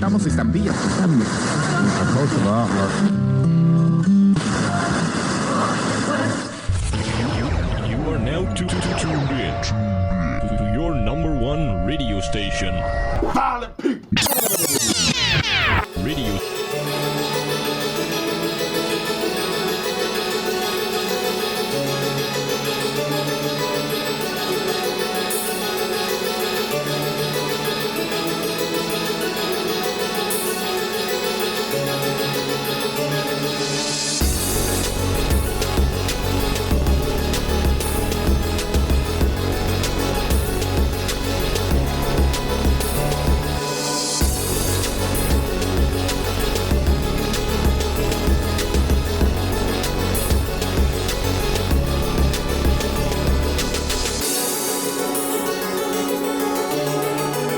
Necesitamos estampillas. You are now tuned in to your number one radio station. Violent people. Radio.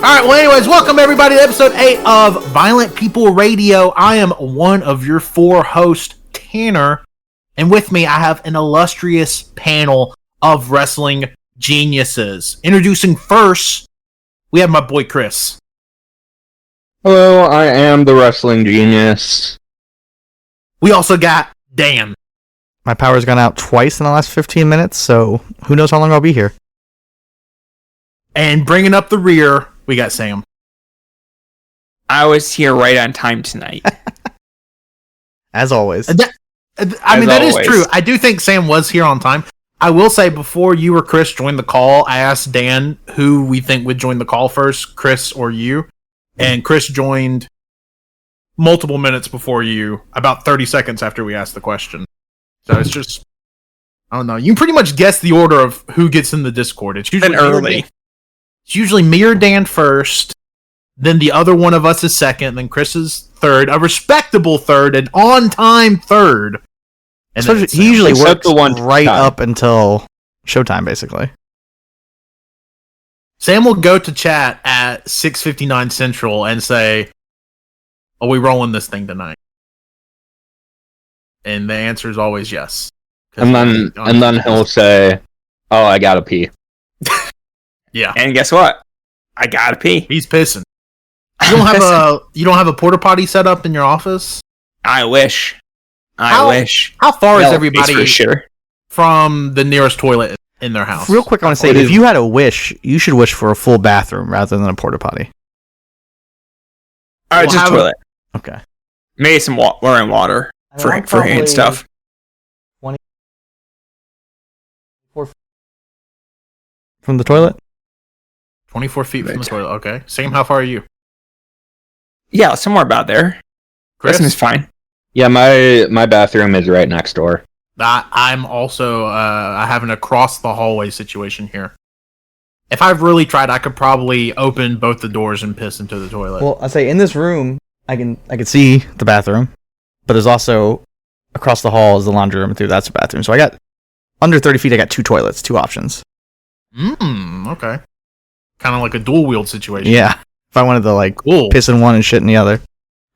Alright, well anyways, welcome everybody to episode 8 of Violent People Radio. I am one of your 4 hosts, Tanner, and with me I have an illustrious panel of wrestling geniuses. Introducing first, we have my boy Chris. Hello, I am the wrestling genius. We also got Dan. My power's gone out twice in the last 15 minutes, so who knows how long I'll be here. And bringing up the rear, we got Sam. I was here right on time tonight. As always. That is true. I do think Sam was here on time. I will say, before you or Chris joined the call, I asked Dan who we think would join the call first, Chris or you. And Chris joined multiple minutes before you, about 30 seconds after we asked the question. So it's just, I don't know. You can pretty much guess the order of who gets in the Discord. It's usually early. It's usually me or Dan first, then the other one of us is second, then Chris is third, a respectable third, an on-time third. And so he usually works right up until showtime, basically. Sam will go to chat at 6:59 Central and say, "Are we rolling this thing tonight?" And the answer is always yes. And then he'll say, "Oh, I gotta pee." Yeah. And guess what? I gotta pee. He's pissing. You don't have a porta potty set up in your office? I wish. I wish. How far is everybody for sure from the nearest toilet in their house? Real quick, I want to say, if you had a wish, you should wish for a full bathroom rather than a porta potty. Alright, just toilet. Okay. Maybe some water for hand stuff. 24 from the toilet? 24 feet from the toilet. Okay. Sam, how far are you? Yeah, somewhere about there. Chris is fine. Yeah, my bathroom is right next door. I'm also I have an across the hallway situation here. If I've really tried, I could probably open both the doors and piss into the toilet. Well, I say in this room, I can see the bathroom, but there's also across the hall is the laundry room, and through that's the bathroom. So I got under 30 feet. I got 2 toilets, 2 options. Okay. Kind of like a dual wield situation. Yeah. If I wanted to cool. Piss in one and shit in the other.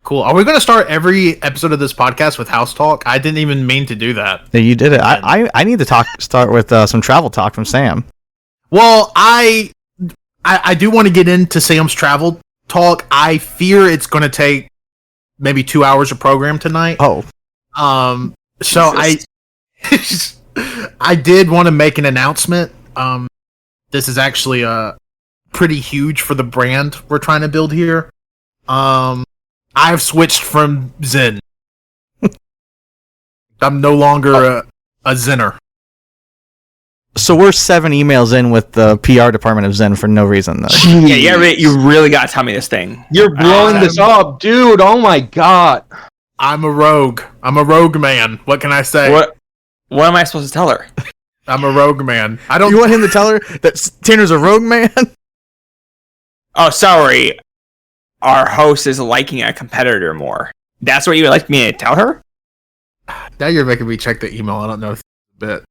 Cool. Are we going to start every episode of this podcast with house talk? I didn't even mean to do that. Yeah, you did it. I need to start with some travel talk from Sam. Well, I do want to get into Sam's travel talk. I fear it's going to take maybe 2 hours of program tonight. Oh. So I did want to make an announcement. This is actually pretty huge for the brand we're trying to build here. I've switched from Zen. I'm no longer a Zenner. So we're 7 emails in with the PR department of Zen for no reason, though. Yeah, you really got to tell me this thing. You're blowing this up, dude. Oh my god. I'm a rogue. I'm a rogue man. What can I say? What am I supposed to tell her? I'm a rogue man. I don't. You want him to tell her that Tanner's a rogue man? Oh, sorry. Our host is liking a competitor more. That's what you would like me to tell her? Now you're making me check the email. I don't know if it's a bit.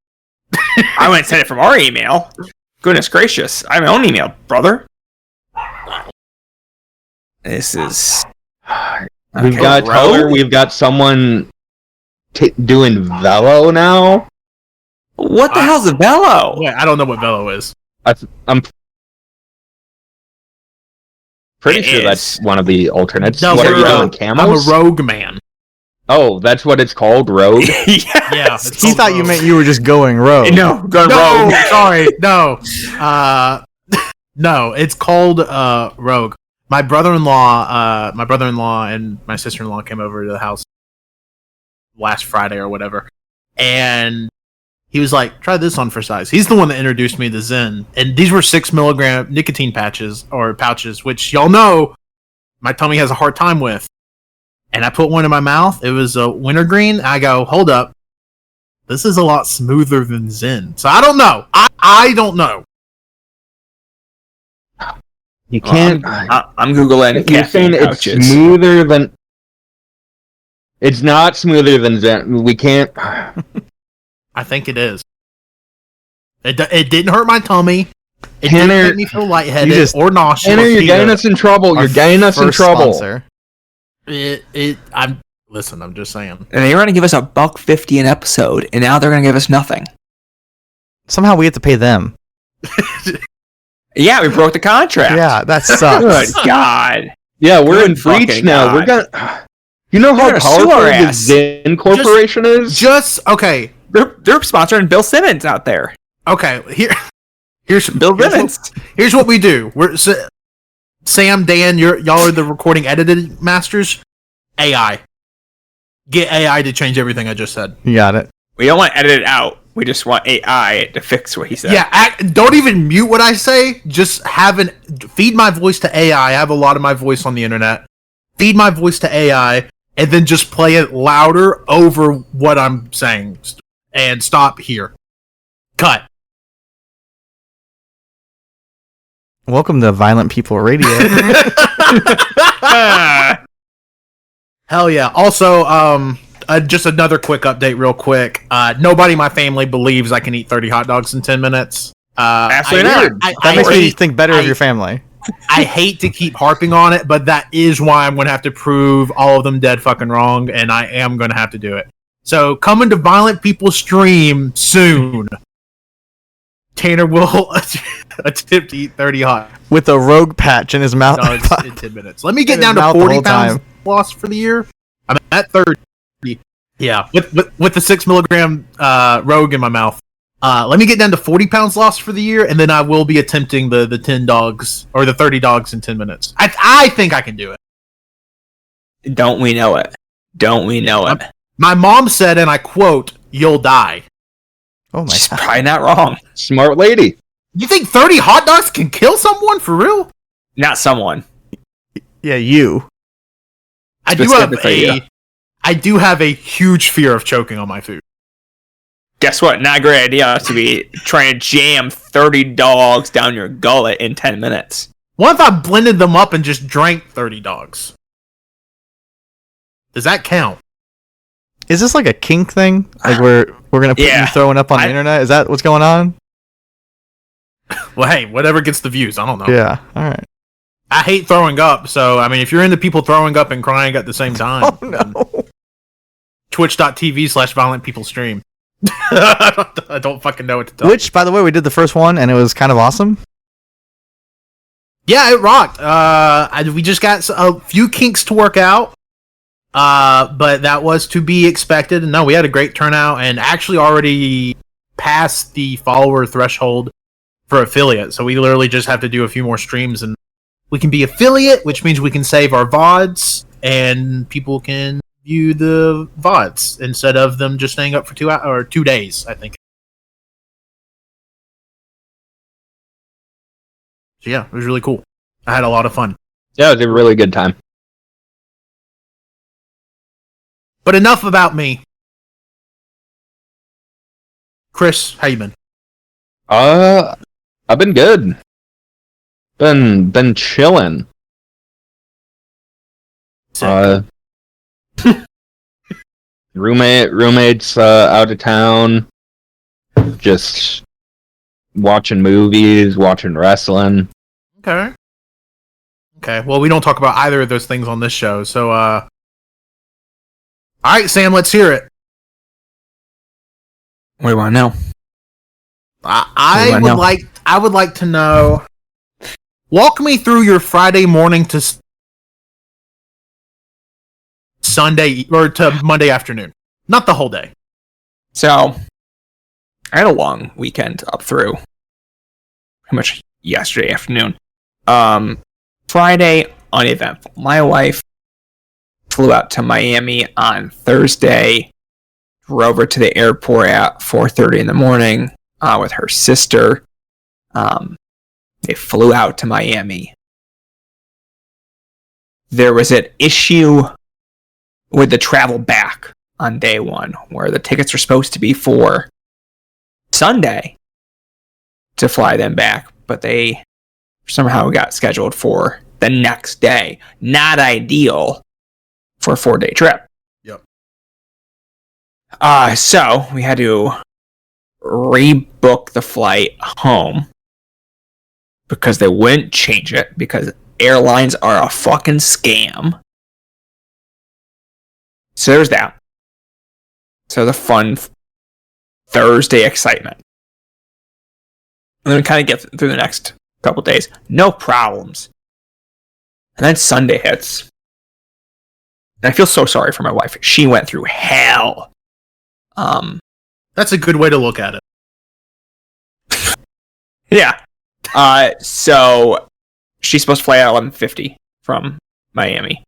I wouldn't send it from our email. Goodness gracious. I have my own email, brother. This is... We've got Tyler. We've got someone doing Velo now. What the hell's a Velo? Wait, I don't know what Velo is. I'm Pretty It sure is. that's one of the alternates. No, What are you I'm doing, camels? a rogue man. Oh, that's what it's called, rogue? Yes. Yeah, it's He called thought you rogue. meant you were just going rogue. No, going No, rogue. sorry, no. No, it's called rogue. My brother-in-law and my sister-in-law came over to the house last Friday or whatever, and he was like, "Try this on for size." He's the one that introduced me to Zen, and these were 6 milligram nicotine pouches, which y'all know my tummy has a hard time with. And I put one in my mouth. It was a wintergreen. I go, hold up, this is a lot smoother than Zen. So I don't know. I don't know. You can't. I'm googling. You're saying it's pouches. smoother than. It's not smoother than Zen. We can't. I think it is. It didn't hurt my tummy. It Tanner, didn't make me feel lightheaded just- or nauseous. Tanner, you're getting us in trouble. You're getting us in First trouble. sponsor. I'm just saying. And they were going to give us $1.50 an episode, and now they're going to give us nothing. Somehow we have to pay them. Yeah, we broke the contract. Yeah, that sucks. Good God. Yeah, we're Good in breach fucking now. God. We're gonna. You know They're how gonna sue powerful our the ass. Zen Corporation is? Just okay. They're sponsoring Bill Simmons out there. Okay. Here's Bill Simmons. Here's what we do. Sam, Dan, y'all are the recording editing masters. AI. Get AI to change everything I just said. You got it. We don't want to edit it out. We just want AI to fix what he said. Yeah, don't even mute what I say. Just feed my voice to AI. I have a lot of my voice on the internet. Feed my voice to AI, and then just play it louder over what I'm saying. And stop here. Cut. Welcome to Violent People Radio. Hell yeah. Also, just another quick update real quick. Nobody in my family believes I can eat 30 hot dogs in 10 minutes. Absolutely not. That makes me think better of your family. I hate to keep harping on it, but that is why I'm going to have to prove all of them dead fucking wrong, and I am going to have to do it. So, coming to Violent People stream soon. Tanner will attempt to eat 30 hot With a rogue patch in his mouth. dogs in 10 minutes. Let me get In down his to mouth the 40 whole pounds time. lost for the year. I'm at 30. Yeah, with the 6 milligram rogue in my mouth. Let me get down to 40 pounds lost for the year, and then I will be attempting the 10 dogs or the 30 dogs in 10 minutes. I think I can do it. Don't we know it? Don't we know it? My mom said, and I quote, "You'll die." Oh my She's god. probably not wrong. Smart lady. You think 30 hot dogs can kill someone for real? Not someone. Yeah, you. I do have a huge fear of choking on my food. Guess what? Not a great idea to be trying to jam 30 dogs down your gullet in 10 minutes. What if I blended them up and just drank 30 dogs? Does that count? Is this like a kink thing? Like we're gonna put Yeah. you throwing up on the internet? Is that what's going on? Well, hey, whatever gets the views. I don't know. Yeah. All right. I hate throwing up, so I mean, if you're into people throwing up and crying at the same time, Oh no. twitch.tv/violentpeoplestream. I don't fucking know what to tell you. Which, by the way, we did the first one and it was kind of awesome. Yeah, it rocked. We just got a few kinks to work out, but that was to be expected. And no, we had a great turnout and actually already passed the follower threshold for affiliate. So we literally just have to do a few more streams and we can be affiliate, which means we can save our VODs and people can view the VODs instead of them just staying up for 2 hours or 2 days, I think. So yeah, it was really cool. I had a lot of fun. Yeah, it was a really good time. But enough about me. Chris, how you been? I've been good. Been chilling. Sick. Roommates out of town. Just watching movies, watching wrestling. Okay. Well, we don't talk about either of those things on this show, so all right, Sam, let's hear it. What do you want to know? I would like to know Walk me through your Friday morning to Sunday or to Monday afternoon. Not the whole day. So, I had a long weekend up through pretty much yesterday afternoon. Friday, uneventful. My wife flew out to Miami on Thursday, drove over to the airport at 4:30 in the morning with her sister. They flew out to Miami. There was an issue with the travel back on day one, where the tickets were supposed to be for Sunday to fly them back, but they somehow got scheduled for the next day. Not ideal for a 4-day trip. Yep. So we had to rebook the flight home because they wouldn't change it because airlines are a fucking scam. So there's that. So the fun Thursday excitement. And then we kind of get through the next couple days. No problems. And then Sunday hits. And I feel so sorry for my wife. She went through hell. That's a good way to look at it. Yeah. So she's supposed to fly at 11:50 from Miami.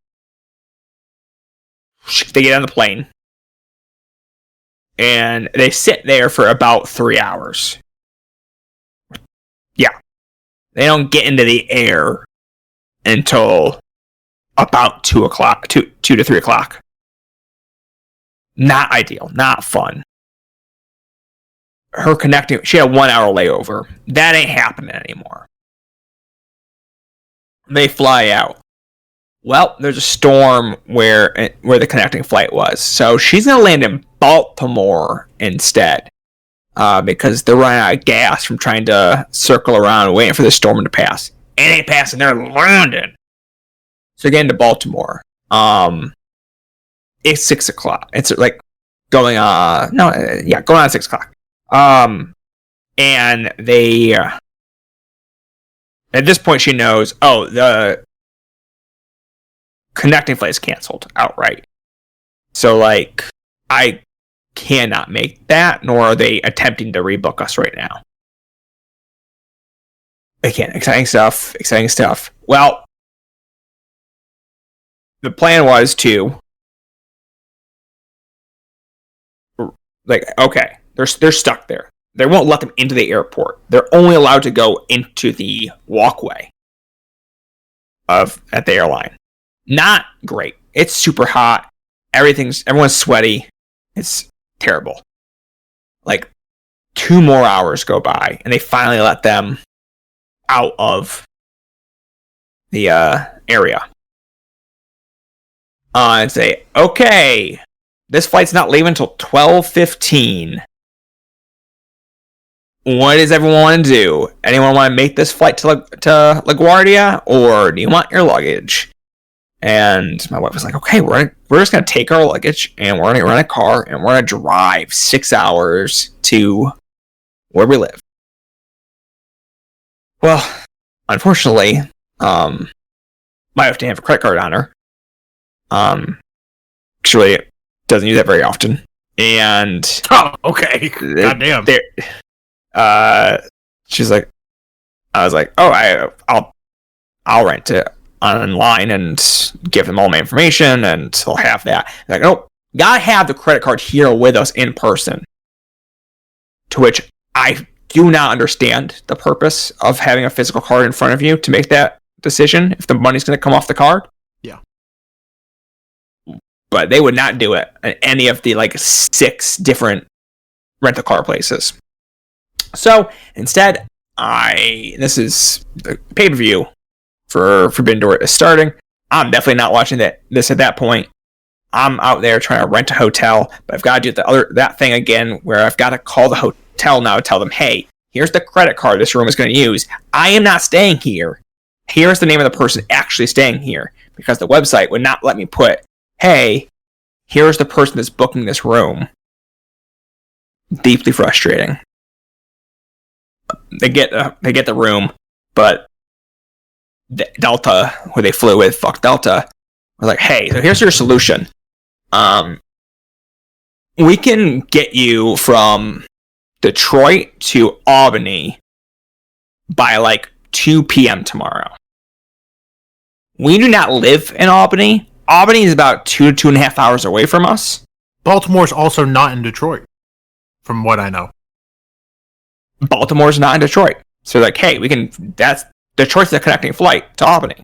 They get on the plane. And they sit there for about 3 hours. Yeah. They don't get into the air until about 2 o'clock, 2 to 3 o'clock. Not ideal, not fun. Her connecting, she had a 1 hour layover. That ain't happening anymore. They fly out. Well, there's a storm where the connecting flight was. So she's going to land in Baltimore instead. Because they're running out of gas from trying to circle around waiting for the storm to pass. It ain't passing, they're landing. So getting to Baltimore. It's 6 o'clock. It's like going on going on 6 o'clock. And they at this point she knows, the connecting flight is canceled outright. So like I cannot make that, nor are they attempting to rebook us right now. Again, exciting stuff. Well, the plan was to they're stuck there. They won't let them into the airport. They're only allowed to go into the walkway at the airline. Not great. It's super hot. Everyone's sweaty. It's terrible. Like 2 more hours go by, and they finally let them out of the area. And say, okay, this flight's not leaving until 12:15. What does everyone want to do? Anyone want to make this flight to LaGuardia, or do you want your luggage? And my wife was like, okay, we're just going to take our luggage, and we're going to rent a car, and we're going to drive 6 hours to where we live. Well, unfortunately, my wife didn't have a credit card on her. Actually, doesn't use that very often. And okay, goddamn. She's like, I was like, I'll rent it online and give them all my information, and they'll have that. They're like, oh, gotta have the credit card here with us in person. To which I do not understand the purpose of having a physical card in front of you to make that decision if the money's going to come off the card. Yeah. But they would not do it at any of the 6 different rental car places. So instead, this is the pay-per-view for Forbidden Door is starting. I'm definitely not watching this at that point. I'm out there trying to rent a hotel, but I've got to do that thing again where I've got to call the hotel now and tell them, hey, here's the credit card this room is going to use. I am not staying here. Here's the name of the person actually staying here, because the website would not let me put, hey, here's the person that's booking this room. Deeply frustrating. They get the room, but Delta, who they flew with, fuck Delta, was like, hey, so here's your solution. We can get you from Detroit to Albany by like 2 p.m. tomorrow. We do not live in Albany. Albany is about 2.5 hours away from us. Baltimore's also not in Detroit, from what I know. Baltimore's not in Detroit. So like, hey, Detroit's the connecting flight to Albany.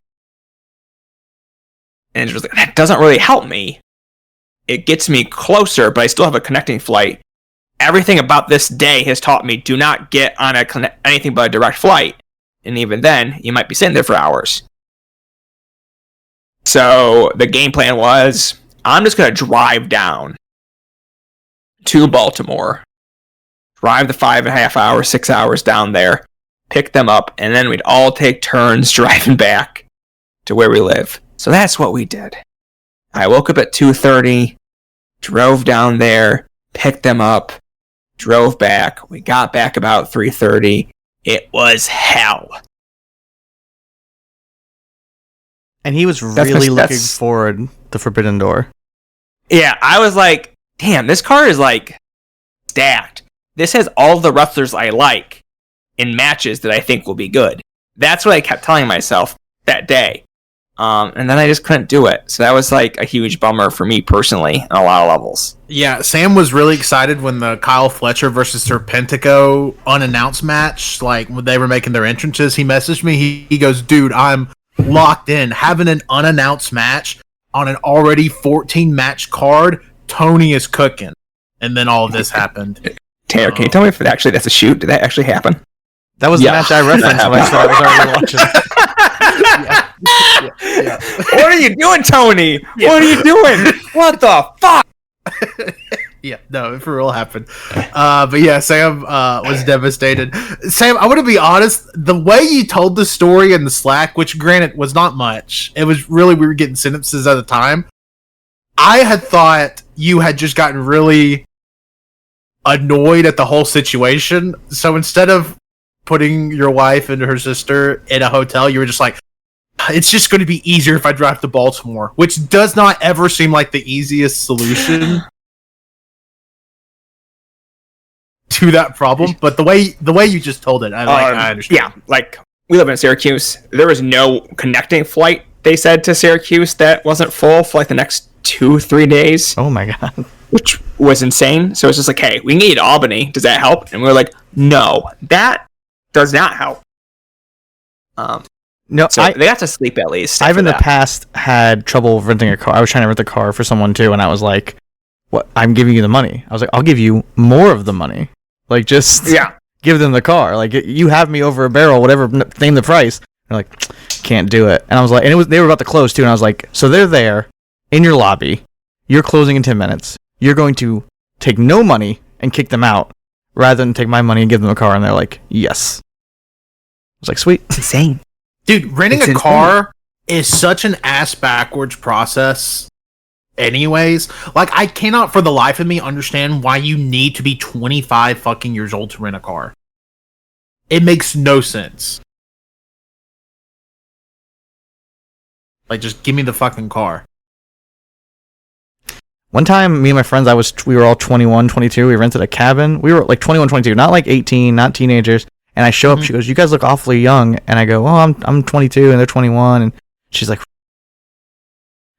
And it was like, that doesn't really help me. It gets me closer, but I still have a connecting flight. Everything about this day has taught me do not get on anything but a direct flight. And even then, you might be sitting there for hours. So the game plan was, I'm just going to drive down to Baltimore, drive the 5.5 hours, 6 hours down there, pick them up, and then we'd all take turns driving back to where we live. So that's what we did. I woke up at 2:30, drove down there, picked them up, drove back. We got back about 3:30. It was hell. And he was really looking forward to Forbidden Door. Yeah, I was like, damn, this car is like stacked. This has all the wrestlers I like in matches that I think will be good. That's what I kept telling myself that day. And then I just couldn't do it. So that was like a huge bummer for me personally on a lot of levels. Yeah, Sam was really excited when the Kyle Fletcher versus Serpentico unannounced match, like when they were making their entrances. He messaged me. He goes, dude, I'm locked in. Having an unannounced match on an already 14 match card, Tony is cooking. And then all of this happened. Tanner, can you tell me if that's a shoot? Did that actually happen? That was the match I referenced when I was already watching. Yeah. What are you doing, Tony? Yeah. What are you doing? What the fuck? Yeah, no, it for real happened. But yeah, Sam was devastated. Sam, I want to be honest, the way you told the story in the Slack, which granted was not much, it was really, we were getting sentences at the time. I had thought you had just gotten really annoyed at the whole situation. So instead of putting your wife and her sister in a hotel, you were just like, it's just going to be easier if I drive to Baltimore, which does not ever seem like the easiest solution to that problem. But the way you just told it, I understand. Yeah, like we live in Syracuse. There was no connecting flight, they said, to Syracuse that wasn't full for like the next 2-3 days. Oh my god. Which was insane. So it's just like, hey, we need Albany. Does that help? And we were like, no, that does not help. No, so they got to sleep at least. I've in the past had trouble renting a car. I was trying to rent a car for someone too, and I was like, "What? I'm giving you the money." I was like, "I'll give you more of the money. Like, just give them the car. Like, you have me over a barrel, whatever. Name the price." They're like, "Can't do it." And I was like, and they were about to close too, and I was like, "So they're there in your lobby. You're closing in 10 minutes. You're going to take no money and kick them out, rather than take my money and give them a car." And they're like, "Yes." I was like, "Sweet." It's insane. Dude, renting a car is such an ass-backwards process anyways. Like, I cannot for the life of me understand why you need to be 25 fucking years old to rent a car. It makes no sense. Like, just give me the fucking car. One time, me and my friends, we were all 21, 22. We rented a cabin. We were like 21, 22, not like 18, not teenagers. And I show up, she goes, "You guys look awfully young." And I go, "Oh, I'm 22 and they're 21. And she's like,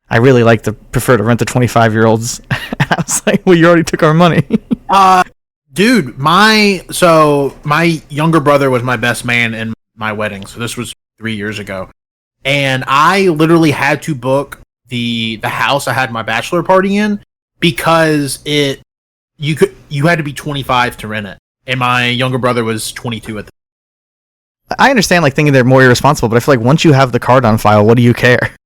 "I really prefer to rent the 25-year-olds. I was like, "Well, you already took our money." Dude, my younger brother was my best man in my wedding. So this was 3 years ago. And I literally had to book the house I had my bachelor party in because you had to be 25 to rent it. And my younger brother was 22 at the time. I understand, like, thinking they're more irresponsible, but I feel like once you have the card on file, what do you care?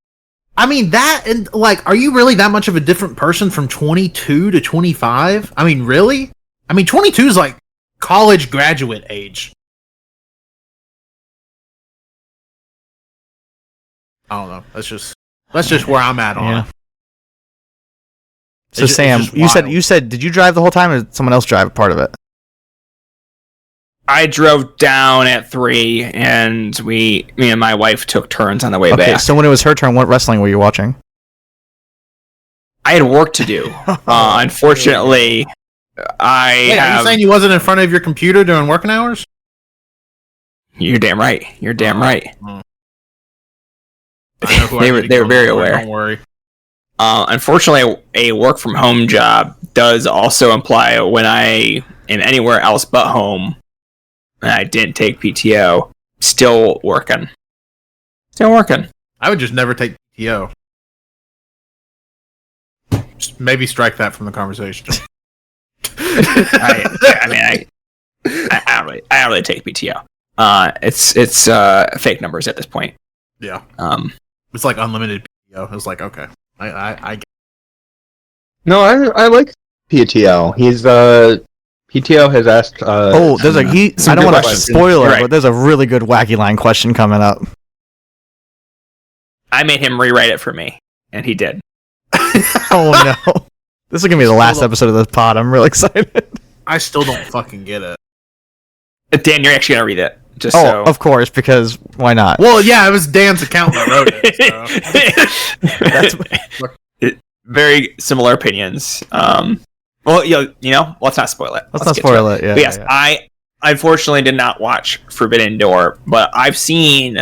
I mean, that, and, like, are you really that much of a different person from 22 to 25? I mean, really? I mean, 22 is, like, college graduate age. I don't know. That's just where I'm at on it. So, Sam, you said, did you drive the whole time, or did someone else drive part of it? I drove down at 3, and me and my wife took turns on the way back. So when it was her turn, what wrestling were you watching? I had work to do. Unfortunately, Are you saying you wasn't in front of your computer during working hours? You're damn right. You're damn right. They were very aware. Don't worry. Unfortunately, a work from home job does also imply when I am anywhere else but home, and I didn't take PTO, still working. I would just never take PTO. Just maybe strike that from the conversation. I don't really take PTO. It's fake numbers at this point. Yeah. It's like unlimited PTO. It was like, okay, I No, I like PTO. He's PTO has asked. There's I don't want to spoil it, but there's a really good wacky line question coming up. I made him rewrite it for me, and he did. Oh no! This is gonna be the last episode of this pod. I'm really excited. I still don't fucking get it. Dan, you're actually gonna read it. Of course, because why not? Well, yeah, it was Dan's account that wrote it. That's very similar opinions. Well, let's not spoil it. Let's not spoil it. Yeah. But yes, yeah. I unfortunately did not watch Forbidden Door, but I've seen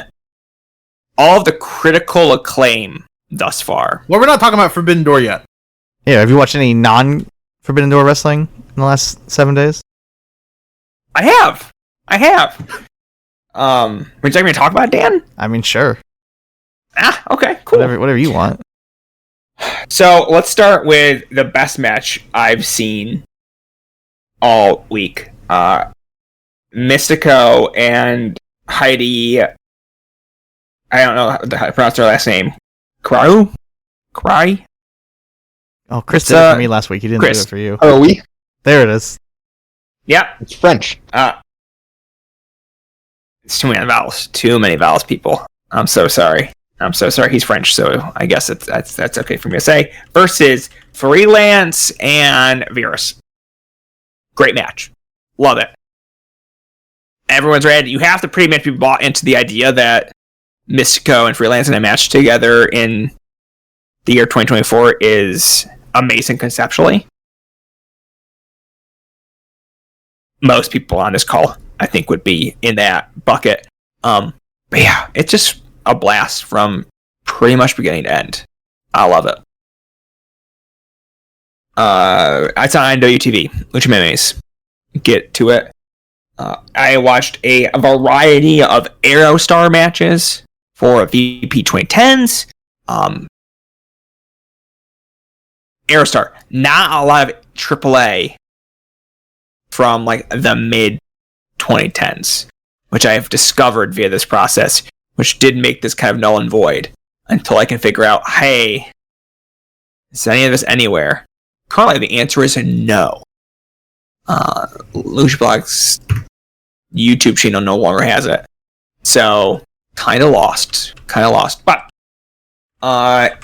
all of the critical acclaim thus far. Well, we're not talking about Forbidden Door yet. Yeah. Have you watched any non-Forbidden Door wrestling in the last 7 days? I have. Would you like me to talk about it, Dan? I mean, sure. Okay, cool. Whatever you want. So let's start with the best match I've seen all week. Mystico and Heidi. I don't know how to pronounce her last name. Kru? Cry? Oh, Chris did it for me last week. He didn't do it for you. Oh, we? There it is. Yeah. It's French. It's too many vowels. Too many vowels, people. I'm so sorry. He's French, so I guess that's okay for me to say. Versus Freelance and Virus. Great match. Love it. Everyone's ready. You have to pretty much be bought into the idea that Mystico and Freelance in a match together in the year 2024 is amazing conceptually. Most people on this call, I think, would be in that bucket. But yeah, it's just a blast from pretty much beginning to end. I love it. It's on WTV, Lucha Memes. Get to it. I watched a variety of Aerostar matches for VP 2010s. Aerostar, not a lot of AAA from like the mid 2010s, which I have discovered via this process, which did make this kind of null and void until I can figure out, hey, is any of this anywhere? Currently, the answer is no. Lucha Blog's YouTube channel no longer has it. So, kind of lost. But,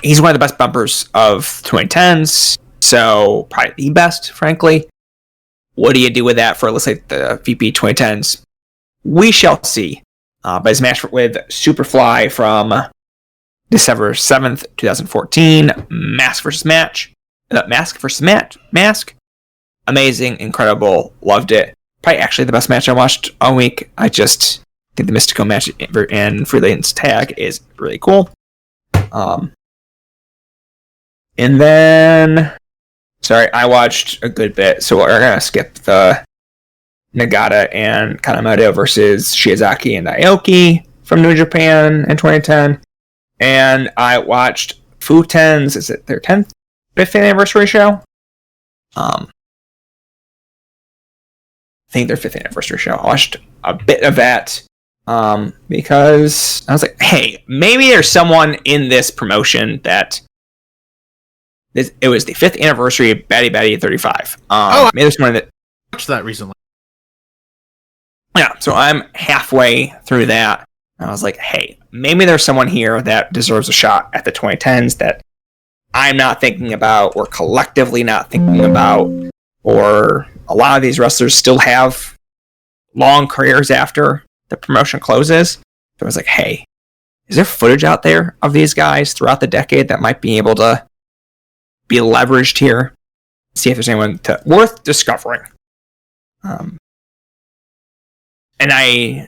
he's one of the best bumpers of 2010s, so probably the best, frankly. What do you do with that for, let's say, the VP 2010s? We shall see. But his match with Superfly from December 7th, 2014, Mask versus Match. Mask. Amazing, incredible, loved it. Probably actually the best match I watched all week. I just think the Mystico match and Freelance tag is really cool. And then... Sorry, I watched a good bit, so we're going to skip the Nagata and Kanemoto versus Shiozaki and Aoki from New Japan in 2010. And I watched Futen's, is it their 5th anniversary show? I think their 5th anniversary show. I watched a bit of that because I was like, hey, maybe there's someone in this promotion that... It was the 5th anniversary of Batty Batty 35. Maybe there's someone that... I watched that recently. Yeah, so I'm halfway through that. And I was like, hey, maybe there's someone here that deserves a shot at the 2010s that I'm not thinking about, or collectively not thinking about, or a lot of these wrestlers still have long careers after the promotion closes, there was like, hey, is there footage out there of these guys throughout the decade that might be able to be leveraged here? See if there's anyone worth discovering. And I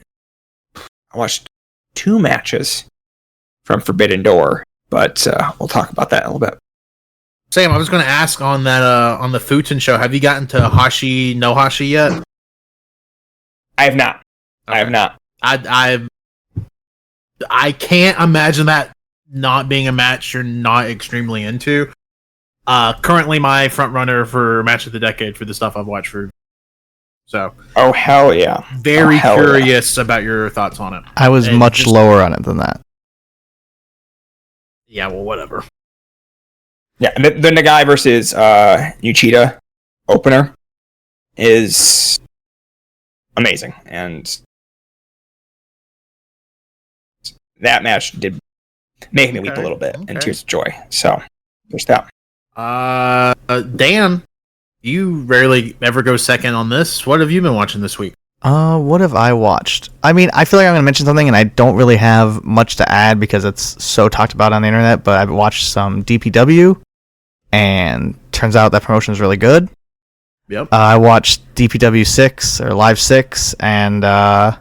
watched 2 matches from Forbidden Door, but we'll talk about that in a little bit. Sam, I was going to ask on that on the Futon show. Have you gotten to Hashi no Hashi yet? I have not. Okay. I have not. I can't imagine that not being a match you're not extremely into. Currently, my front runner for match of the decade for the stuff I've watched for. So. Oh hell yeah! Very curious about your thoughts on it. I was much lower on it than that. Yeah, well, whatever. Yeah, and the Nagai versus Uchida opener is amazing, and that match did make me weep a little bit in tears of joy. So there's that. Dan, you rarely ever go second on this. What have you been watching this week? What have I watched? I mean, I feel like I'm going to mention something, and I don't really have much to add because it's so talked about on the internet, but I've watched some DPW, and turns out that promotion is really good. Yep. I watched DPW 6, or Live 6, and, I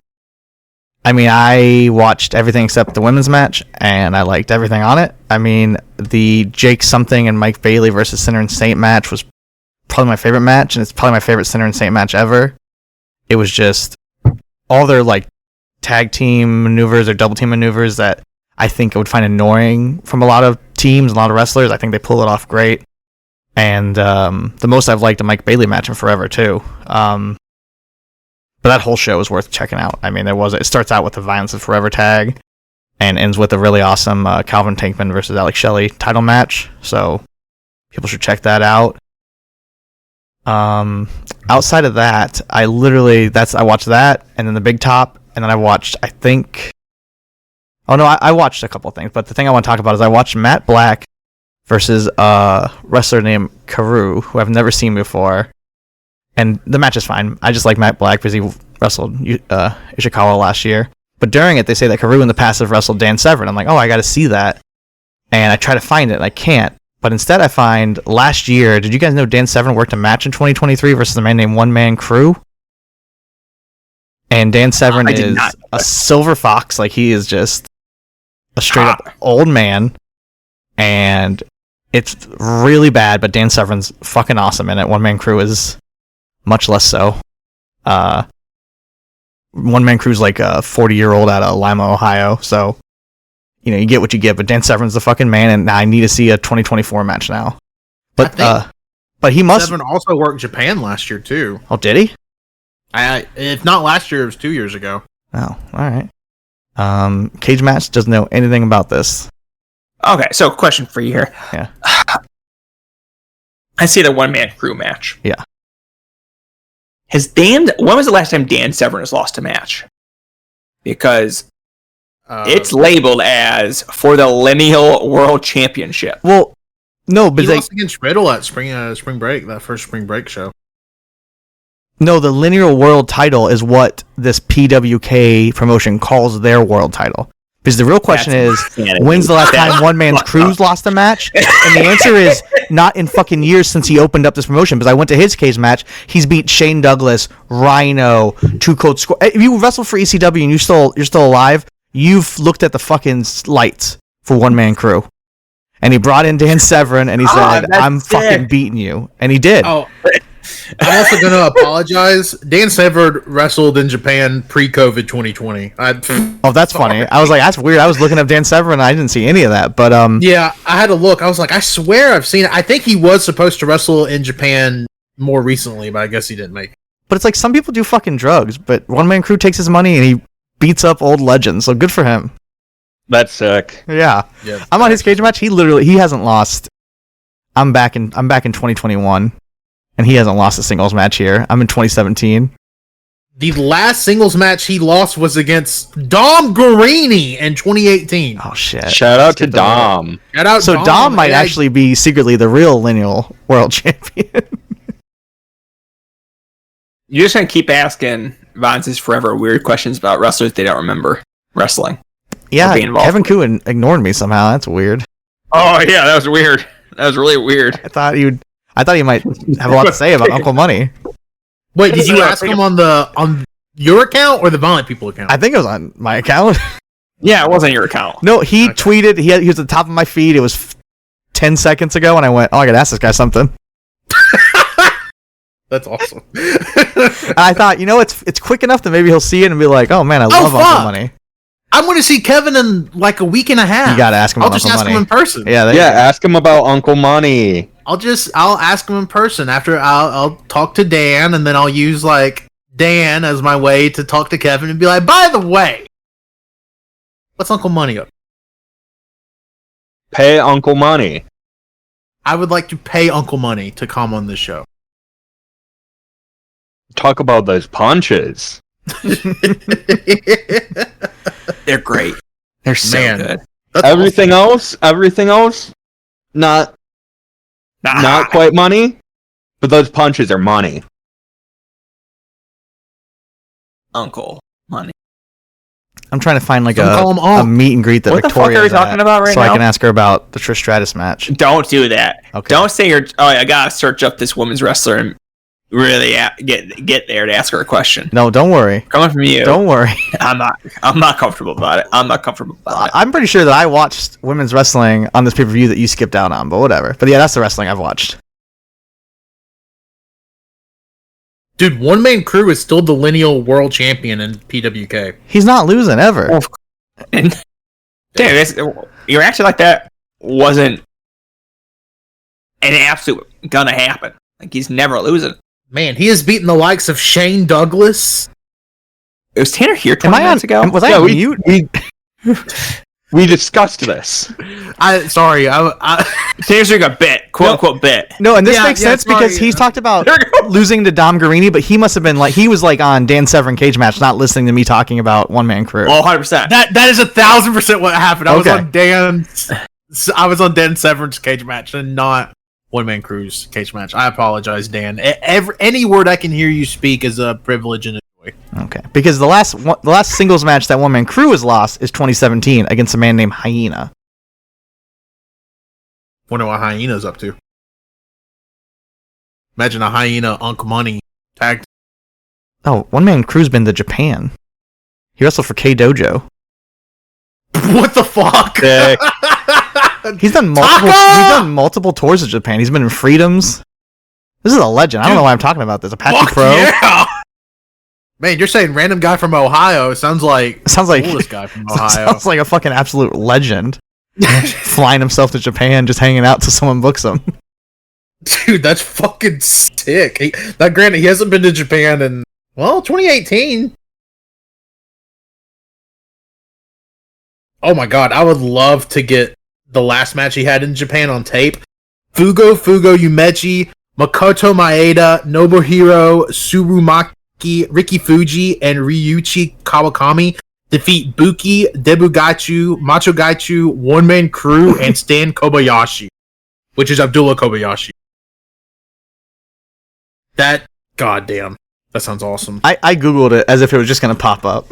mean, I watched everything except the women's match, and I liked everything on it. I mean, the Jake Something and Mike Bailey versus Sinner and Saint match was probably my favorite match, and it's probably my favorite Sinner and Saint match ever. It was just all their like tag team maneuvers or double team maneuvers that I think I would find annoying from a lot of teams, a lot of wrestlers. I think they pull it off great. And the most I've liked a Mike Bailey match in forever too. But that whole show is worth checking out. I mean, it starts out with the Violence of Forever tag and ends with a really awesome Calvin Tankman versus Alex Shelley title match. So people should check that out. Outside of that, I watched that, and then the Big Top, and then I watched, I watched a couple things, but the thing I want to talk about is I watched Matt Black versus a wrestler named Kru, who I've never seen before, and the match is fine. I just like Matt Black because he wrestled Ishikawa last year, but during it, they say that Kru in the past have wrestled Dan Severn. I'm like, oh, I gotta see that, and I try to find it, and I can't. But instead I find last year, did you guys know Dan Severn worked a match in 2023 versus a man named One Man Kru? And Dan Severn is a silver fox. Like, he is just a straight up old man. And it's really bad, but Dan Severn's fucking awesome in it. One Man Kru is much less so. One Man Kru's like a 40-year-old out of Lima, Ohio. So, you know, you get what you get, but Dan Severn's the fucking man, and I need to see a 2024 match now. But he must. Severn also worked Japan last year too. Oh, did he? If not last year, it was 2 years ago. Oh, all right. Cage Match doesn't know anything about this. Okay, so question for you here. Yeah. I see the One Man Kru match. Yeah. When was the last time Dan Severn has lost a match? Because it's labeled as for the Lineal World Championship. Well, no, but he lost against Riddle at Spring Break, that first Spring Break show. No, the Lineal World title is what this PWK promotion calls their world title. Because the real question is, when's the last time One Man's Crew's lost a match? And the answer is not in fucking years since he opened up this promotion. Because I went to his cage match, he's beat Shane Douglas, Rhino, Two Cold Score. If you wrestled for ECW and you're still alive, you've looked at the fucking lights for One Man Kru. And he brought in Dan Severn and he said, I'm fucking beating you. And he did. Oh, I'm also going to apologize. Dan Severn wrestled in Japan pre-COVID 2020. Oh, that's funny. I was like, that's weird. I was looking up Dan Severn and I didn't see any of that. But yeah, I had to look. I was like, I swear I've seen it. I think he was supposed to wrestle in Japan more recently, but I guess he didn't make it. But it's like some people do fucking drugs, but One Man Kru takes his money and he beats up old legends, so good for him. That's sick. Yeah. I'm on his cage match. He hasn't lost. I'm back in 2021, and he hasn't lost a singles match here. I'm in 2017. The last singles match he lost was against Dom Guarini in 2018. Oh shit! Shout out to Dom. Shout out. So Dom might actually be secretly the real Lineal World Champion. You're just gonna keep asking Von's forever weird questions about wrestlers they don't remember wrestling. Yeah, Kevin Koo ignored me somehow. That's weird. Oh yeah, that was weird. That was really weird. I thought you might have a lot to say about Uncle Money. Wait, did you ask him on your account or the Violent People account? I think it was on my account. Yeah, it wasn't your account. No, he tweeted. He was at the top of my feed. It was 10 seconds ago, and I went, "Oh, I gotta ask this guy something." That's awesome. And I thought, it's quick enough that maybe he'll see it and be like, "Oh man, I love Uncle Money." I'm going to see Kevin in like a week and a half. You gotta ask him. I'll just ask him in person. Yeah, ask him about Uncle Money. I'll ask him in person after I'll talk to Dan, and then I'll use like Dan as my way to talk to Kevin and be like, by the way, what's Uncle Money up? Pay Uncle Money. I would like to pay Uncle Money to come on this show. Talk about those punches. They're great. They're so good. Everything else, not quite money, but those punches are money. Uncle Money. I'm trying to find like a meet and greet that what Victoria the fuck are we talking about right so now? I can ask her about the Trish Stratus match. Don't do that. Okay. Don't say I gotta search up this women's wrestler and really get there to ask her a question. No, don't worry. Coming from you. Don't worry. I'm not comfortable about it. I'm pretty sure that I watched women's wrestling on this pay-per-view that you skipped out on, but whatever. But yeah, that's the wrestling I've watched. Dude, One Man Kru is still the lineal world champion in PWK. He's not losing ever. And dude, your action like that wasn't an absolute gonna happen. Like, he's never losing. Man, he has beaten the likes of Shane Douglas. It was Tanner here 20 minutes ago? Was I on mute? We discussed this. Sorry. Tanner's doing a bit, quote-unquote bit. No, and this makes sense because he's talked about losing to Dom Guarini, but he must have been he was on Dan Severn Cage Match, not listening to me talking about One Man Kru. Oh, 100%. That is 1,000% what happened. I was on Dan Severn's Cage Match and not One Man Kru's Cage Match. I apologize, Dan. Any word I can hear you speak is a privilege and a joy. Okay, because the last singles match that One Man Kru has lost is 2017 against a man named Hyena. Wonder what Hyena's up to. Imagine a Hyena Uncle Money tag. Oh, One Man Kru's been to Japan. He wrestled for K Dojo. What the fuck? He's done multiple tours of Japan. He's been in Freedoms. This is a legend. I don't know why I'm talking about this. Apache Pro. Yeah. Man, you're saying random guy from Ohio. Sounds like coolest guy from Ohio. Sounds like a fucking absolute legend. Flying himself to Japan, just hanging out till someone books him. Dude, that's fucking sick. Granted, he hasn't been to Japan in 2018. Oh my god, I would love to get the last match he had in Japan on tape. Fugo Umeji, Makoto Maeda, Nobuhiro Tsurumaki, Riki Fuji, and Ryuichi Kawakami defeat Buki, Debugaichu, Macho Gaichu, One Man Kru, and Stan Kobayashi, which is Abdullah Kobayashi. That, goddamn, that sounds awesome. I googled it as if it was just gonna pop up.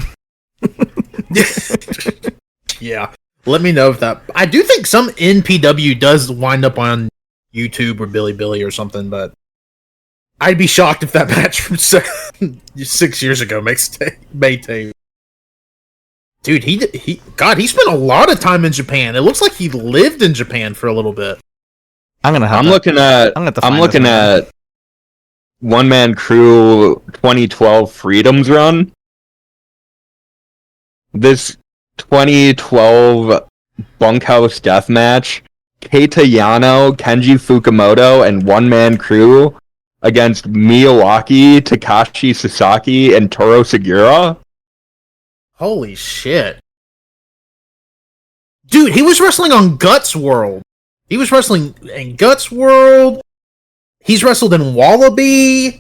Yeah, let me know if that. I do think some NPW does wind up on YouTube or Billy or something, but I'd be shocked if that match from 6 years ago made tape. Dude, he spent a lot of time in Japan. It looks like he lived in Japan for a little bit. I'm looking at One Man Kru 2012 Freedoms run. This 2012 Bunkhouse Death Match, Keita Yano, Kenji Fukumoto, and One Man Kru against Miyawaki, Takashi Sasaki, and Toro Segura. Holy shit. Dude, he was wrestling on Guts World. He was wrestling in Guts World. He's wrestled in Wallaby.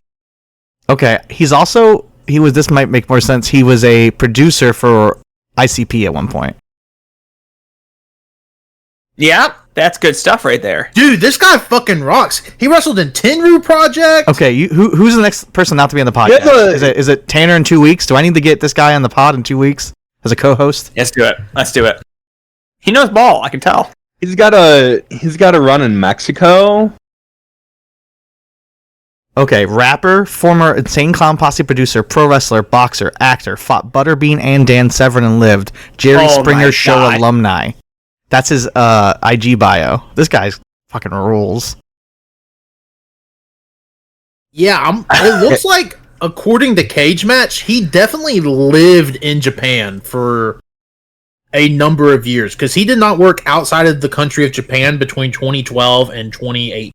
Okay, this might make more sense. He was a producer for ICP at one point. Yeah, That's good stuff right there. Dude, this guy fucking rocks. He wrestled in Tenru Project. Okay, who's the next person not to be on the podcast? Is it Tanner in 2 weeks? Do I need to get this guy on the pod in 2 weeks as a co-host? Let's do it. He knows ball, I can tell. He's got a run in Mexico. Okay, rapper, former Insane Clown Posse producer, pro wrestler, boxer, actor, fought Butterbean and Dan Severn and lived. Jerry Springer Show alumni. That's his IG bio. This guy's fucking rules. Yeah, it looks like, according to Cage Match, he definitely lived in Japan for a number of years, because he did not work outside of the country of Japan between 2012 and 2018.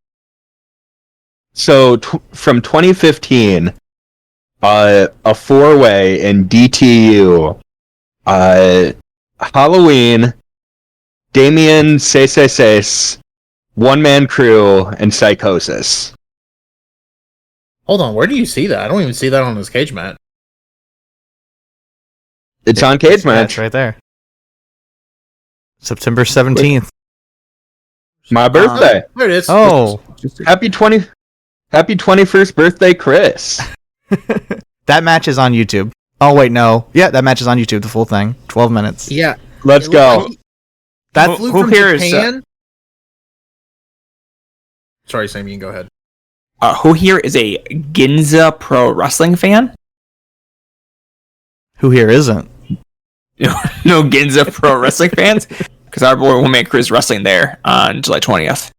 So from 2015, a 4-way in DTU, Halloween, Damien Seis, One Man Kru, and Psychosis. Hold on, where do you see that? I don't even see that on his Cage Match. It's on Cage Match. Right there. September 17th. My birthday. There it is. Oh. Happy 21st birthday, Chris. That match is on YouTube. Oh, wait, no. Yeah, that match is on YouTube, the full thing. 12 minutes. Yeah. Let's go. That flew from here Japan. Sorry, Sam, you can go ahead. Who here is a Ginza Pro Wrestling fan? Who here isn't? No Ginza Pro Wrestling fans? Because our boy One Man Kru is wrestling there on July 20th.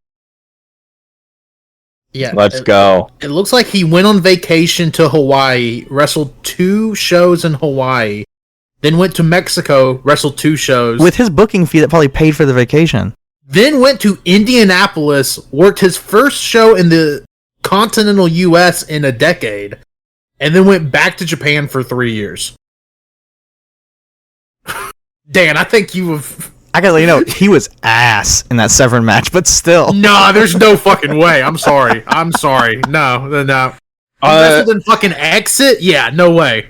Yeah. Let's go. It looks like he went on vacation to Hawaii, wrestled 2 shows in Hawaii, then went to Mexico, wrestled 2 shows. With his booking fee that probably paid for the vacation. Then went to Indianapolis, worked his first show in the continental U.S. in a decade, and then went back to Japan for 3 years. Dan, I think you have... I gotta let you know, he was ass in that Severn match, but still. Nah, there's no fucking way. I'm sorry. No. He wrestled in fucking Exit? Yeah, no way.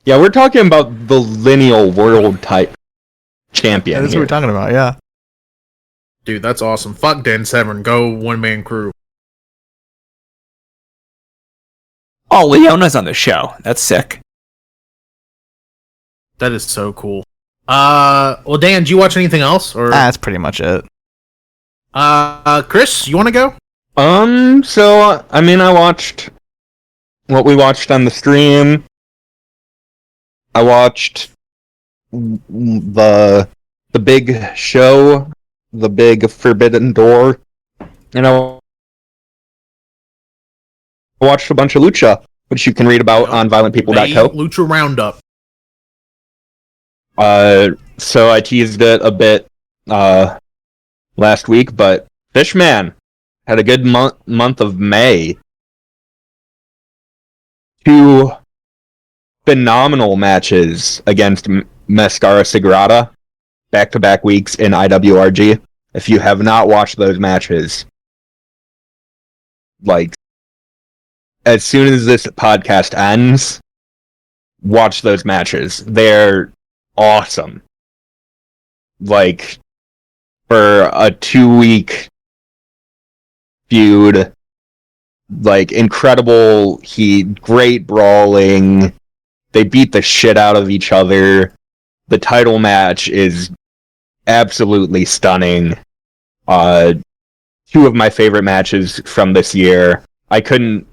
Yeah, we're talking about the lineal world type champion. That's what we're talking about, yeah. Dude, that's awesome. Fuck Dan Severn. Go One Man Kru. Oh, Leona's on the show. That's sick. That is so cool. Well, Dan, do you watch anything else? Or That's pretty much it. Chris, you want to go? So I mean, I watched what we watched on the stream. I watched the big show, the big Forbidden Door, and I watched a bunch of lucha, which you can read about on violentpeople.co. Lucha Roundup. So I teased it a bit last week, but Fishman had a good month of May. 2 phenomenal matches against Mascara Sagrada, back-to-back weeks in IWRG. If you have not watched those matches, like, as soon as this podcast ends, watch those matches. They're awesome. Like, for a 2-week feud, like, incredible heat, great brawling. They beat the shit out of each other. The title match is absolutely stunning. 2 of my favorite matches from this year. I couldn't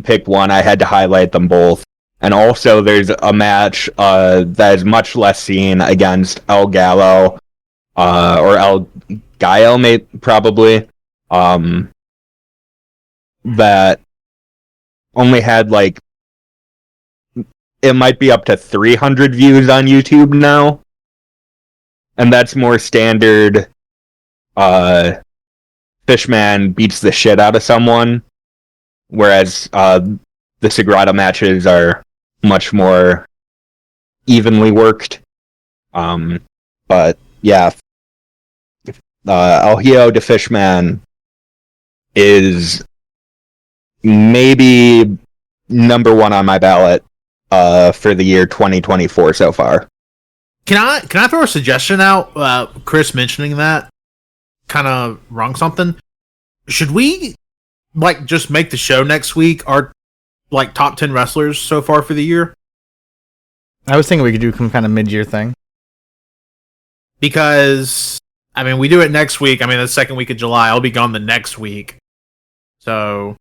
pick one. I had to highlight them both. And also, there's a match that is much less seen against El Gallo, or El Gallo, probably, that only had, like, it might be up to 300 views on YouTube now. And that's more standard, Fishman beats the shit out of someone, whereas the Sagrada matches are much more evenly worked. But yeah, El Hijo de Fishman is maybe number 1 on my ballot for the year 2024 so far. Can I throw a suggestion out? Chris mentioning that. kind of wrong something. Should we like just make the show next week our like top 10 wrestlers so far for the year? I was thinking we could do some kind of mid-year thing. Because I mean, we do it next week. I mean, the second week of July. I'll be gone the next week. So,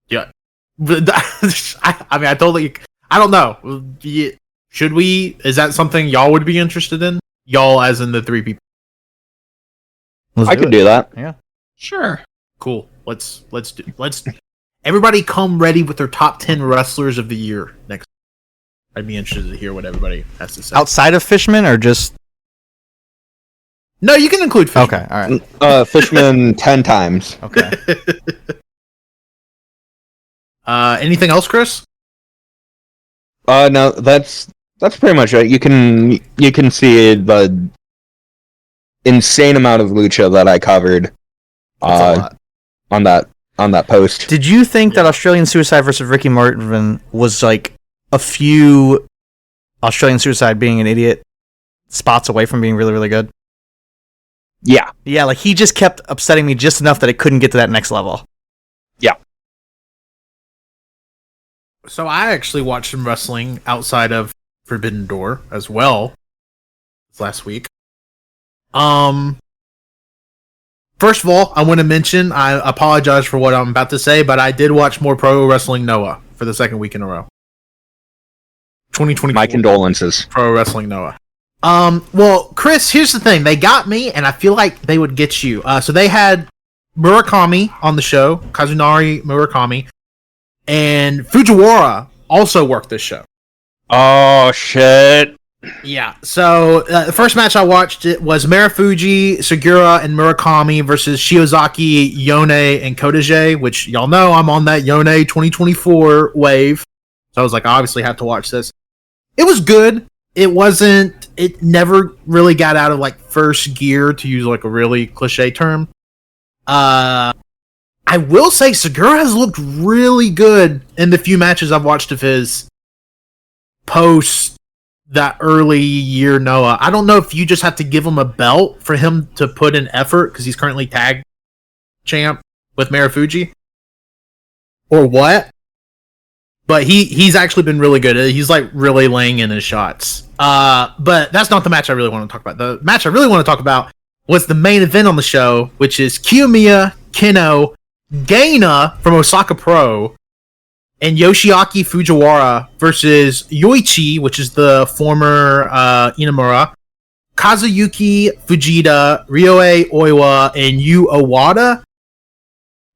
yeah. I mean, I totally. I don't know. Should we? Is that something y'all would be interested in? Y'all, as in the three people. I could do that. Yeah. Sure. Cool. Let's everybody come ready with their top 10 wrestlers of the year next. I'd be interested to hear what everybody has to say. Outside of Fishman or just? No, you can include Fishman. Okay, all right. Fishman 10 times. Okay. Anything else, Chris? No, that's pretty much it. You can see the insane amount of lucha that I covered on that post. Did you think that Australian Suicide versus Ricky Martin was like a few Australian Suicide being an idiot spots away from being really, really good? Yeah. Yeah, like he just kept upsetting me just enough that it couldn't get to that next level. Yeah. So I actually watched some wrestling outside of Forbidden Door as well last week. First of all, I want to mention, I apologize for what I'm about to say, but I did watch more Pro Wrestling Noah for the second week in a row. 2020. My condolences. Pro Wrestling Noah. Well, Chris, here's the thing. They got me, and I feel like they would get you. So they had Murakami on the show, Kazunari Murakami, and Fujiwara also worked this show. Oh, shit. Yeah, so the first match I watched it was Marufuji, Segura, and Murakami versus Shiozaki, Yone, and Kodaje, which y'all know I'm on that Yone 2024 wave. So I was like, I obviously have to watch this. It was good. It never really got out of like first gear, to use like a really cliche term. I will say Segura has looked really good in the few matches I've watched of his post that early year Noah. I don't know if you just have to give him a belt for him to put in effort because he's currently tag champ with Marufuji or what. But he's actually been really good. He's like really laying in his shots. But that's not the match I really want to talk about. The match I really want to talk about was the main event on the show, which is Kiyomiya Kino Gaina from Osaka Pro and Yoshiaki Fujiwara versus Yoichi, which is the former Inamura, Kazuyuki Fujita, Ryohei Oiwa, and Yu Owada.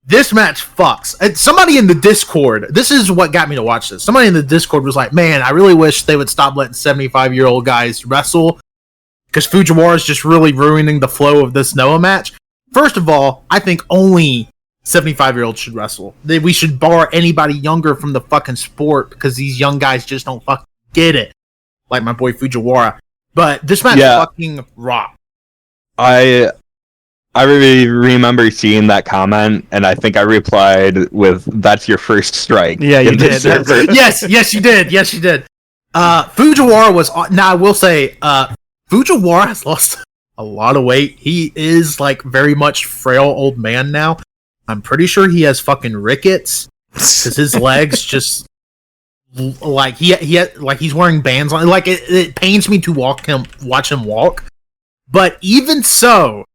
This match fucks. And somebody in the Discord, this is what got me to watch this. Somebody in the Discord was like, man, I really wish they would stop letting 75-year-old guys wrestle because Fujiwara is just really ruining the flow of this Noah match. First of all, I think only 75-year-olds should wrestle. We should bar anybody younger from the fucking sport because these young guys just don't fucking get it. Like my boy Fujiwara. But this match fucking rocked. I really remember seeing that comment, and I think I replied with, "That's your first strike." Yeah, you did. Yes, you did. Yes, you did. Fujiwara was... Now, I will say, Fujiwara has lost a lot of weight. He is, like, very much frail old man now. I'm pretty sure he has fucking rickets, because his legs just... Like, like he's wearing bands on... Like, it pains me to watch him walk. But even so...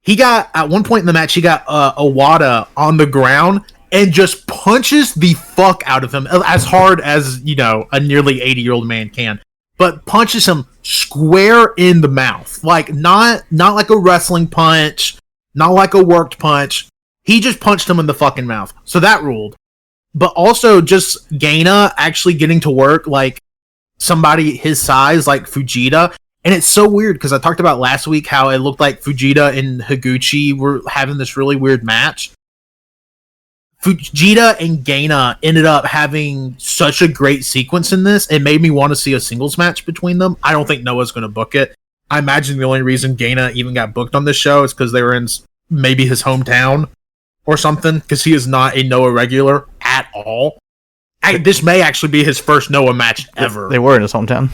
He got, at one point in the match, he got Owada on the ground and just punches the fuck out of him as hard as, you know, a nearly 80-year-old man can. But punches him square in the mouth. Like, not like a wrestling punch, not like a worked punch. He just punched him in the fucking mouth. So that ruled. But also just Gaina actually getting to work like somebody his size, like Fujita. And it's so weird because I talked about last week how it looked like Fujita and Higuchi were having this really weird match. Fujita and Gaina ended up having such a great sequence in this. It made me want to see a singles match between them. I don't think Noah's going to book it. I imagine the only reason Gaina even got booked on this show is because they were in maybe his hometown or something, because he is not a Noah regular at all. This may actually be his first Noah match ever. They were in his hometown.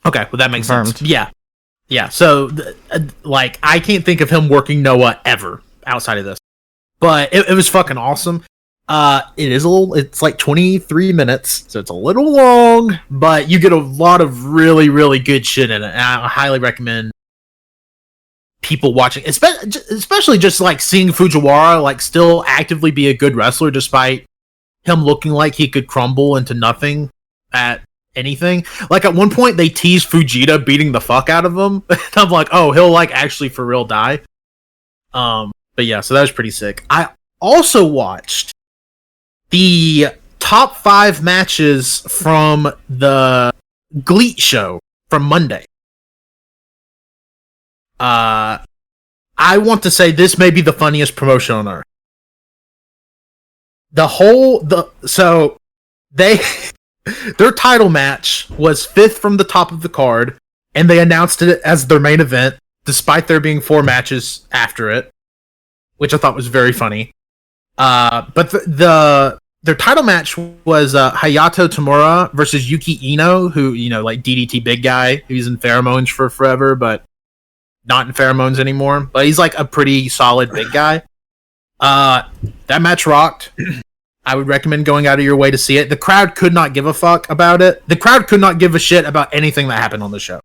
Okay, well that makes sense. Yeah. Yeah, so like I can't think of him working Noah ever outside of this, but it was fucking awesome. It is it's like 23 minutes, so it's a little long, but you get a lot of really, really good shit in it. And I highly recommend people watching, especially just like seeing Fujiwara like still actively be a good wrestler despite him looking like he could crumble into nothing at anything. Like at one point they teased Fujita beating the fuck out of him. And I'm like, oh, he'll like actually for real die. But yeah, so that was pretty sick. I also watched the top 5 matches from the GLEAT show from Monday. I want to say this may be the funniest promotion on earth. So they their title match was 5th from the top of the card, and they announced it as their main event, despite there being 4 matches after it, which I thought was very funny. But their title match was Hayato Tamura versus Yuki Ino, who, you know, like DDT big guy, who's in Pheromones for forever, but not in Pheromones anymore. But he's like a pretty solid big guy. That match rocked. I would recommend going out of your way to see it. The crowd could not give a fuck about it. The crowd could not give a shit about anything that happened on the show.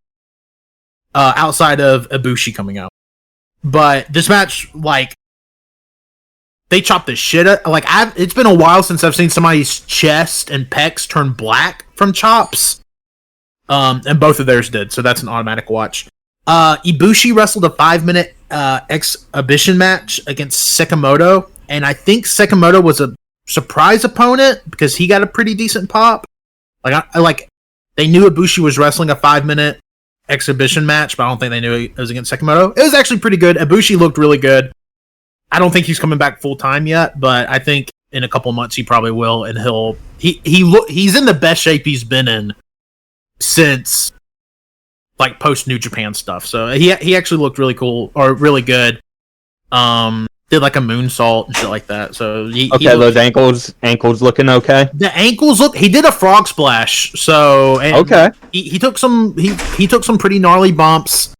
Outside of Ibushi coming out. But this match, like, they chopped the shit out. Like, it's been a while since I've seen somebody's chest and pecs turn black from chops. And both of theirs did, so that's an automatic watch. Ibushi wrestled a 5-minute exhibition match against Sekimoto, and I think Sekimoto was a surprise opponent because he got a pretty decent pop. Like, they knew Ibushi was wrestling a 5-minute exhibition match, but I don't think they knew it was against Sekimoto. It was actually pretty good. Ibushi looked really good. I don't think he's coming back full time yet, but I think in a couple months he probably will, and he's in the best shape he's been in since like post New Japan stuff. So he actually looked really cool or really good. Did like a moonsault and shit like that. So those ankles looking okay. The ankles look. He did a frog splash. So okay, he took some pretty gnarly bumps.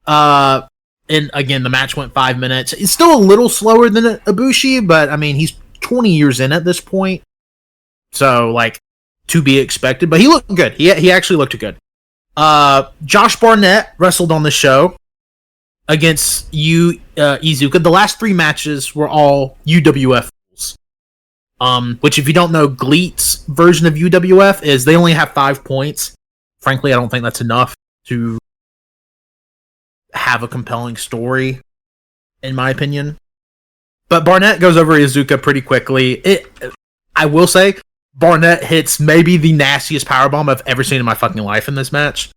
And again, the match went 5 minutes. It's still a little slower than Ibushi, but I mean, he's 20 years in at this point. So, like, to be expected. But he looked good. He actually looked good. Josh Barnett wrestled on the show against Iizuka. The last 3 matches were all UWF rules. Which, if you don't know, GLEAT's version of UWF is they only have 5 points. Frankly, I don't think that's enough to have a compelling story, in my opinion. But Barnett goes over Iizuka pretty quickly. I will say, Barnett hits maybe the nastiest powerbomb I've ever seen in my fucking life in this match.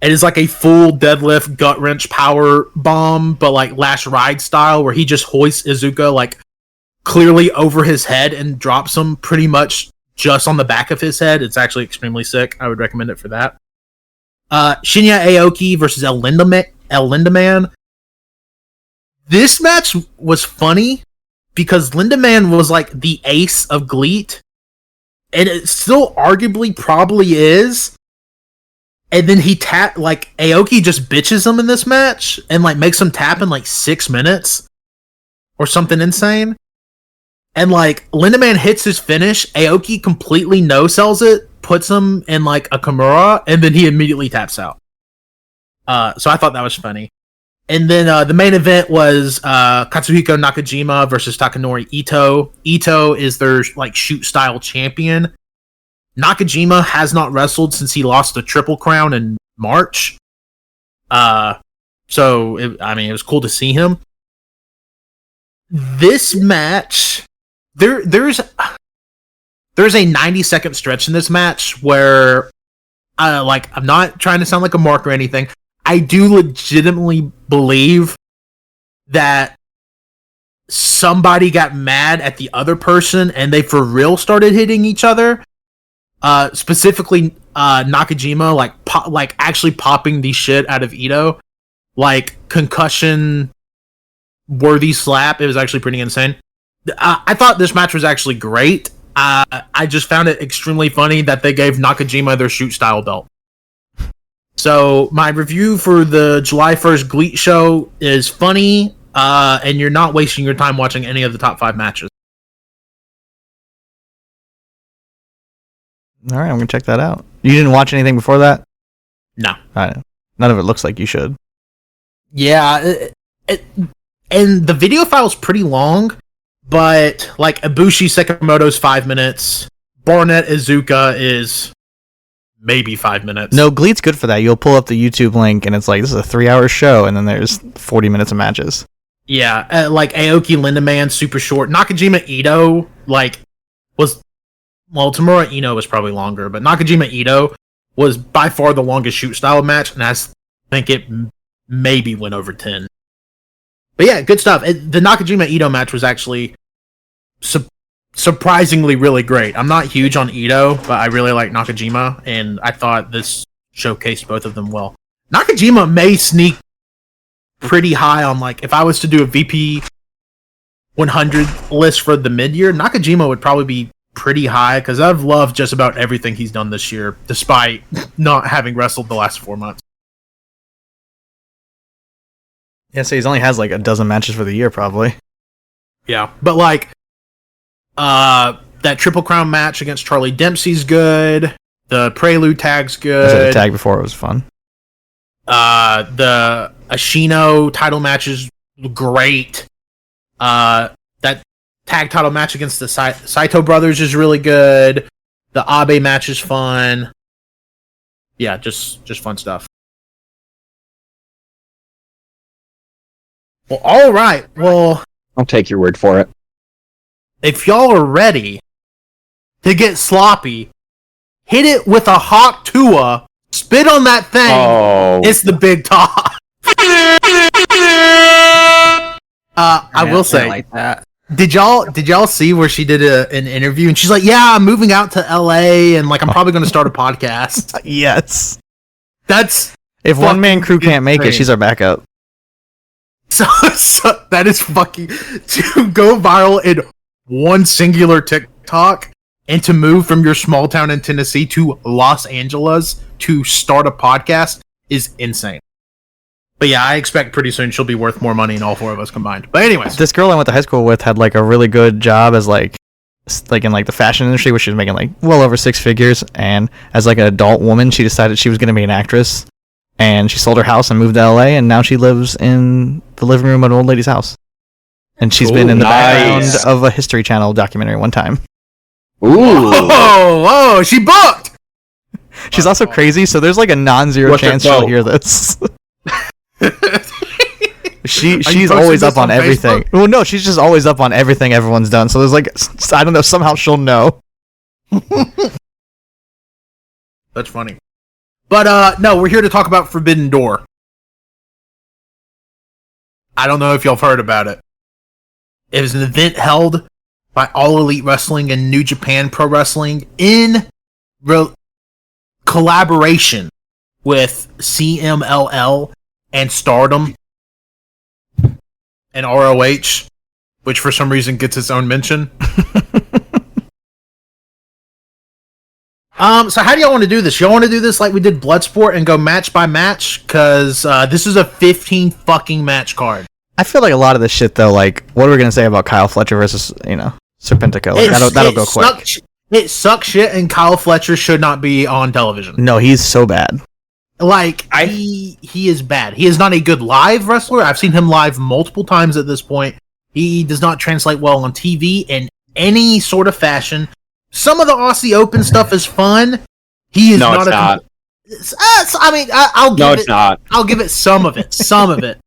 It is like a full deadlift gut wrench power bomb, but like Last Ride style, where he just hoists Iizuka like clearly over his head and drops him pretty much just on the back of his head. It's actually extremely sick. I would recommend it for that. Shinya Aoki versus El Lindaman. This match was funny because Lindaman was like the ace of GLEAT, and it still arguably probably is. And then Aoki just bitches him in this match and like makes him tap in like 6 minutes or something insane. And like Lindaman hits his finish, Aoki completely no-sells it, puts him in like a Kimura, and then he immediately taps out. So I thought that was funny. And then the main event was Katsuhiko Nakajima versus Takanori Ito. Ito is their like shoot style champion. Nakajima has not wrestled since he lost the Triple Crown in March. So it was cool to see him. This match, there's a 90-second stretch in this match where I'm not trying to sound like a mark or anything. I do legitimately believe that somebody got mad at the other person and they for real started hitting each other. Specifically, Nakajima, like actually popping the shit out of Ito, like concussion worthy slap. It was actually pretty insane. I thought this match was actually great. I just found it extremely funny that they gave Nakajima their shoot style belt. So my review for the July 1st GLEAT show is funny, and you're not wasting your time watching any of the top 5 matches. All right, I'm gonna check that out. You didn't watch anything before that? No. None of it looks like you should. Yeah, and the video file's pretty long, but like Ibushi Sekimoto's 5 minutes, Barnett Izuka is maybe 5 minutes. No, GLEAT's good for that. You'll pull up the YouTube link and it's like, this is a 3-hour show, and then there's 40 minutes of matches. Yeah, like Aoki Lindemann, super short. Nakajima Ito, Tamura Ino was probably longer, but Nakajima Ito was by far the longest shoot style match, and I think it maybe went over 10. But yeah, good stuff. The Nakajima Ito match was actually surprisingly really great. I'm not huge on Ito, but I really like Nakajima, and I thought this showcased both of them well. Nakajima may sneak pretty high on, like, if I was to do a VP 100 list for the mid-year, Nakajima would probably be pretty high, because I've loved just about everything he's done this year, despite not having wrestled the last 4 months. Yeah, so he's only has like a dozen matches for the year, probably. Yeah, but like, that Triple Crown match against Charlie Dempsey's good. The Prelude tag's good. I said the tag before, it was fun. The Ashino title match is great. That tag title match against the Saito brothers is really good. The Abe match is fun. Yeah, just fun stuff. Well, all right. Well, I'll take your word for it. If y'all are ready to get sloppy, hit it with a hot Tua, spit on that thing. Oh. It's the big top. I will say, like that. did y'all see where she did an interview and she's like, "Yeah, I'm moving out to LA and like I'm probably going to start a podcast." Yes. That's If One Man Kru can't make it, insane. she's our backup. So that is fucking to go viral in one singular TikTok and to move from your small town in Tennessee to Los Angeles to start a podcast is insane. But yeah, I expect pretty soon she'll be worth more money than all 4 of us combined. But anyways, This girl I went to high school with had like a really good job as like in like the fashion industry, where she was making like well over 6 figures, and as like an adult woman, she decided she was going to be an actress. And she sold her house and moved to LA, and now she lives in the living room of an old lady's house. And she's been in the background of a History Channel documentary one time. Ooh. whoa, she booked. She's also crazy, so there's like a non-zero What's her chance she'll goal? hear this. She's posting always this up on on everything. Facebook? Well, no, she's just always up on everything everyone's done. So there's like, I don't know, somehow she'll know. That's funny. But no, we're here to talk about Forbidden Door. I don't know if y'all have heard about it. It was an event held by All Elite Wrestling and New Japan Pro Wrestling in collaboration with CMLL and Stardom and ROH, which for some reason gets its own mention. So how do y'all want to do this? Y'all want to do this like we did Bloodsport and go match by match? Because this is a 15 fucking match card. I feel like a lot of this shit, though, like, what are we going to say about Kyle Fletcher versus, Serpentico? Like, that'll go quick. It sucks shit, and Kyle Fletcher should not be on television. No, he's so bad. Like, he is bad. He is not a good live wrestler. I've seen him live multiple times at this point. He does not translate well on TV in any sort of fashion. Some of the Aussie Open stuff is fun. He is not. I mean, I'll give it. No, it's not. I'll give it some of it. Some of it.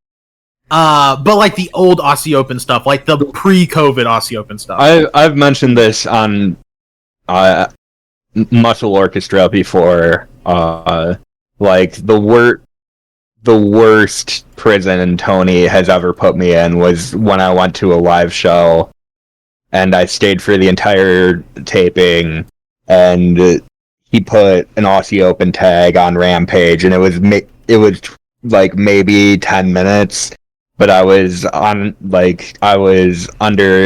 But like the old Aussie Open stuff, like the pre-COVID Aussie Open stuff. I've mentioned this on Muscle Orchestra before. Like the worst prison Tony has ever put me in was when I went to a live show, and I stayed for the entire taping, and he put an Aussie Open tag on Rampage, and it was like maybe 10 minutes, but I was under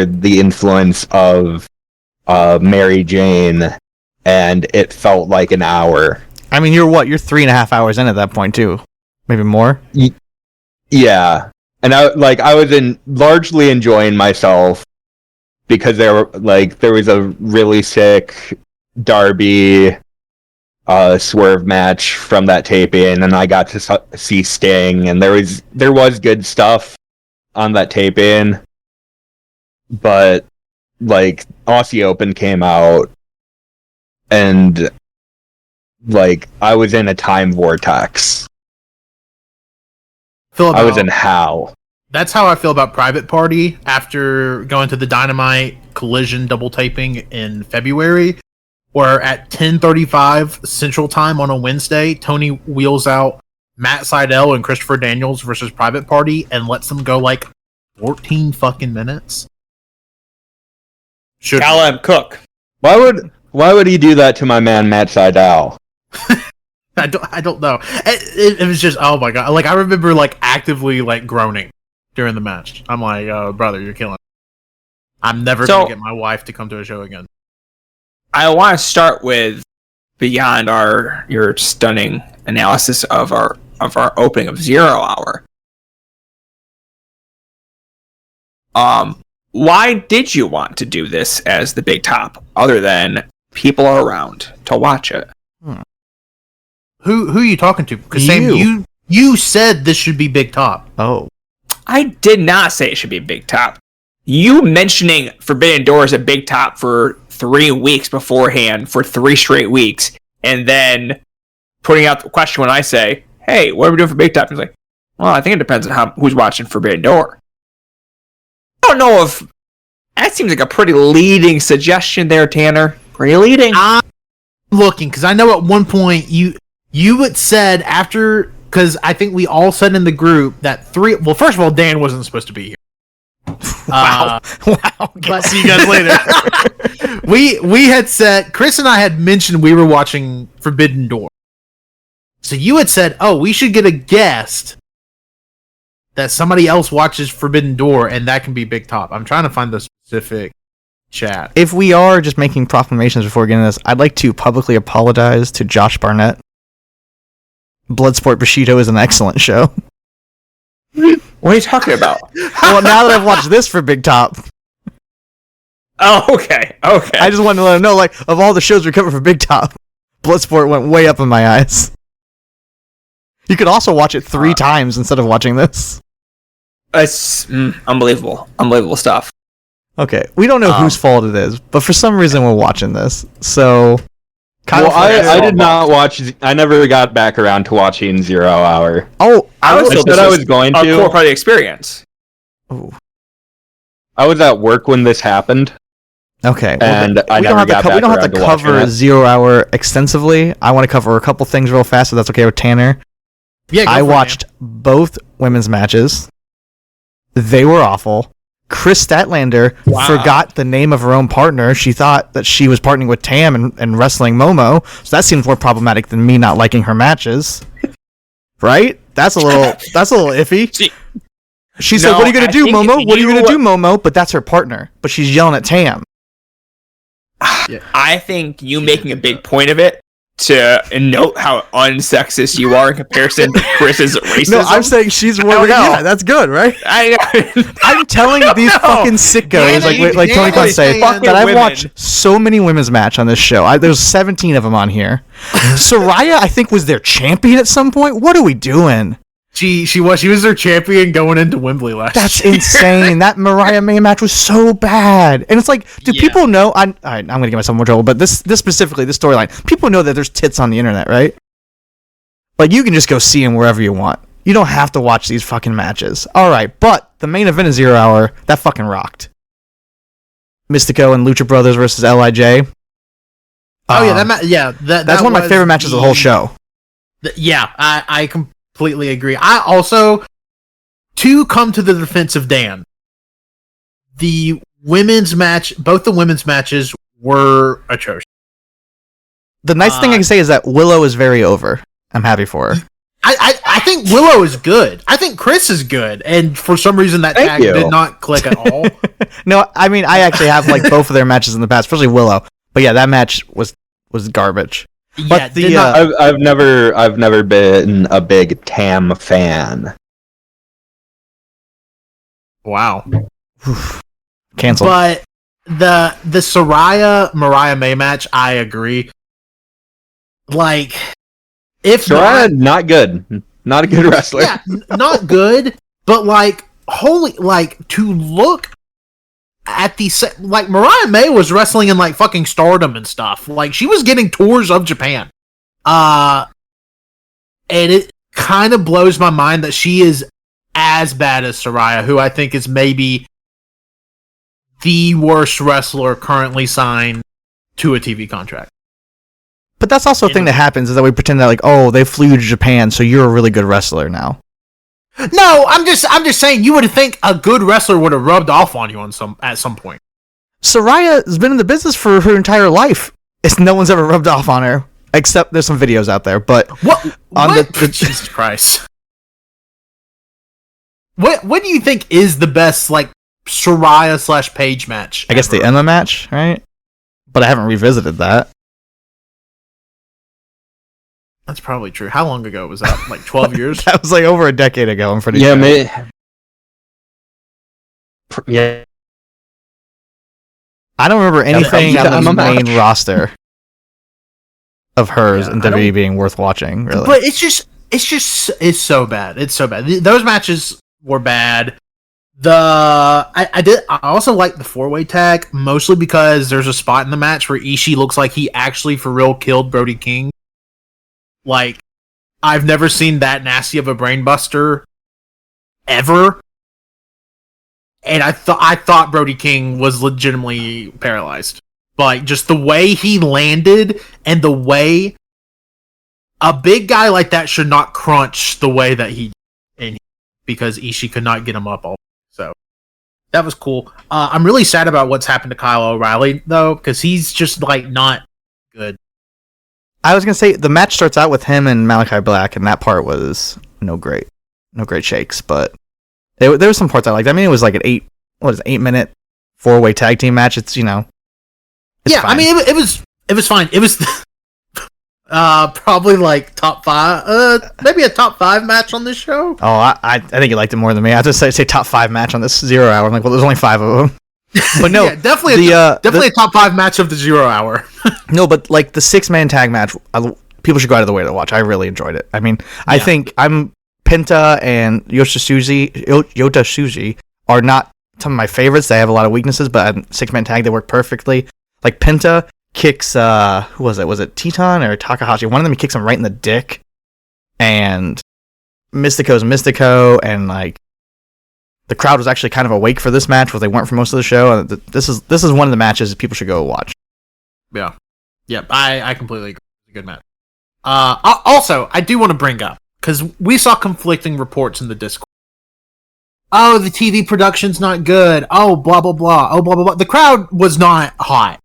the influence of Mary Jane, and it felt like an hour. I mean, you're 3.5 hours in at that point too, maybe more. Yeah, and I was largely enjoying myself because there was a really sick Darby Swerve match from that tape-in, and I got to see Sting, and there was good stuff on that tape-in, but like Aussie Open came out, and like I was in a time vortex. I was in hell. That's how I feel about Private Party after going to the Dynamite Collision double taping in February, where at 10:35 Central Time on a Wednesday, Tony wheels out Matt Sydal and Christopher Daniels versus Private Party and lets them go like 14 fucking minutes. Callum Cook. Why would he do that to my man Matt Sydal? I don't know. It was just, oh my god. Like, I remember like actively like groaning during the match. I'm like, oh brother, you're killing me. I'm never gonna get my wife to come to a show again. I want to start with beyond your stunning analysis of our opening of 0 Hour. Why did you want to do this as the big top, other than people are around to watch it? Who are you talking to? Because Sam, you said this should be big top. Oh, I did not say it should be a big top. You mentioning Forbidden Door as a big top for 3 weeks beforehand for 3 straight weeks, and then putting out the question when I say, "Hey, what are we doing for big top?" He's like, "Well, I think it depends on who's watching Forbidden Door." I don't know if that seems like a pretty leading suggestion there, Tanner. Pretty leading. I'm looking because I know at one point you had said after, because I think we all said in the group that well, first of all, Dan wasn't supposed to be here. wow. But see you guys later. we had said, Chris and I had mentioned we were watching Forbidden Door. So you had said, oh, we should get a guest that somebody else watches Forbidden Door, and that can be Big Top. I'm trying to find the specific chat. If we are just making proclamations before getting this, I'd like to publicly apologize to Josh Barnett. Bloodsport Bushido is an excellent show. What are you talking about? Well, now that I've watched this for Big Top, Oh, okay. I just wanted to let him know, like, of all the shows we covered for Big Top, Bloodsport went way up in my eyes. You could also watch it 3 times instead of watching this. It's unbelievable stuff. Okay, we don't know whose fault it is, but for some reason we're watching this. So, I did not watch. I never got back around to watching 0 Hour. Oh, I said I was going to. A core part of the experience. Ooh. I was at work when this happened. Okay, and I never got back. We don't have to cover 0 Hour extensively. I want to cover a couple things real fast, if that's okay with Tanner. Yeah, I watched both women's matches. They were awful. Chris Statlander forgot the name of her own partner. She thought that she was partnering with Tam and wrestling Momo, so that seems more problematic than me not liking her matches. Right? That's a little iffy. She said, "What are you going to do, Momo? What are you going to do, Momo?" But that's her partner. But she's yelling at Tam. I think you making a big point of it to note how unsexist you are in comparison to Chris's racism. No, I'm saying she's more. Yeah, that's good, right? I'm telling these fucking sickos, like Tony Khan say, that I've watched so many women's match on this show. There's 17 of them on here. Soraya, I think, was their champion at some point. What are we doing? She was their champion going into Wembley last That's year. insane. That Mariah May match was so bad. And it's like, do people know? I'm going to get myself in more trouble, but this specifically, this storyline, people know that there's tits on the internet, right? Like, you can just go see them wherever you want. You don't have to watch these fucking matches. All right, but the main event of 0 Hour, that fucking rocked. Mystico and Lucha Brothers versus LIJ. That's one of my favorite matches of the whole show. I completely agree. I also, to come to the defense of Dan, the women's match, both the women's matches were atrocious. The nice thing I can say is that Willow is very over. I'm happy for her. I think Willow is good. I think Chris is good, and for some reason that tag did not click at all. No, I mean, I actually have like both of their matches in the past, especially Willow. But yeah, that match was garbage. Yeah, I've never been a big Tam fan. Wow. Cancelled. But the Saraya Mariah May match, I agree. Like, if Saraya, not good. Not a good wrestler. Yeah, not good, but like, to look at like, Mariah May was wrestling in like fucking Stardom and stuff. Like, she was getting tours of Japan. And it kind of blows my mind that she is as bad as Saraya, who I think is maybe the worst wrestler currently signed to a TV contract. But that's also a thing that happens, is that we pretend that, like, oh, they flew you to Japan, so you're a really good wrestler now. No, I'm just saying, you would think a good wrestler would have rubbed off on you at some point. Saraya has been in the business for her entire life. No one's ever rubbed off on her, except there's some videos out there. But what? Jesus Christ! What do you think is the best, like, Saraya / Paige match? I guess the Emma match, right? But I haven't revisited that. That's probably true. How long ago was that? Like 12 years? That was like over a decade ago, I'm pretty sure. Yeah. I don't remember anything on the main roster of hers in WWE being worth watching, really. But it's so bad. It's so bad. Those matches were bad. I also like the 4-way tag, mostly because there's a spot in the match where Ishii looks like he actually for real killed Brody King. Like, I've never seen that nasty of a brainbuster ever. And I thought Brody King was legitimately paralyzed. Like, just the way he landed and the way a big guy like that should not crunch the way that he did, because Ishii could not get him up all. So that was cool. I'm really sad about what's happened to Kyle O'Reilly though, because he's just like not good. I was gonna say the match starts out with him and Malachi Black, and that part was no great shakes. But there were some parts I liked. I mean, it was like an 8-minute 4-way tag team match. It's fine. I mean, it was fine. It was probably like top 5, maybe a top 5 match on this show. Oh, I think you liked it more than me. I just say top 5 match on this 0 hour. I'm like, well, there's only 5 of them. But no, yeah, definitely a top 5 match of the 0 hour. No, but like the 6-man tag match, people should go out of the way to watch. I really enjoyed it. I mean, I think Penta and Yota Tsuji are not some of my favorites. They have a lot of weaknesses, but 6-man tag, they work perfectly. Like, Penta kicks, who was it? Was it Teton or Takahashi? One of them, he kicks him right in the dick. And Mystico's Mystico, and like, the crowd was actually kind of awake for this match, where they weren't for most of the show. This is one of the matches that people should go watch. Yeah. I completely agree. It's a good match. Also, I do want to bring up, because we saw conflicting reports in the Discord. Oh, the TV production's not good. Oh, blah, blah, blah. Oh, blah, blah, blah. The crowd was not hot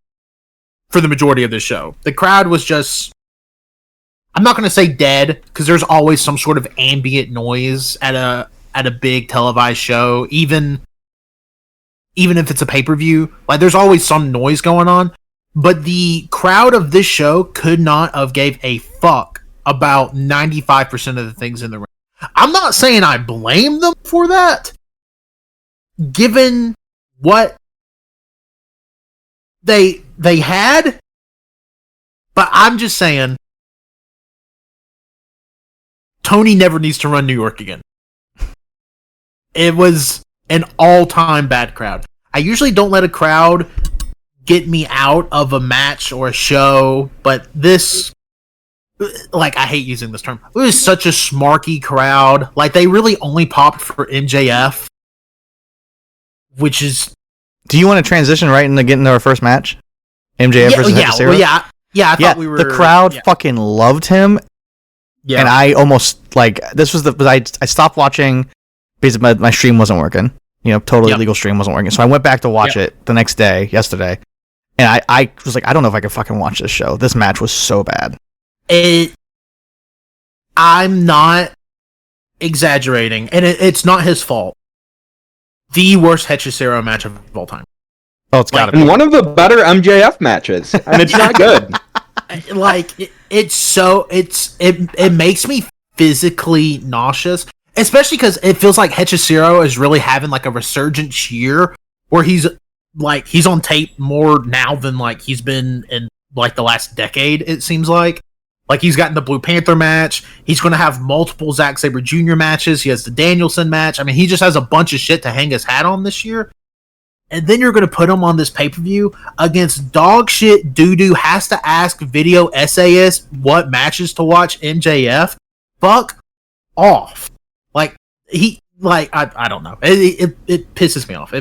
for the majority of the show. The crowd was just, I'm not going to say dead, because there's always some sort of ambient noise at a big televised show, even if it's a pay-per-view. Like, there's always some noise going on. But the crowd of this show could not have gave a fuck about 95% of the things in the ring. I'm not saying I blame them for that, given what they had, but I'm just saying Tony never needs to run New York again. It was an all-time bad crowd. I usually don't let a crowd get me out of a match or a show, but this, like, I hate using this term, it was such a smarky crowd. Like, they really only popped for MJF, which is... Do you want to transition right into getting to our first match? MJF versus Hechicero? I thought we were... The crowd fucking loved him. Yeah. And I almost, like, this was I stopped watching because my stream wasn't working. Totally legal stream wasn't working. So I went back to watch it the next day, yesterday. And I was like, I don't know if I can fucking watch this show. This match was so bad. I'm not exaggerating, and it's not his fault. The worst Hechicero match of all time. Oh, it's gotta be one of the better MJF matches, and it's not good. it makes me physically nauseous, especially because it feels like Hechicero is really having like a resurgence year where he's on tape more now than like he's been in like the last decade. It seems like he's gotten the Blue Panther match. He's going to have multiple Zack Sabre Jr. matches. He has the Danielson match. I mean, he just has a bunch of shit to hang his hat on this year. And then you're going to put him on this pay-per-view against dog shit doo-doo has to ask video SAS what matches to watch MJF. Fuck off. I don't know. It pisses me off.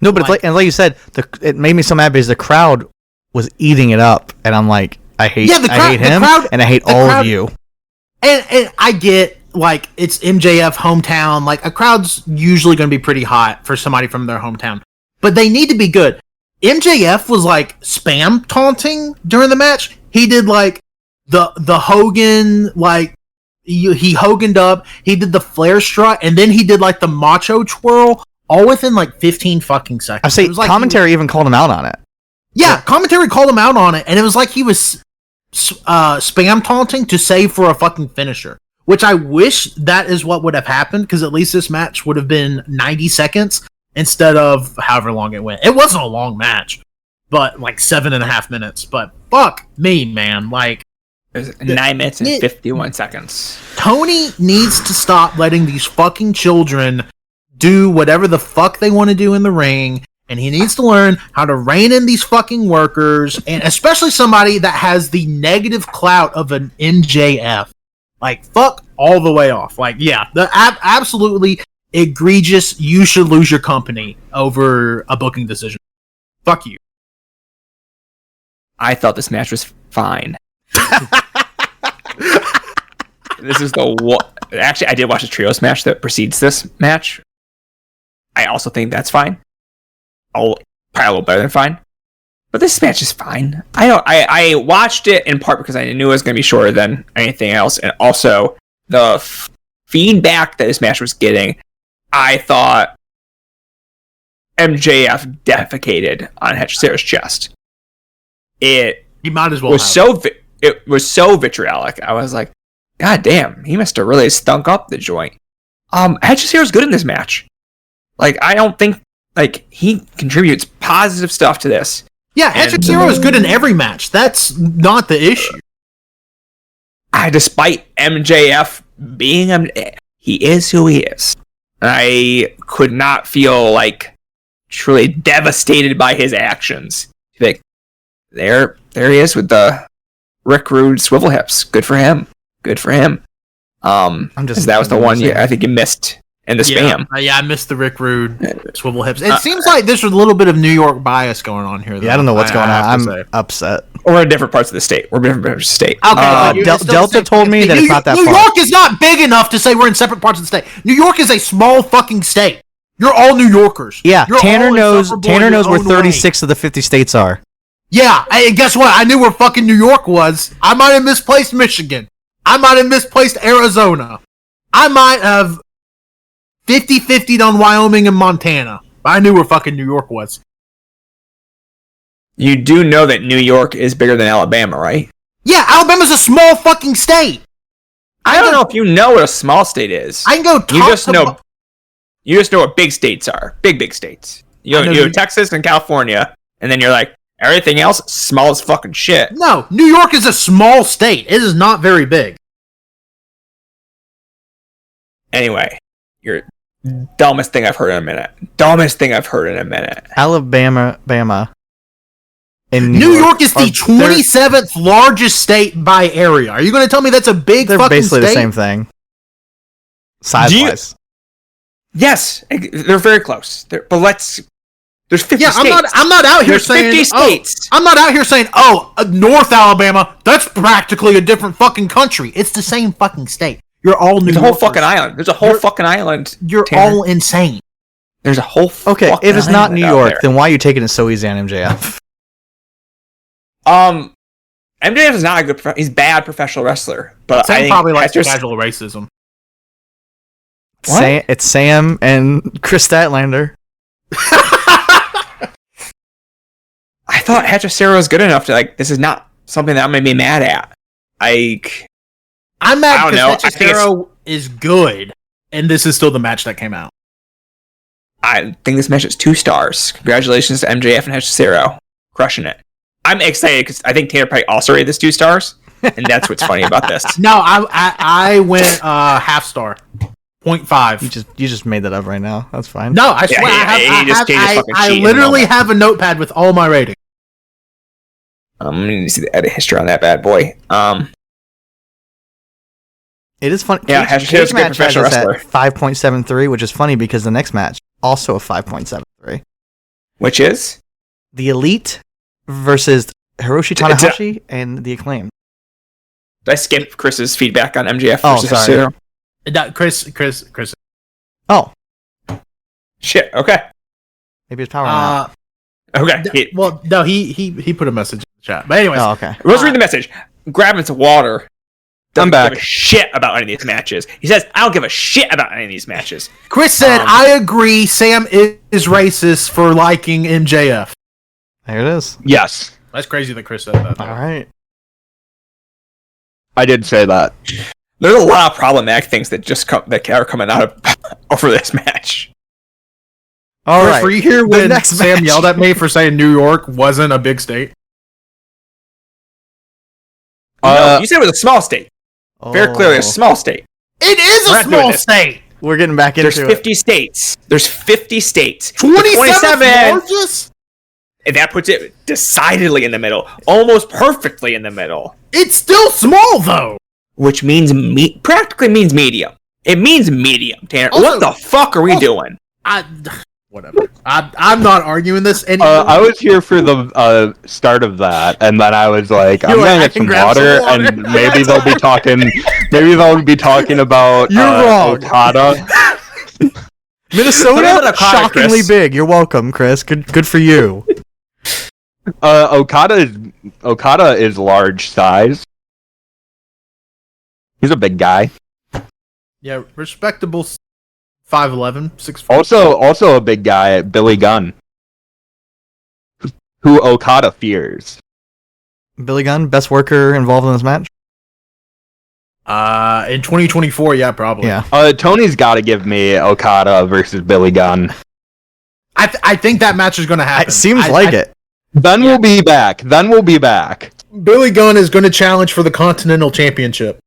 No, but like you said, it made me so mad because the crowd was eating it up, and I'm like, I hate him, and I hate all of you. And I get, like, it's MJF hometown. Like, a crowd's usually going to be pretty hot for somebody from their hometown. But they need to be good. MJF was, like, spam taunting during the match. He did, like, the Hogan, like, he Hoganed up. He did the flare strut, and then he did, like, the macho twirl, all within, like, 15 fucking seconds. I say, commentary even called him out on it. Yeah, commentary called him out on it, and it was like he was spam taunting to save for a fucking finisher. Which I wish that is what would have happened, because at least this match would have been 90 seconds instead of however long it went. It wasn't a long match, but like 7.5 minutes. But fuck me, man. Like, it was 9 minutes and 51 seconds. Tony needs to stop letting these fucking children do whatever the fuck they want to do in the ring. And he needs to learn how to rein in these fucking workers, and especially somebody that has the negative clout of an MJF. Like, fuck all the way off. Like, yeah, the absolutely egregious, you should lose your company over a booking decision. Fuck you. I thought this match was fine. This is the one. Actually, I did watch a trios match that precedes this match. I also think that's fine. Probably a little better than fine. But this match is fine. I watched it in part because I knew it was going to be shorter than anything else, and also the feedback that this match was getting. I thought MJF defecated on Hechicero's chest. He might as well. It was so vitriolic. I was like, God damn, he must have really stunk up the joint. Hechicero's good in this match. Like, I don't think he contributes positive stuff to this. Yeah, Hechicero is good in every match. That's not the issue. Despite MJF being he is who he is. I could not feel like truly devastated by his actions. Like, there he is with the Rick Rude swivel hips. Good for him. That was the one I think you missed. And the spam. Yeah, I missed the Rick Rude swivel hips. It seems like there's a little bit of New York bias going on here. Though. Yeah, I don't know what's going on. I'm upset. We're in different parts of the state. Okay, Delta told me that it's not that far. New York is not big enough to say we're in separate parts of the state. New York is a small fucking state. You're all New Yorkers. Yeah, Tanner knows where 36 way. of the 50 states are. Yeah, and guess what? I knew where fucking New York was. I might have misplaced Michigan. I might have misplaced Arizona. I might have 50-50'd on Wyoming and Montana. But I knew where fucking New York was. You do know that New York is bigger than Alabama, right? Yeah, Alabama's a small fucking state. I don't know if you know what a small state is. I can go You just know what big states are. Big states. You know Texas and California, and then you're like, everything else, small as fucking shit. No, New York is a small state. It is not very big. Anyway, you're dumbest thing I've heard in a minute. Alabama. New York is the 27th largest state by area. Are you going to tell me that's a big fucking state? They're basically the same thing. Size-wise. Yes, they're very close. There's 50 states. I'm not out here saying 50 states. I'm not out here saying, North Alabama, that's practically a different fucking country. It's the same fucking state. You're all New Yorkers. There's a whole fucking island. There's a whole fucking island. You're all insane. There's a whole Okay, if it's not New York, then why are you taking it so easy on MJF? MJF is not a good. He's a bad professional wrestler, but Sam probably likes casual racism. What? It's Sam and Chris Statlander. I thought Hechicero was good enough to this is not something that I'm gonna be mad at. I'm mad because Hechicero is good, and this is still the match that came out. I think this match is 2 stars. Congratulations to MJF and Hechicero. Crushing it. I'm excited because I think Tanner probably also rated this 2 stars, and that's what's funny about this. No, I went half star, 0.5. You just made that up right now. That's fine. No, I swear I literally have a notepad with all my ratings. I'm going to see the edit history on that bad boy. It is fun. Yeah, Hechicero's a good professional wrestler. 5.73, which is funny because the next match also a 5.73. Which is? The Elite versus Hiroshi Tanahashi and The Acclaim. Did I skip Chris's feedback on MJF versus Hechicero? Chris. Oh. Shit, okay. Maybe his power went out. Okay. He put a message in the chat. But anyways. Oh, okay. Let's read the message. Grabbing some water. I'm back. Give a shit about any of these matches. He says, I don't give a shit about any of these matches. Chris said, I agree, Sam is racist for liking MJF. There it is. Yes. That's crazy that Chris said that. All right. I did say that. There's a lot of problematic things that that are coming out of over this match. All right. Were you here when Sam yelled at me for saying New York wasn't a big state? No, you said it was a small state. Very clearly a small state. It is a small state. We're getting back into it. There's 50 states. There's 50 states. 27 largest? And that puts it decidedly in the middle. Almost perfectly in the middle. It's still small, though. Which means practically means medium. It means medium, Tanner. Also, what the fuck are we doing? Whatever. I'm not arguing this anymore. I was here for the start of that, and then I was like, I'm gonna get some water, and maybe they'll be talking. Maybe they'll be talking about Okada. Minnesota, shockingly big. You're welcome, Chris. Good for you. Okada is large size. He's a big guy. Yeah, respectable. 5'11", 6'4". Also a big guy, Billy Gunn, who Okada fears. Billy Gunn, best worker involved in this match? In 2024, yeah, probably. Yeah. Tony's got to give me Okada versus Billy Gunn. I think that match is going to happen. It seems like it. Then we'll be back. Billy Gunn is going to challenge for the Continental Championship.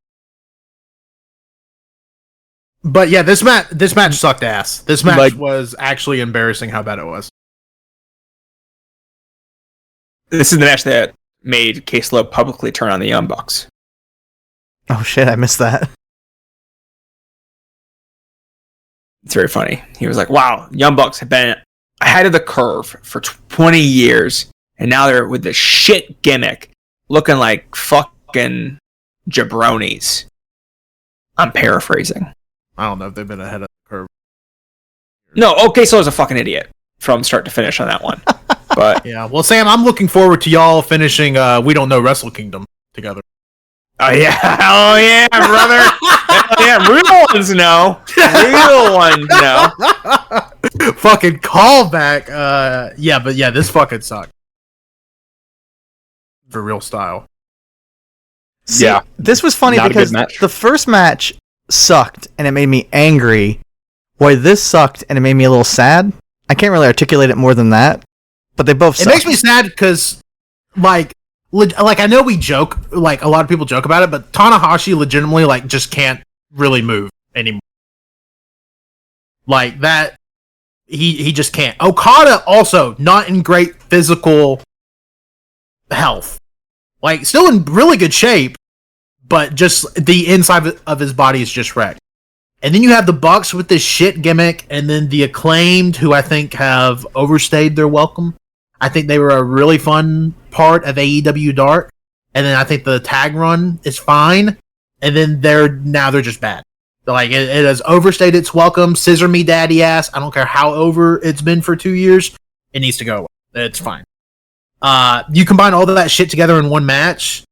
But yeah, this match sucked ass. This match was actually embarrassing how bad it was. This is the match that made K-Slow publicly turn on the Young Bucks. Oh shit, I missed that. It's very funny. He was like, wow, Young Bucks have been ahead of the curve for 20 years, and now they're with this shit gimmick looking like fucking jabronis. I'm paraphrasing. I don't know if they've been ahead of the curve. No, okay, so I was a fucking idiot from start to finish on that one. But yeah, well, Sam, I'm looking forward to y'all finishing We Don't Know Wrestle Kingdom together. Oh yeah, brother. Yeah, real ones know. Real ones know. Fucking callback. Yeah, but yeah, this fucking sucked. For real style. See, yeah, this was funny because the first match sucked and it made me angry. Why this sucked and it made me a little sad. I can't really articulate it more than that, but they both sucked. It makes me sad because, like I know we joke, like a lot of people joke about it, but Tanahashi legitimately like just can't really move anymore. Like that, he just can't. Okada also not in great physical health, like still in really good shape, but just the inside of his body is just wrecked. And then you have the Bucks with this shit gimmick, and then the Acclaimed, who I think have overstayed their welcome. I think they were a really fun part of AEW Dark, and then I think the tag run is fine, and then they're just bad. Like it has overstayed its welcome. Scissor me, daddy ass. I don't care how over it's been for 2 years. It needs to go away. It's fine. You combine all of that shit together in one match.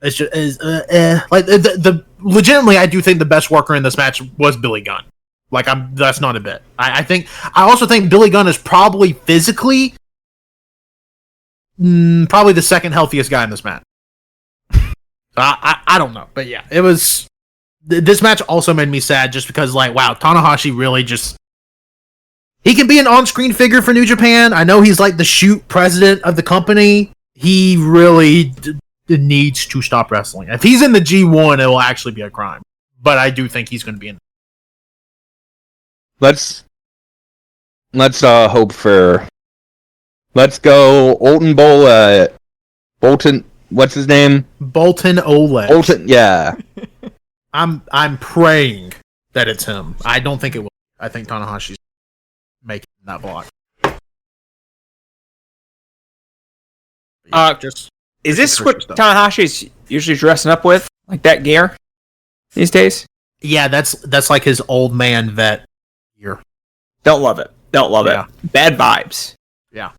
It's just like the legitimately, I do think the best worker in this match was Billy Gunn. Like that's not a bit. I also think Billy Gunn is probably physically, probably the second healthiest guy in this match. I don't know, but yeah, it was. This match also made me sad just because, like, wow, Tanahashi really just. He can be an on-screen figure for New Japan. I know he's like the shoot president of the company. He really needs to stop wrestling. If he's in the G1, it will actually be a crime. But I do think he's going to be in. Let's hope for. Let's go Olton Bolton. What's his name? Bolton Oleg. Bolton. Yeah. I'm praying that it's him. I don't think it will. I think Tanahashi's making that block. Is this what Tanahashi's usually dressing up with, like that gear these days? Yeah, that's like his old man vet gear. Don't love it. Bad vibes. Yeah.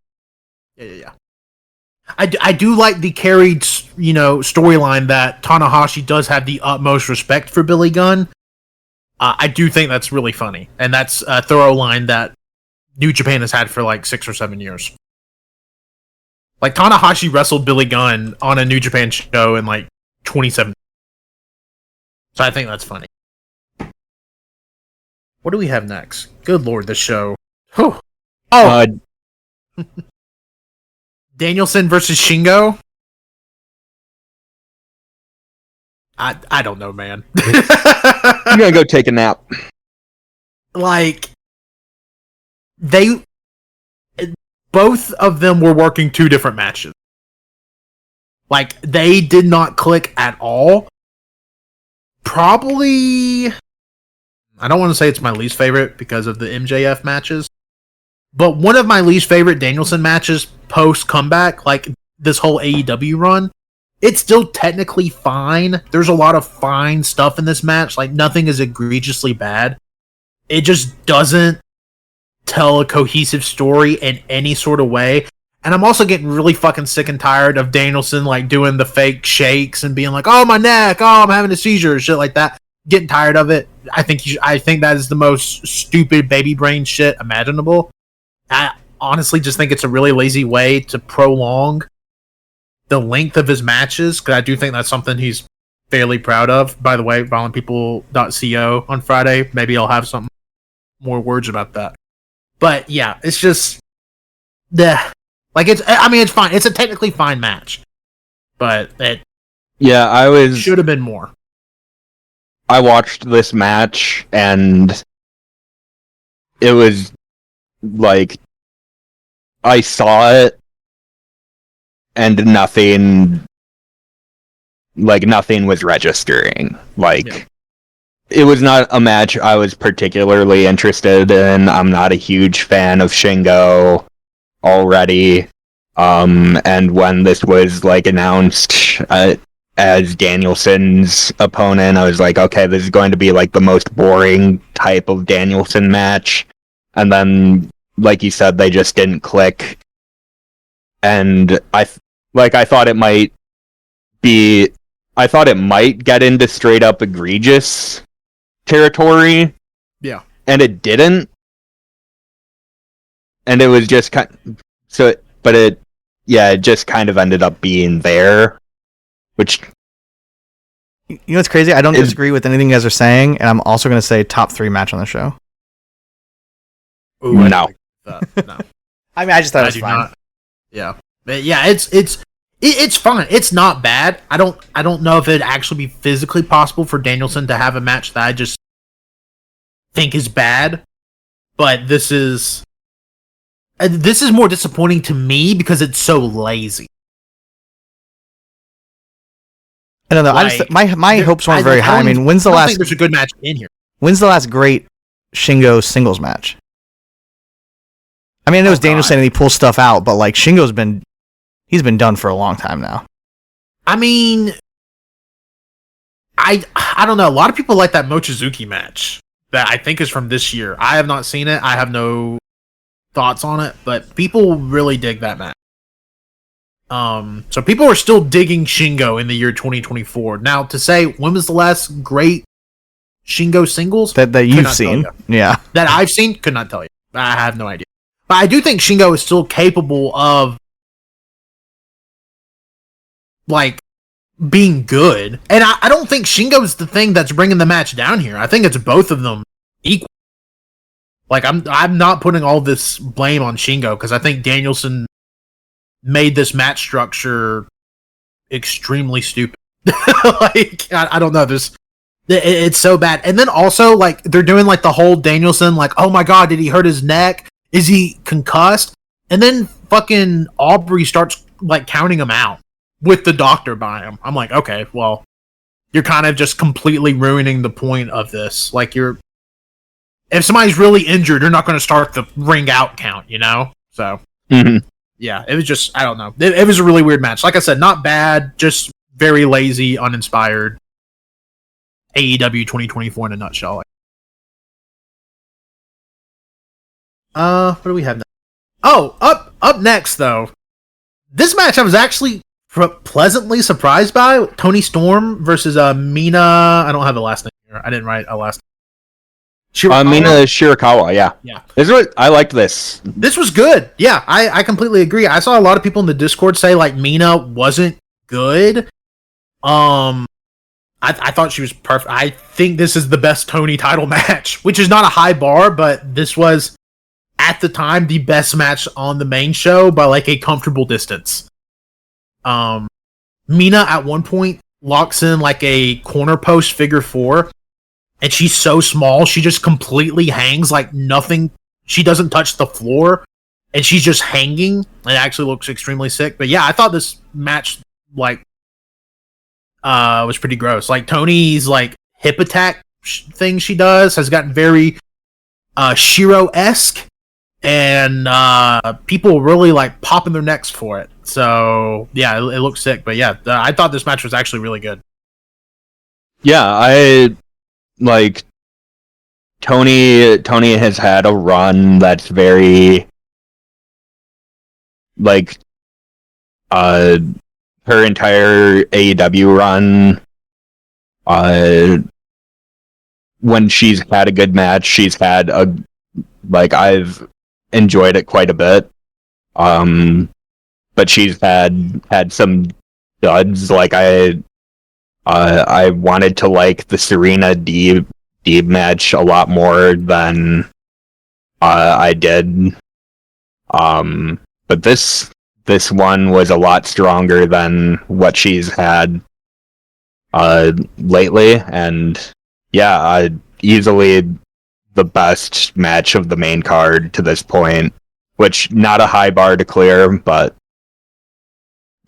I do like the carried, storyline that Tanahashi does have the utmost respect for Billy Gunn. I do think that's really funny, and that's a thorough line that New Japan has had for like 6 or 7 years. Like, Tanahashi wrestled Billy Gunn on a New Japan show in like 2017. So I think that's funny. What do we have next? Good lord, this show. Whew. Oh! Danielson versus Shingo? I don't know, man. I'm gonna go take a nap. Like, both of them were working 2 different matches. Like, they did not click at all. Probably, I don't want to say it's my least favorite because of the MJF matches, but one of my least favorite Danielson matches post comeback, like this whole AEW run, it's still technically fine. There's a lot of fine stuff in this match. Like, nothing is egregiously bad. It just doesn't tell a cohesive story in any sort of way. And I'm also getting really fucking sick and tired of Danielson, like, doing the fake shakes and being like, oh, my neck, oh, I'm having a seizure, shit like that. Getting tired of it. I think that is the most stupid baby brain shit imaginable. I honestly just think it's a really lazy way to prolong the length of his matches, because I do think that's something he's fairly proud of. By the way, violentpeople.co on Friday, maybe I'll have some more words about that. But yeah, it's just it's fine. It's a technically fine match, but it should have been more. I watched this match and it was like I saw it and nothing was registering. It was not a match I was particularly interested in. I'm not a huge fan of Shingo already. And when this was announced as Danielson's opponent, I was like, okay, this is going to be the most boring type of Danielson match. And then, like you said, they just didn't click. And I thought it might get into straight up egregious territory. Yeah. And it didn't. And it was just it just kind of ended up being there. Which, you know what's crazy? I don't disagree with anything you guys are saying, and I'm also going to say top 3 match on the show. Ooh, no. No. I mean, I just thought it was fine. Yeah. But yeah, it's fine. It's not bad. I don't know if it'd actually be physically possible for Danielson to have a match that I just think is bad. But this is more disappointing to me because it's so lazy. I don't know. My hopes weren't very high. I mean, when's the last? I think there's a good match in here. When's the last great Shingo singles match? I mean, it was Danielson and he pulls stuff out, but Shingo's been done for a long time now. I mean, I don't know. A lot of people like that Mochizuki match that I think is from this year. I have not seen it. I have no thoughts on it, but people really dig that match. So people are still digging Shingo in the year 2024. Now, to say when was the last great Shingo singles that you've seen, that I've seen, could not tell you. I have no idea. But I do think Shingo is still capable of being good. And I don't think Shingo's the thing that's bringing the match down here. I think it's both of them equal. Like, I'm not putting all this blame on Shingo, because I think Danielson made this match structure extremely stupid. Like, I don't know. It's so bad. And then also, like, they're doing, like, the whole Danielson, like, oh my god, did he hurt his neck? Is he concussed? And then fucking Aubrey starts, like, counting him out with the doctor by him. I'm like, okay, well, you're kind of just completely ruining the point of this. Like, if somebody's really injured, you're not going to start the ring out count, you know? So, yeah, it was just, I don't know. It was a really weird match. Like I said, not bad, just very lazy, uninspired. AEW 2024 in a nutshell. What do we have now? Oh, up next, though. This match I was actually pleasantly surprised by. Toni Storm versus Mina. I don't have the last name here. I didn't write a last name. Mina Shirakawa, yeah. I liked this. This was good. Yeah, I completely agree. I saw a lot of people in the Discord say, like, Mina wasn't good. I thought she was perfect. I think this is the best Toni title match, which is not a high bar, but this was, at the time, the best match on the main show by, like, a comfortable distance. Mina, at one point, locks in, like, a corner post figure 4, and she's so small, she just completely hangs like nothing. She doesn't touch the floor, and she's just hanging. It actually looks extremely sick. But yeah, I thought this match, like, was pretty gross. Like, Tony's, like, hip attack thing she does has gotten very Shiro-esque, and people really, like, popping their necks for it. So yeah, it looks sick. But yeah, I thought this match was actually really good. Yeah, like, Toni has had a run that's very, like, her entire AEW run, when she's had a good match, she's had I've enjoyed it quite a bit. But she's had some duds. Like, I wanted to like the Serena Deeb match a lot more than I did. But this one was a lot stronger than what she's had lately, and yeah, easily the best match of the main card to this point. Which, not a high bar to clear, but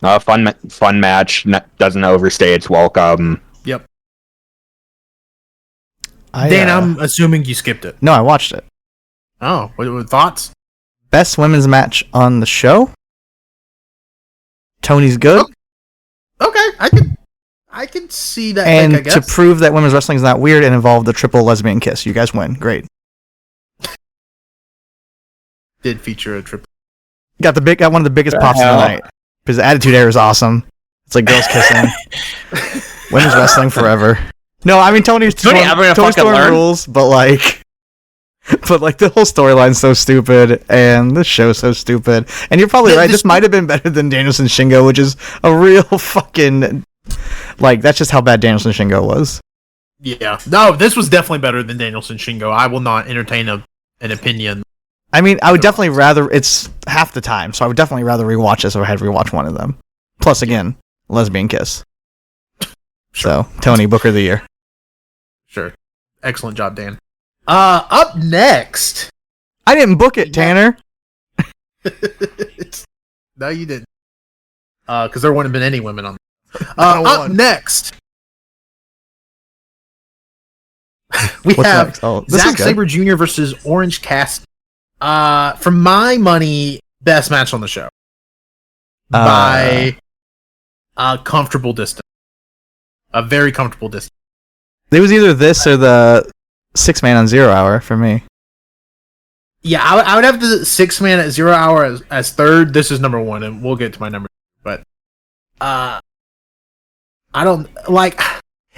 a fun match, doesn't overstay its welcome. Yep. Dan, I'm assuming you skipped it. No, I watched it. Oh, what thoughts? Best women's match on the show. Tony's good. Okay, I can see that. And I guess. To prove that women's wrestling is not weird and involved a triple lesbian kiss. You guys win. Great. Did feature a triple. Got one of the biggest pops of the night. Because the Attitude Era is awesome. It's like girls kissing. Women's wrestling forever. No, I mean Toni Storm rules, but the whole storyline's so stupid, and this show's so stupid. And you're probably right. This might have been better than Danielson Shingo, which is a real fucking, like, that's just how bad Danielson Shingo was. Yeah. No, this was definitely better than Danielson Shingo. I will not entertain an opinion. I mean, I would definitely rather, it's half the time, so I would definitely rather rewatch this if I had to rewatch one of them. Plus, again, lesbian kiss. Sure. So, Tony, Booker of the Year. Sure. Excellent job, Dan. Up next. I didn't book it, Tanner. No, you didn't. Because there wouldn't have been any women on. Up next. We have Zack Sabre Jr. versus Orange Cassidy. For my money, best match on the show. By a comfortable distance. A very comfortable distance. It was either this or the 6-man on 0 Hour for me. Yeah, I would have the 6-man at 0 Hour as third. This is number 1, and we'll get to my number 2. But I don't like.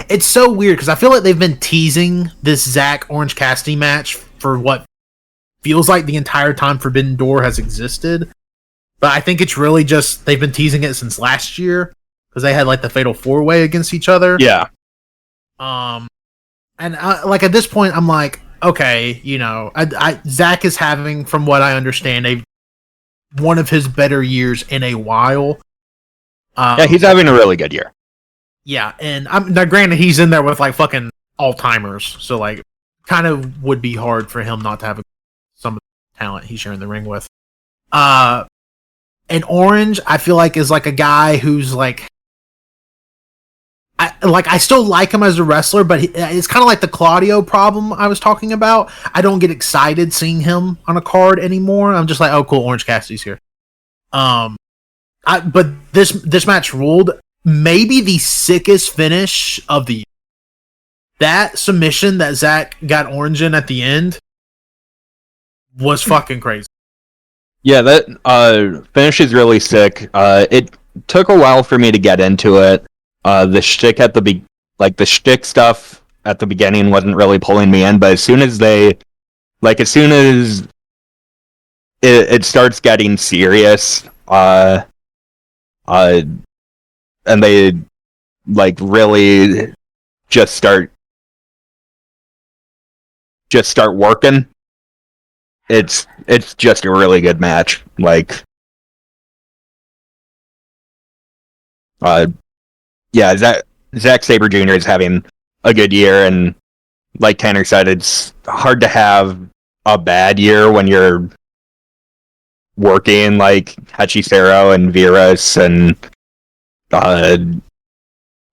It's so weird because I feel like they've been teasing this Zack Orange Cassidy match for what feels like the entire time Forbidden Door has existed. But I think it's really just they've been teasing it since last year. because they had like the Fatal 4-Way against each other. Yeah. And like at this point, I'm like, okay, you know, Zach is having, from what I understand, one of his better years in a while. Yeah, he's having a really good year. Yeah, and now granted, he's in there with like fucking all-timers, so like, kind of would be hard for him not to have some of the talent he's sharing the ring with. And Orange, I feel like, is like a guy who's like, I still like him as a wrestler, but it's kind of like the Claudio problem I was talking about. I don't get excited seeing him on a card anymore. I'm just like, oh, cool, Orange Cassidy's here. But this match ruled. Maybe the sickest finish of the year. That submission that Zach got Orange in at the end was fucking crazy. Yeah, that finish is really sick. It took a while for me to get into it. The shtick the shtick stuff at the beginning wasn't really pulling me in, but as soon as it starts getting serious, and they like really just start working, it's just a really good match. Like, yeah, Zack Sabre Jr. is having a good year, and like Tanner said, it's hard to have a bad year when you're working like Hechicero and Virus and Gato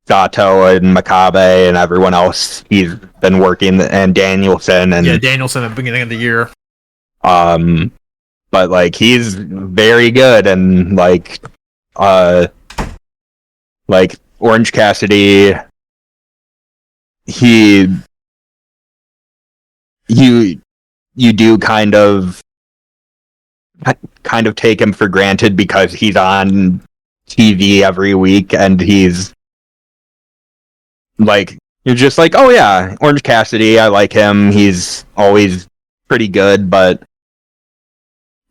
and Makabe and everyone else he's been working, and Danielson and Danielson at the beginning of the year. But like he's very good, and like Orange Cassidy, you do kind of take him for granted because he's on TV every week, and he's like, you're just like, oh yeah, Orange Cassidy, I like him, he's always pretty good, but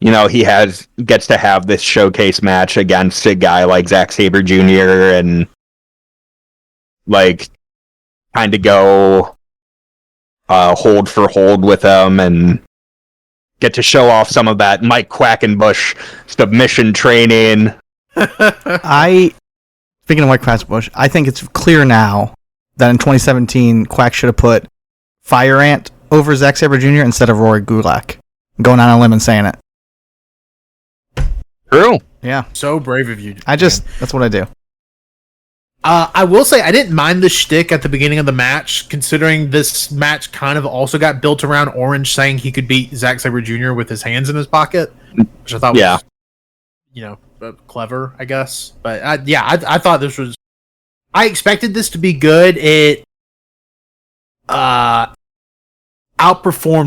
you know, he gets to have this showcase match against a guy like Zack Sabre Jr. and like kind of go hold for hold with him and get to show off some of that Mike Quackenbush submission training. Speaking of Mike Quackenbush, I think it's clear now that in 2017, Quack should have put Fire Ant over Zack Sabre Jr. instead of Rory Gulak. I'm going on a limb and saying it. True. Yeah. So brave of you. That's what I do. I will say I didn't mind the shtick at the beginning of the match, considering this match kind of also got built around Orange saying he could beat Zack Sabre Jr. with his hands in his pocket, which I thought was, you know, clever, I guess. But I thought this was. I expected this to be good. It outperformed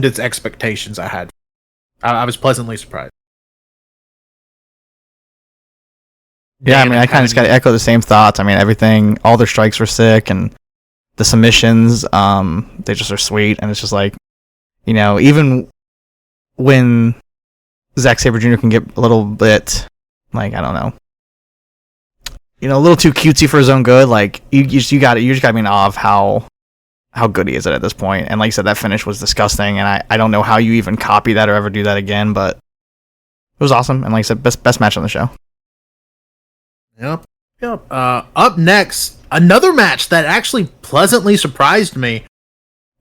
its expectations I had. I was pleasantly surprised. Yeah, I mean, I kind of just got to echo the same thoughts. I mean, everything, all their strikes were sick, and the submissions, they just are sweet, and it's just like, you know, even when Zack Sabre Jr. can get a little bit, like, I don't know, you know, a little too cutesy for his own good, like, you just got to be in awe of how good he is at this point. And like you said, that finish was disgusting, and I don't know how you even copy that or ever do that again, but it was awesome, and like I said, best match on the show. Yep. Up next, another match that actually pleasantly surprised me.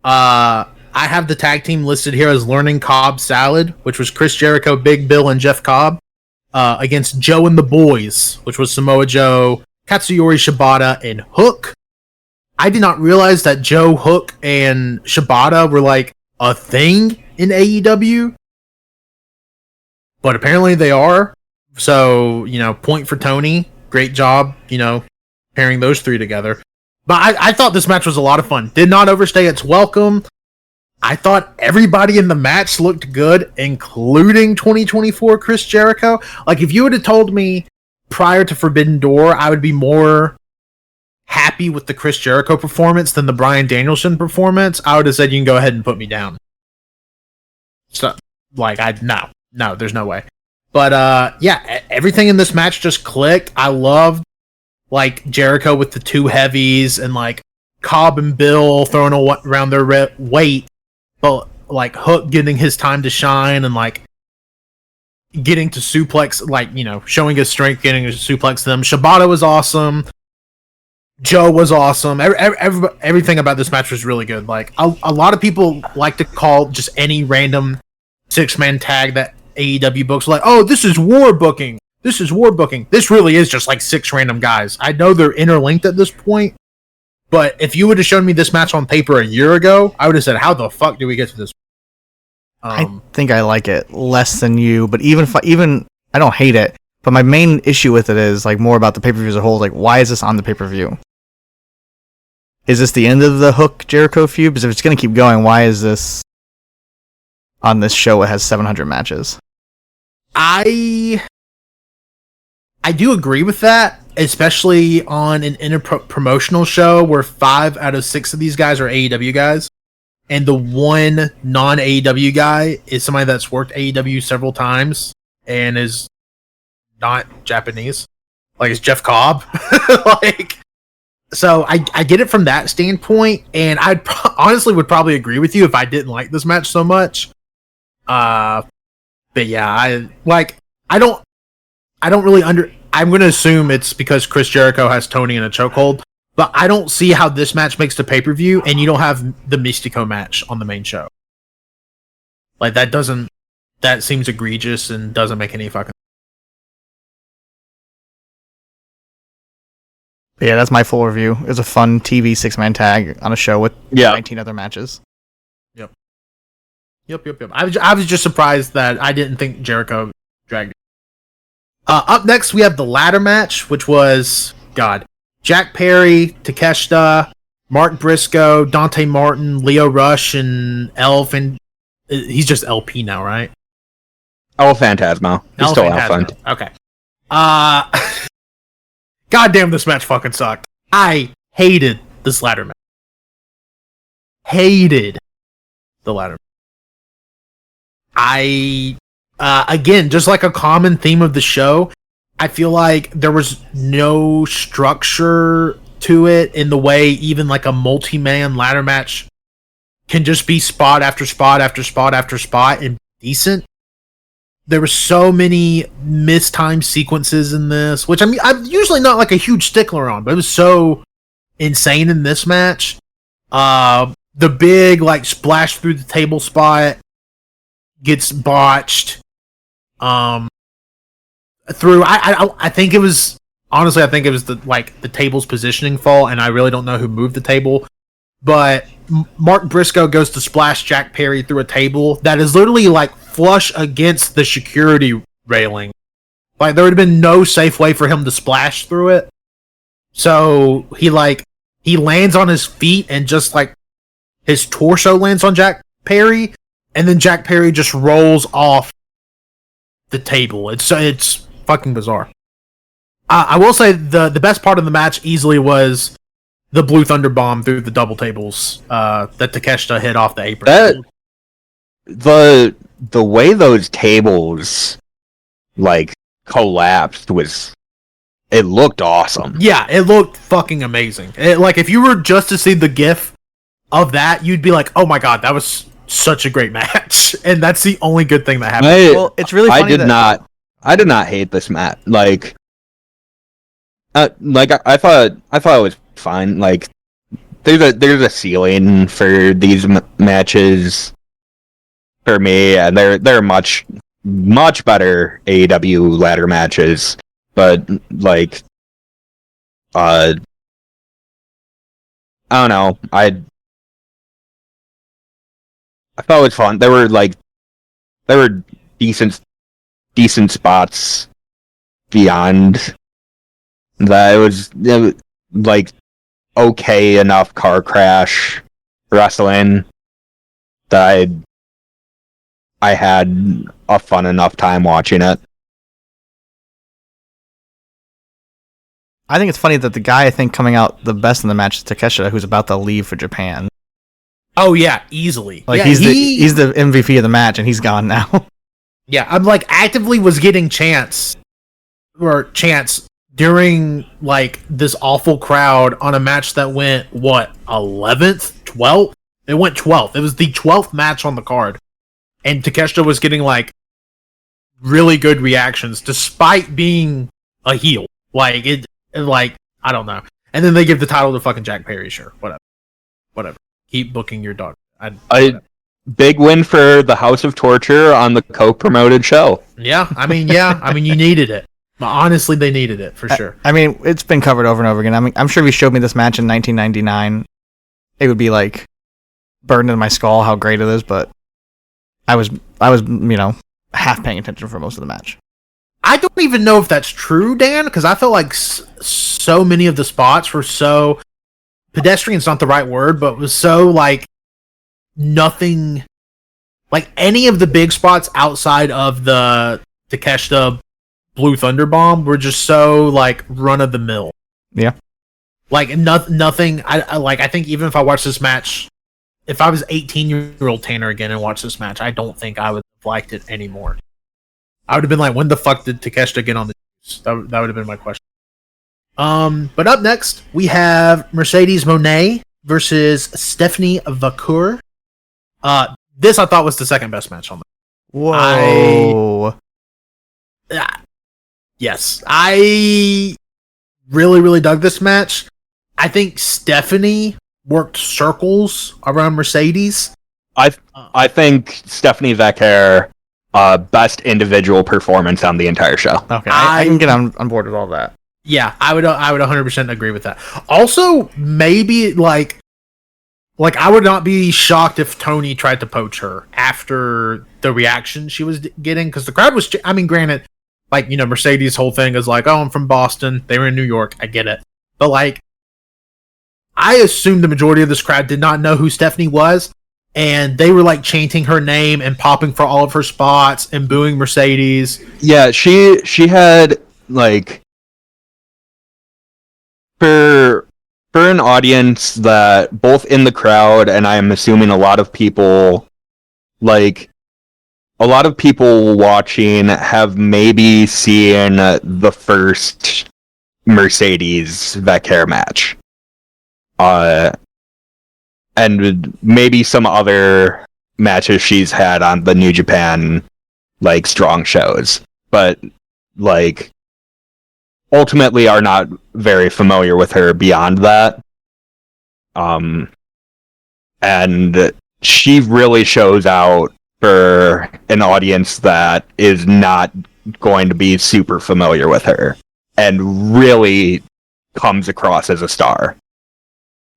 I have the tag team listed here as Learning Cobb Salad, which was Chris Jericho, Big Bill, and Jeff Cobb, against Joe and the Boys, which was Samoa Joe, Katsuyori Shibata, and Hook. I did not realize that Joe, Hook, and Shibata were like a thing in AEW, but apparently they are. So, you know, point for Tony. Great job, you know, pairing those three together. But I thought this match was a lot of fun. Did not overstay its welcome. I thought everybody in the match looked good, including 2024 Chris Jericho. Like, if you would have told me prior to Forbidden Door, I would be more happy with the Chris Jericho performance than the Bryan Danielson performance, I would have said you can go ahead and put me down. So, like, no, there's no way. But, yeah, everything in this match just clicked. I loved like Jericho with the two heavies and like Cobb and Bill throwing around their weight, but like Hook getting his time to shine and like getting to suplex, like, you know, showing his strength, getting to suplex them. Shibata was awesome. Joe was awesome. Everything about this match was really good. Like a lot of people like to call just any random 6-man tag that AEW books like, oh, this is war booking. This is war booking. This really is just like 6 random guys. I know they're interlinked at this point, but if you would have shown me this match on paper a year ago, I would have said, how the fuck do we get to this? I think I like it less than you, but even I don't hate it. But my main issue with it is like more about the pay-per-view as a whole. Like, why is this on the pay-per-view? Is this the end of the Hook Jericho feud? Because if it's going to keep going, why is this on this show? It has 700 matches. I do agree with that, especially on an promotional show where 5 out of 6 of these guys are AEW guys, and the one non-AEW guy is somebody that's worked AEW several times and is not Japanese. Like, it's Jeff Cobb. Like, so I get it from that standpoint, and I honestly would probably agree with you if I didn't like this match so much. But yeah, I don't really I'm going to assume it's because Chris Jericho has Tony in a chokehold, but I don't see how this match makes the pay-per-view and you don't have the Mystico match on the main show. Like, that seems egregious and doesn't make any fucking. But yeah, that's my full review. It was a fun TV 6-man tag on a show with 19 other matches. Yep. I was just surprised that I didn't think Jericho dragged it. Up next, we have the ladder match, which was, Jack Perry, Takeshita, Mark Briscoe, Dante Martin, Leo Rush, and Elf, and he's just LP now, right? El Phantasmo. He's still El Fun. Okay. Goddamn, this match fucking sucked. I hated this ladder match. Hated the ladder match. Again, just like a common theme of the show, I feel like there was no structure to it in the way even like a multi-man ladder match can just be spot after spot after spot after spot and decent. There were so many mistimed sequences in this, which I mean, I'm usually not like a huge stickler on, but it was so insane in this match. The big like splash through the table spot gets botched. I think it was the table's positioning fault, and I really don't know who moved the table. But Mark Briscoe goes to splash Jack Perry through a table that is literally like flush against the security railing. Like, there would have been no safe way for him to splash through it. So he lands on his feet and just like his torso lands on Jack Perry, and then Jack Perry just rolls off the table. It's fucking bizarre. I will say the best part of the match easily was the Blue Thunder Bomb through the double tables that Takeshita hit off the apron. The way those tables like collapsed it looked awesome. Yeah, it looked fucking amazing. Like, if you were just to see the GIF of that, you'd be like, "Oh my god, that was such a great match." And that's the only good thing that happened. Well, it's really funny I did not hate this match. Like I thought it was fine. Like, there's a ceiling for these matches for me, and they're much better AEW ladder matches. But like, I don't know. I thought it was fun. There were decent spots beyond that. It was like okay enough car crash wrestling that I had a fun enough time watching it. I think it's funny that the guy I think coming out the best in the match is Takeshita, who's about to leave for Japan. Oh yeah, easily. Like, yeah, he's the MVP of the match, and he's gone now. Yeah, I'm like actively was getting chants during like this awful crowd on a match that went 11th, 12th. It went 12th. It was the 12th match on the card, and Takeshita was getting like really good reactions despite being a heel. Like I don't know. And then they give the title to fucking Jack Perry. Sure, whatever. Keep booking your dog. Big win for the House of Torture on the co-promoted show. Yeah, I mean, you needed it. Honestly, they needed it for sure. I mean, it's been covered over and over again. I mean, I'm sure if you showed me this match in 1999, it would be like burned into my skull how great it is. But I was, half paying attention for most of the match. I don't even know if that's true, Dan, because I felt like so many of the spots were so pedestrian's not the right word, but was so like nothing, like any of the big spots outside of the Takeshita Blue Thunder Bomb were just so like run of the mill. Yeah, like nothing. I think even if I watched this match, if I was 18-year-old Tanner again and watched this match, I don't think I would have liked it anymore. I would have been like, when the fuck did Takeshita get on the juice? That would have been my question. But up next, we have Mercedes Moné versus Stephanie Vaquer. This I thought was the second best match on the. Whoa. Yes, I really, really dug this match. I think Stephanie worked circles around Mercedes. I think Stephanie Vaquer, best individual performance on the entire show. Okay, I can get on board with all that. Yeah, I would 100% agree with that. Also, maybe like I would not be shocked if Tony tried to poach her after the reaction she was getting, because the crowd was. I mean, granted, like, Mercedes' whole thing is like, oh, I'm from Boston. They were in New York. I get it, but like, I assume the majority of this crowd did not know who Stephanie was, and they were like chanting her name and popping for all of her spots and booing Mercedes. Yeah, she had like for an audience that both in the crowd and I'm assuming a lot of people watching have maybe seen the first Mercedes Vaquer match. And maybe some other matches she's had on the New Japan like strong shows, but like ultimately are not very familiar with her beyond that. And she really shows out for an audience that is not going to be super familiar with her, and really comes across as a star.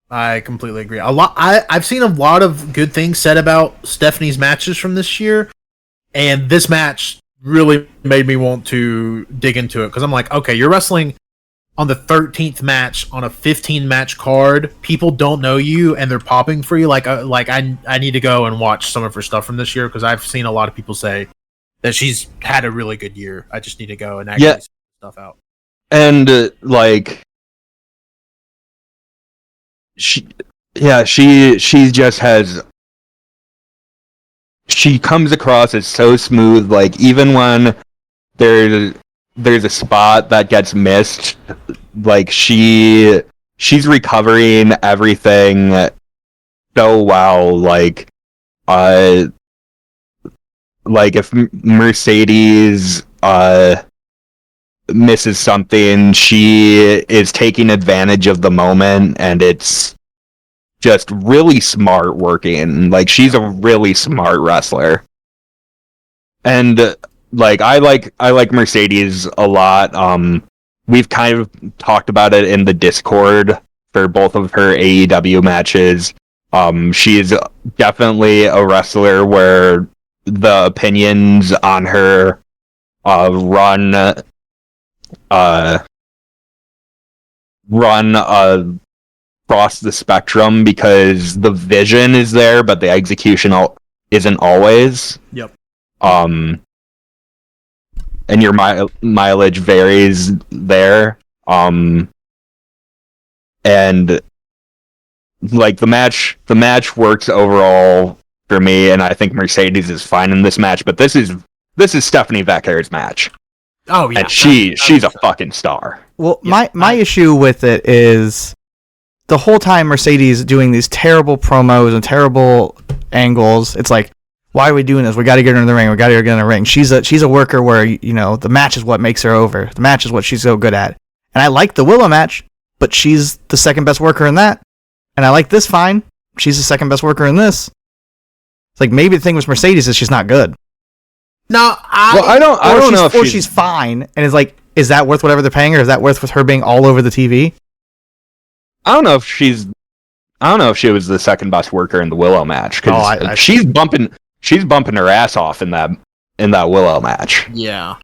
I completely agree. I've seen a lot of good things said about Stephanie's matches from this year, and this match really made me want to dig into it, because I'm like, okay, you're wrestling on the 13th match on a 15-match card. People don't know you, and they're popping for you. I need to go and watch some of her stuff from this year, because I've seen a lot of people say that she's had a really good year. I just need to go and actually see stuff out. And she just has. She comes across as so smooth. Like, even when there's a spot that gets missed, like she's recovering everything so well. Like if Mercedes misses something, she is taking advantage of the moment, and it's just really smart working. Like, she's a really smart wrestler. And like I like Mercedes a lot. We've kind of talked about it in the Discord for both of her AEW matches. She's definitely a wrestler where the opinions on her run across the spectrum, because the vision is there, but the execution isn't always. Yep. And your mileage varies there. And like the match works overall for me, and I think Mercedes is fine in this match, but this is Stephanie Vaquer's match. Oh yeah. And she's a fucking star. Well, my issue with it is the whole time Mercedes doing these terrible promos and terrible angles. It's like, why are we doing this? We got to get her in the ring. We got to get her in the ring. She's a worker where, you know, the match is what makes her over. The match is what she's so good at. And I like the Willow match, but she's the second best worker in that. And I like this fine. She's the second best worker in this. It's like, maybe the thing with Mercedes is she's not good. No, I don't know if she's fine. And it's like, is that worth whatever they're paying her? Is that worth with her being all over the TV? I don't know if she was the second best worker in the Willow match, because she's bumping her ass off in that Willow match. Yeah.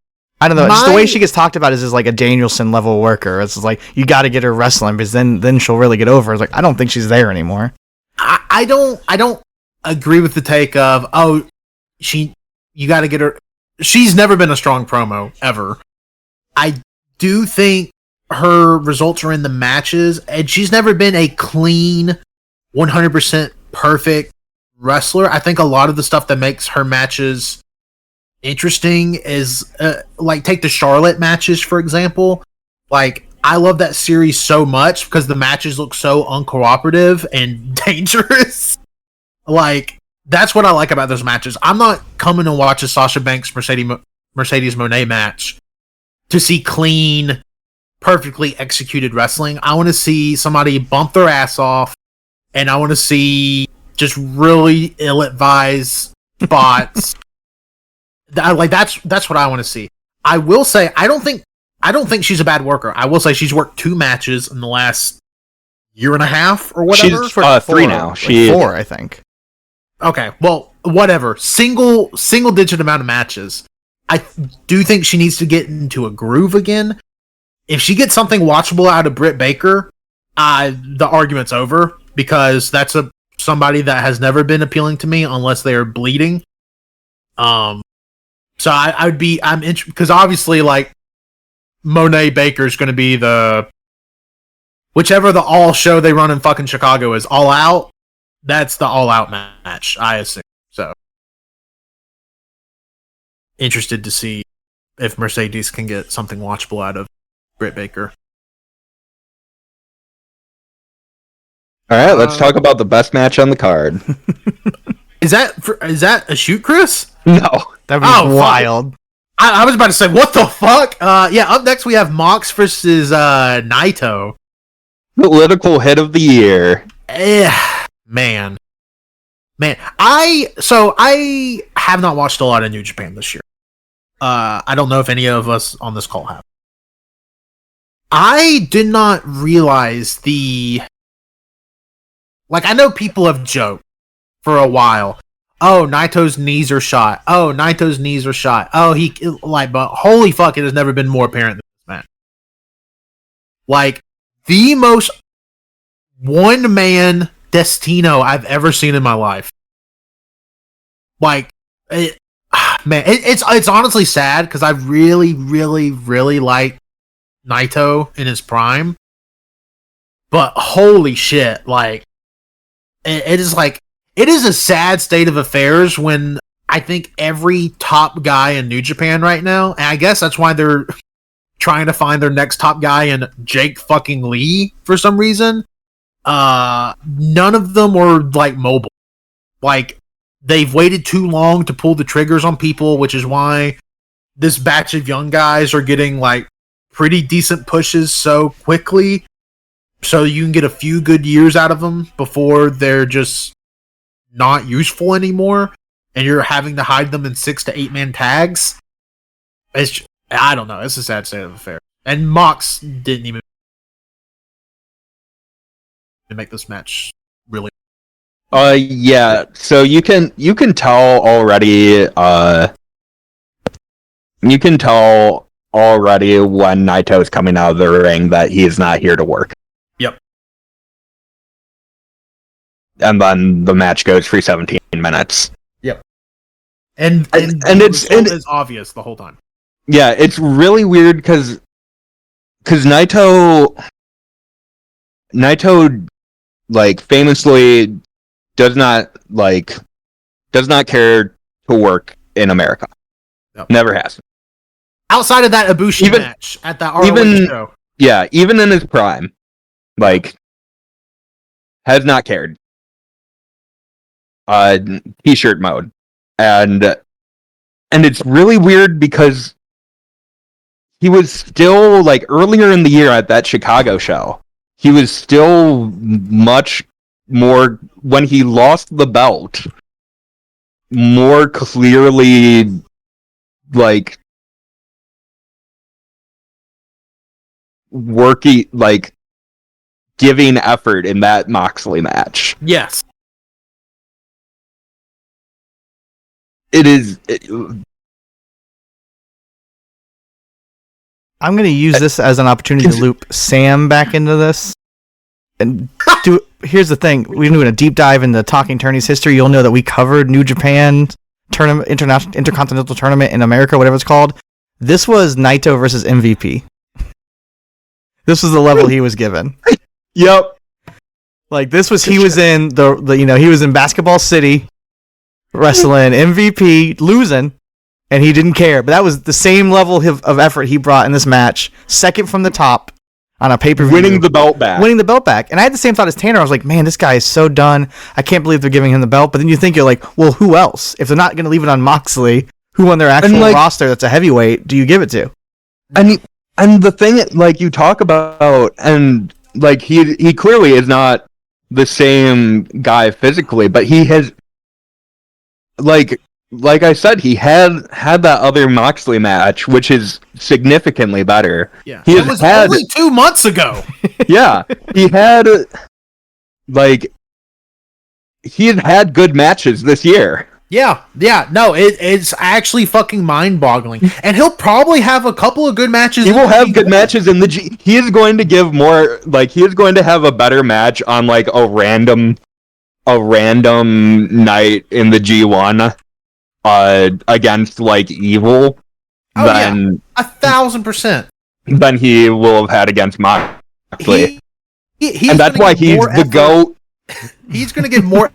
I don't know. Just the way she gets talked about is like a Danielson level worker. It's like, you got to get her wrestling, because then she'll really get over. It's like, I don't think she's there anymore. I don't agree with the take of, you got to get her. She's never been a strong promo ever. I do think her results are in the matches, and she's never been a clean, 100% perfect wrestler. I think a lot of the stuff that makes her matches interesting is like, take the Charlotte matches, for example. Like, I love that series so much because the matches look so uncooperative and dangerous. Like, that's what I like about those matches. I'm not coming to watch a Sasha Banks Mercedes Moné match to see clean, perfectly executed wrestling. I want to see somebody bump their ass off, and I want to see just really ill-advised spots. That's what I want to see. I will say, I don't think she's a bad worker. I will say she's worked 2 matches in the last year and a half or whatever. She's 3 now. She's 4, I think. Okay, well, whatever. Single digit amount of matches. I do think she needs to get into a groove again. If she gets something watchable out of Britt Baker, the argument's over, because that's somebody that has never been appealing to me unless they are bleeding. So I'm interested, because obviously, like, Monet Baker's going to be whichever the all show they run in fucking Chicago is, All Out. That's the All Out match, I assume. So, interested to see if Mercedes can get something watchable out of Britt Baker. All right, let's talk about the best match on the card. Is that a shoot, Chris? No, that'd be wild. I was about to say, what the fuck? Yeah. Up next we have Mox versus Naito. Political hit of the year. Man. I have not watched a lot of New Japan this year. I don't know if any of us on this call have. I did not realize I know people have joked for a while. Oh, Naito's knees are shot. Oh, Naito's knees are shot. Oh, but holy fuck, it has never been more apparent than this match. Like, the most one-man Destino I've ever seen in my life. Like, it's honestly sad, because I really, really, really like Naito in his prime. But holy shit, like, it is a sad state of affairs when I think every top guy in New Japan right now, and I guess that's why they're trying to find their next top guy in Jake fucking Lee for some reason. None of them were, like, mobile. Like, they've waited too long to pull the triggers on people, which is why this batch of young guys are getting, like, pretty decent pushes so quickly, so you can get a few good years out of them before they're just not useful anymore, and you're having to hide them in 6 to 8 man tags. I don't know. It's a sad state of affairs. And Mox didn't even make this match really. Yeah. So you can tell already. You can tell already when Naito is coming out of the ring that he is not here to work. Yep. And then the match goes for 17 minutes. Yep. And it's obvious the whole time. Yeah, it's really weird because Naito like famously does not care to work in America. Nope. Never has. Outside of that Ibushi match at that ROH show. Yeah, even in his prime, like, has not cared. T-shirt mode, and it's really weird because he was still, like, earlier in the year at that Chicago show, he was still much more, when he lost the belt, more clearly, like, working, like, giving effort in that Moxley match. Yes. It is. I'm going to use this as an opportunity to loop Sam back into this. And here's the thing. We're doing a deep dive into Talking Tourney's history. You'll know that we covered New Japan tournament, Intercontinental Tournament in America, whatever it's called. This was Naito versus MVP. This was the level he was given. Yep. Like, this was, he was in he was in Basketball City wrestling MVP, losing, and he didn't care. But that was the same level of effort he brought in this match. Second from the top on a pay-per-view. Winning the belt back. And I had the same thought as Tanner. I was like, man, this guy is so done. I can't believe they're giving him the belt. But then you're like, well, who else? If they're not going to leave it on Moxley, who on their actual roster that's a heavyweight do you give it to? And the thing, like, you talk about, and, like, he clearly is not the same guy physically, but he has, like I said, he had that other Moxley match, which is significantly better. Yeah, it was only 2 months ago. Yeah, he had good matches this year. Yeah, no, it's actually fucking mind-boggling, and he'll probably have a couple of good matches. He will have good matches in the G. He is going to give more, like, he is going to have a better match on, like, a random night in the G1 against, like, Evil than 1,000%. than he will have had against Moxley. And that's why he's the GOAT. He's going to get more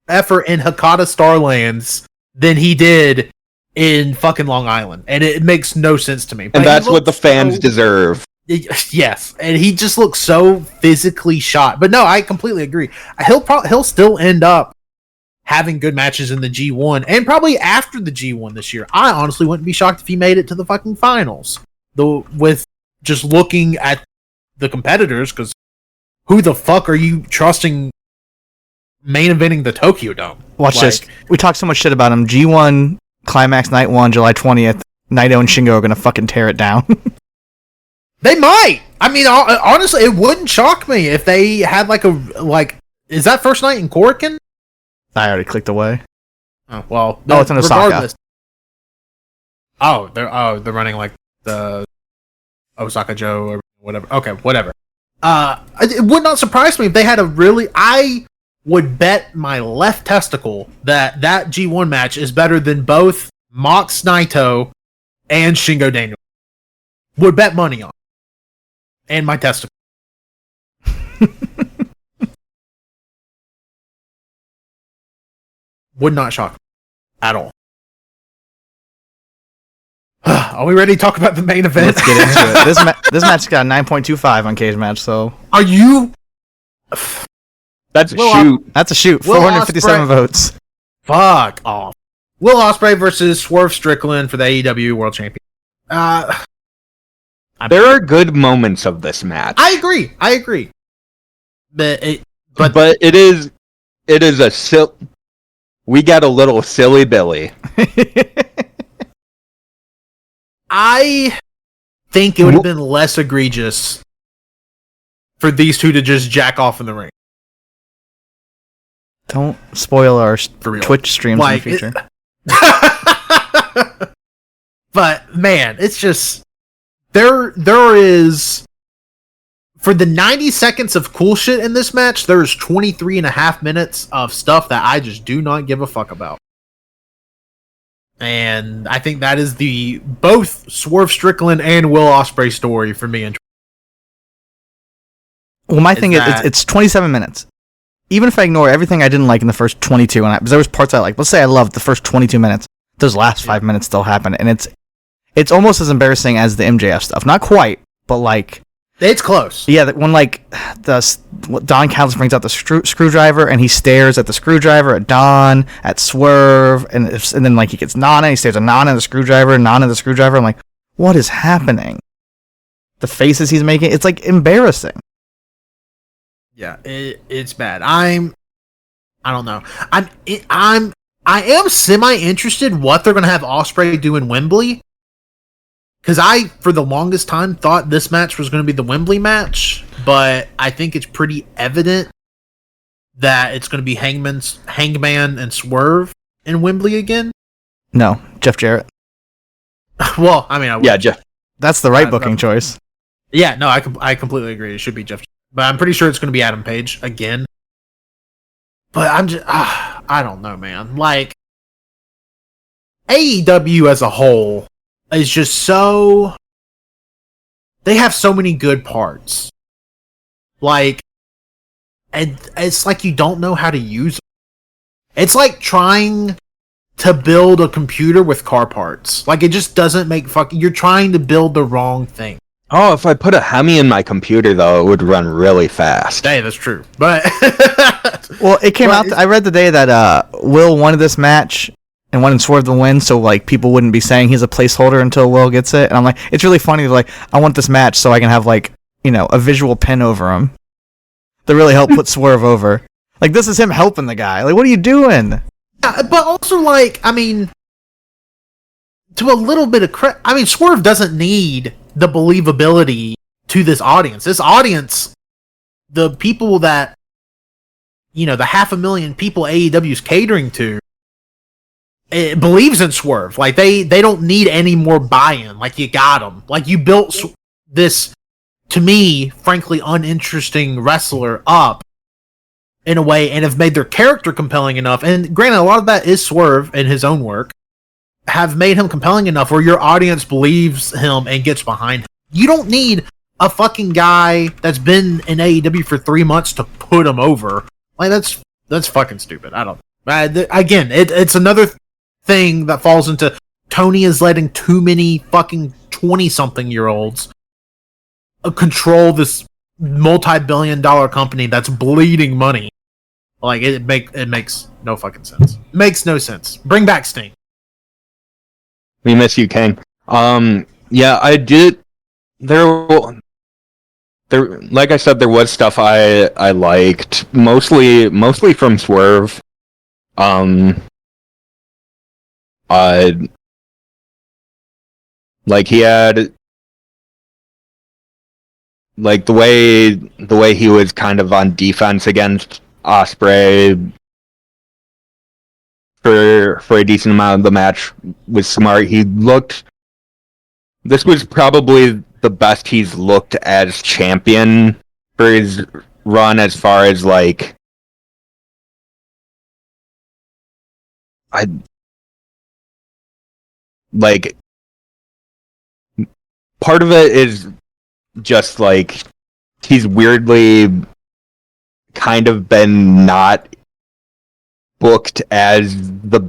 effort in Hakata Starlands than he did in fucking Long Island, and it makes no sense to me. But and that's what the fans deserve. Yes, and he just looks so physically shot. But no, I completely agree. He'll still end up having good matches in the G1 and probably after the G1 this year. I honestly wouldn't be shocked if he made it to the fucking finals. Though, with just looking at the competitors, because who the fuck are you trusting main eventing the Tokyo Dome? Watch this. We talked so much shit about him. G1 Climax Night 1, July 20th. Naito and Shingo are going to fucking tear it down. They might. I mean, honestly, it wouldn't shock me if they had is that first night in Korakuen? I already clicked away. Oh, well. No, it's in Osaka. They're running like the Osaka Joe or whatever. Okay, whatever. It would not surprise me if they had I would bet my left testicle that G1 match is better than both Mox Naito and Shingo Daniel. Would bet money on. And my testicle. Would not shock me at all. Are we ready to talk about the main event? Let's get into it. This match got a 9.25 on Cage Match, so... Are you... That's a shoot. That's a shoot. 457 votes. Fuck off. Will Ospreay versus Swerve Strickland for the AEW World Champion. There are good moments of this match. I agree. But it is a we got a little silly Billy. I think it would have been less egregious for these two to just jack off in the ring. Don't spoil our Twitch streams in the future. But man, it's just there is, for the 90 seconds of cool shit in this match, there's 23 and a half minutes of stuff that I just do not give a fuck about. And I think that is both Swerve Strickland and Will Ospreay story for me. Well, my thing is it's 27 minutes. Even if I ignore everything I didn't like in the first 22, because there was parts I liked. Let's say I loved the first 22 minutes. Those last 5 minutes still happen, and it's almost as embarrassing as the MJF stuff. Not quite, but like It's close. Yeah, when like Don Callis brings out the screwdriver and he stares at the screwdriver, at Don, at Swerve, and then like he gets Nana, he stares at Nana and the screwdriver, Nana and the screwdriver. I'm like, what is happening? The faces he's making, it's like embarrassing. Yeah, it's bad. I don't know. I am semi interested what they're gonna have Ospreay do in Wembley. Because I, for the longest time, thought this match was going to be the Wembley match, but I think it's pretty evident that it's going to be Hangman and Swerve in Wembley again. No, Jeff Jarrett. Well, I mean, yeah, Jeff. That's the right booking choice. Yeah, no, I completely agree. It should be Jeff, but I'm pretty sure it's going to be Adam Page again. But I'm just, I don't know, man. Like AEW as a whole is just so, they have so many good parts. Like, and it's like you don't know how to use them. It's like trying to build a computer with car parts. Like, it just doesn't make you're trying to build the wrong thing. Oh, if I put a Hemi in my computer, though, it would run really fast. Hey, that's true. But well, it came out. I read today that Will wanted this match and wanted Swerve to win, so like people wouldn't be saying he's a placeholder until Will gets it. And I'm like, it's really funny. Like, I want this match so I can have like, you know, a visual pin over him to really help put Swerve over. Like, this is him helping the guy. Like, what are you doing? Yeah, but also, like, I mean, to a little bit of credit, I mean, Swerve doesn't need the believability to this audience. This audience, the people that, you know, the 500,000 people AEW is catering to, it believes in Swerve. Like, they don't need any more buy-in. Like, you got them. Like, you built this, to me, frankly, uninteresting wrestler up in a way and have made their character compelling enough. And granted, a lot of that is Swerve in his own work. Have made him compelling enough where your audience believes him and gets behind him. You don't need a fucking guy that's been in AEW for 3 months to put him over. Like, that's fucking stupid. I don't. Again, it's another thing that falls into Tony is letting too many fucking 20-something-year-olds control this multi-billion-dollar company that's bleeding money. Like, it makes no fucking sense. Makes no sense. Bring back Sting. We miss you, King. Yeah, I did. There, like I said, there was stuff I liked, mostly from Swerve. Like he had, like the way he was kind of on defense against Ospreay for a decent amount of the match was smart. This was probably the best he's looked as champion for his run, as far as like part of it is just like he's weirdly kind of been not booked as the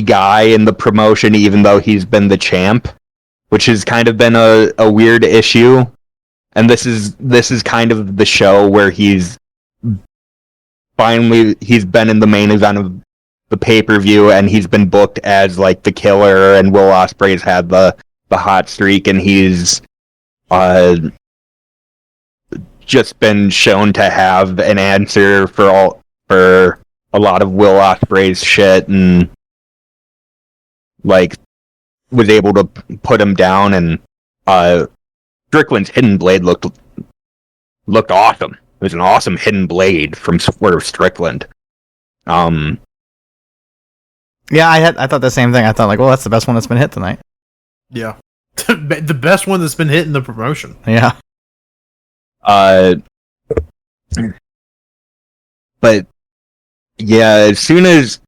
guy in the promotion, even though he's been the champ, which has kind of been a weird issue. And this is kind of the show where he's been in the main event of the pay-per-view, and he's been booked as like the killer, and Will Ospreay's had the hot streak, and he's just been shown to have an answer for a lot of Will Ospreay's shit, and like was able to put him down. And Strickland's hidden blade looked awesome. It was an awesome hidden blade from Swerve Strickland. Yeah, I thought the same thing. I thought like, well, that's the best one that's been hit tonight. Yeah. The best one that's been hit in the promotion. Yeah. But yeah, as soon as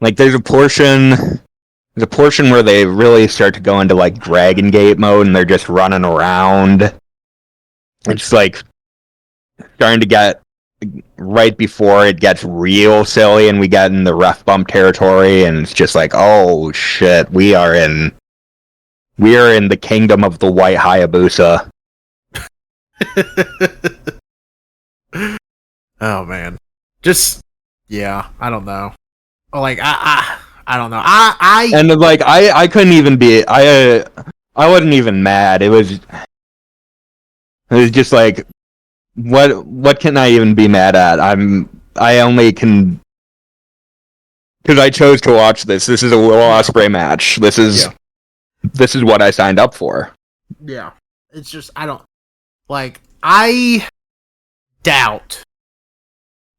like there's a portion where they really start to go into like Dragon Gate mode, and they're just running around. It's like starting to get right before it gets real silly and we get in the ref bump territory, and it's just like, oh shit, we are in the kingdom of the white Hayabusa. Oh man, just yeah, I don't know. Like I don't know. I couldn't even be. I wasn't even mad. It was just like, what can I even be mad at? I only can, because I chose to watch this. This is a Will Ospreay match. This is what I signed up for. Yeah, it's just I doubt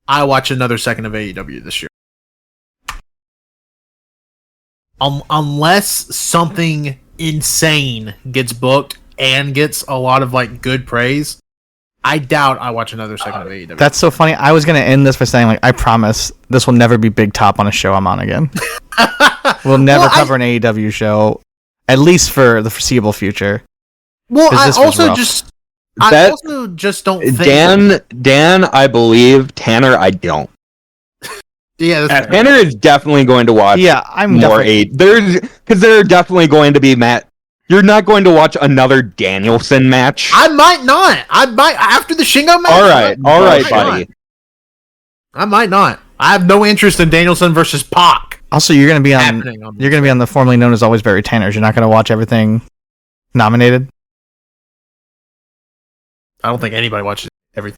I watch another second of AEW this year. Unless something insane gets booked and gets a lot of like good praise, I doubt I watch another second of AEW. That's so funny. I was gonna end this by saying, like, I promise this will never be Big Top on a show I'm on again. We'll never cover an AEW show, at least for the foreseeable future. Well, I also just don't think Dan, I believe. Tanner, I don't. Yeah, Tanner is definitely going to watch. Yeah, I'm more because they're definitely going to be You're not going to watch another Danielson match. I might not. I might after the Shingo match. All right, buddy. I might not. I have no interest in Danielson versus Pac. Also, you're gonna be on the formerly known as Always Barry Tanners. You're not gonna watch everything nominated. I don't think anybody watches everything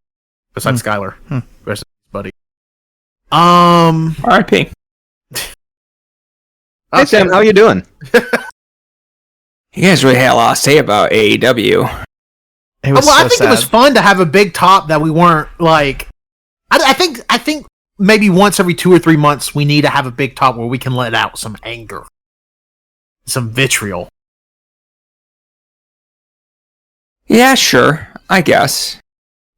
besides Skylar. Versus buddy. R.I.P. Hey Sam, how you doing? You guys really had a lot to say about AEW. It was I think it was fun to have a big top that we weren't like. I think maybe once every 2 or 3 months we need to have a big top where we can let out some anger, some vitriol. Yeah, sure. I guess.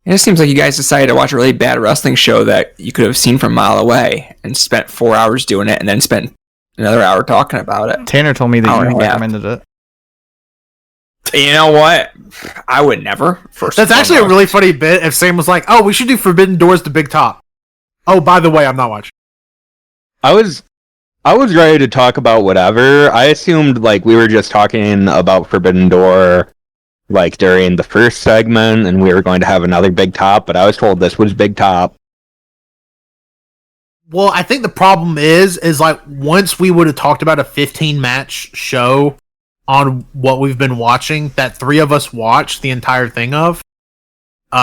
It just seems like you guys decided to watch a really bad wrestling show that you could have seen from a mile away and spent 4 hours doing it and then spent another hour talking about it. Tanner told me that you recommended it. You know what? I would never. That's actually a really funny bit if Sam was like, oh, we should do Forbidden Doors to Big Top. Oh, by the way, I'm not watching. I was ready to talk about whatever. I assumed like we were just talking about Forbidden Door like during the first segment and we were going to have another Big Top, but I was told this was Big Top. Well, I think the problem is like once we would have talked about a 15 match show on what we've been watching that 3 of us watched the entire thing of, we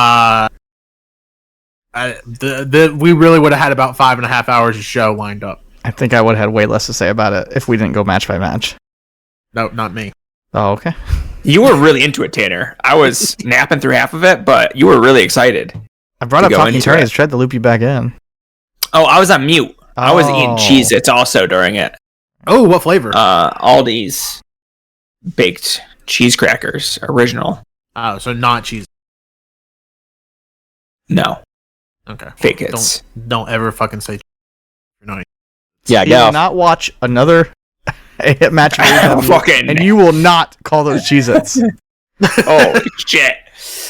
really would have had about 5.5 hours of show lined up. I think I would have had way less to say about it if we didn't go match by match. No, not me. Oh, okay. You were really into it, Tanner. I was napping through half of it, but you were really excited. I brought up Talking Attorneys, tried to loop you back in. Oh, I was on mute. I was eating Cheez-Its also during it. Oh, what flavor? Aldi's baked cheese crackers, original. Oh, so not cheese. No. Okay. Fake hits. Don't ever fucking say. No. Yeah, you will not watch another match and you will not call those Cheez-Its. Oh shit.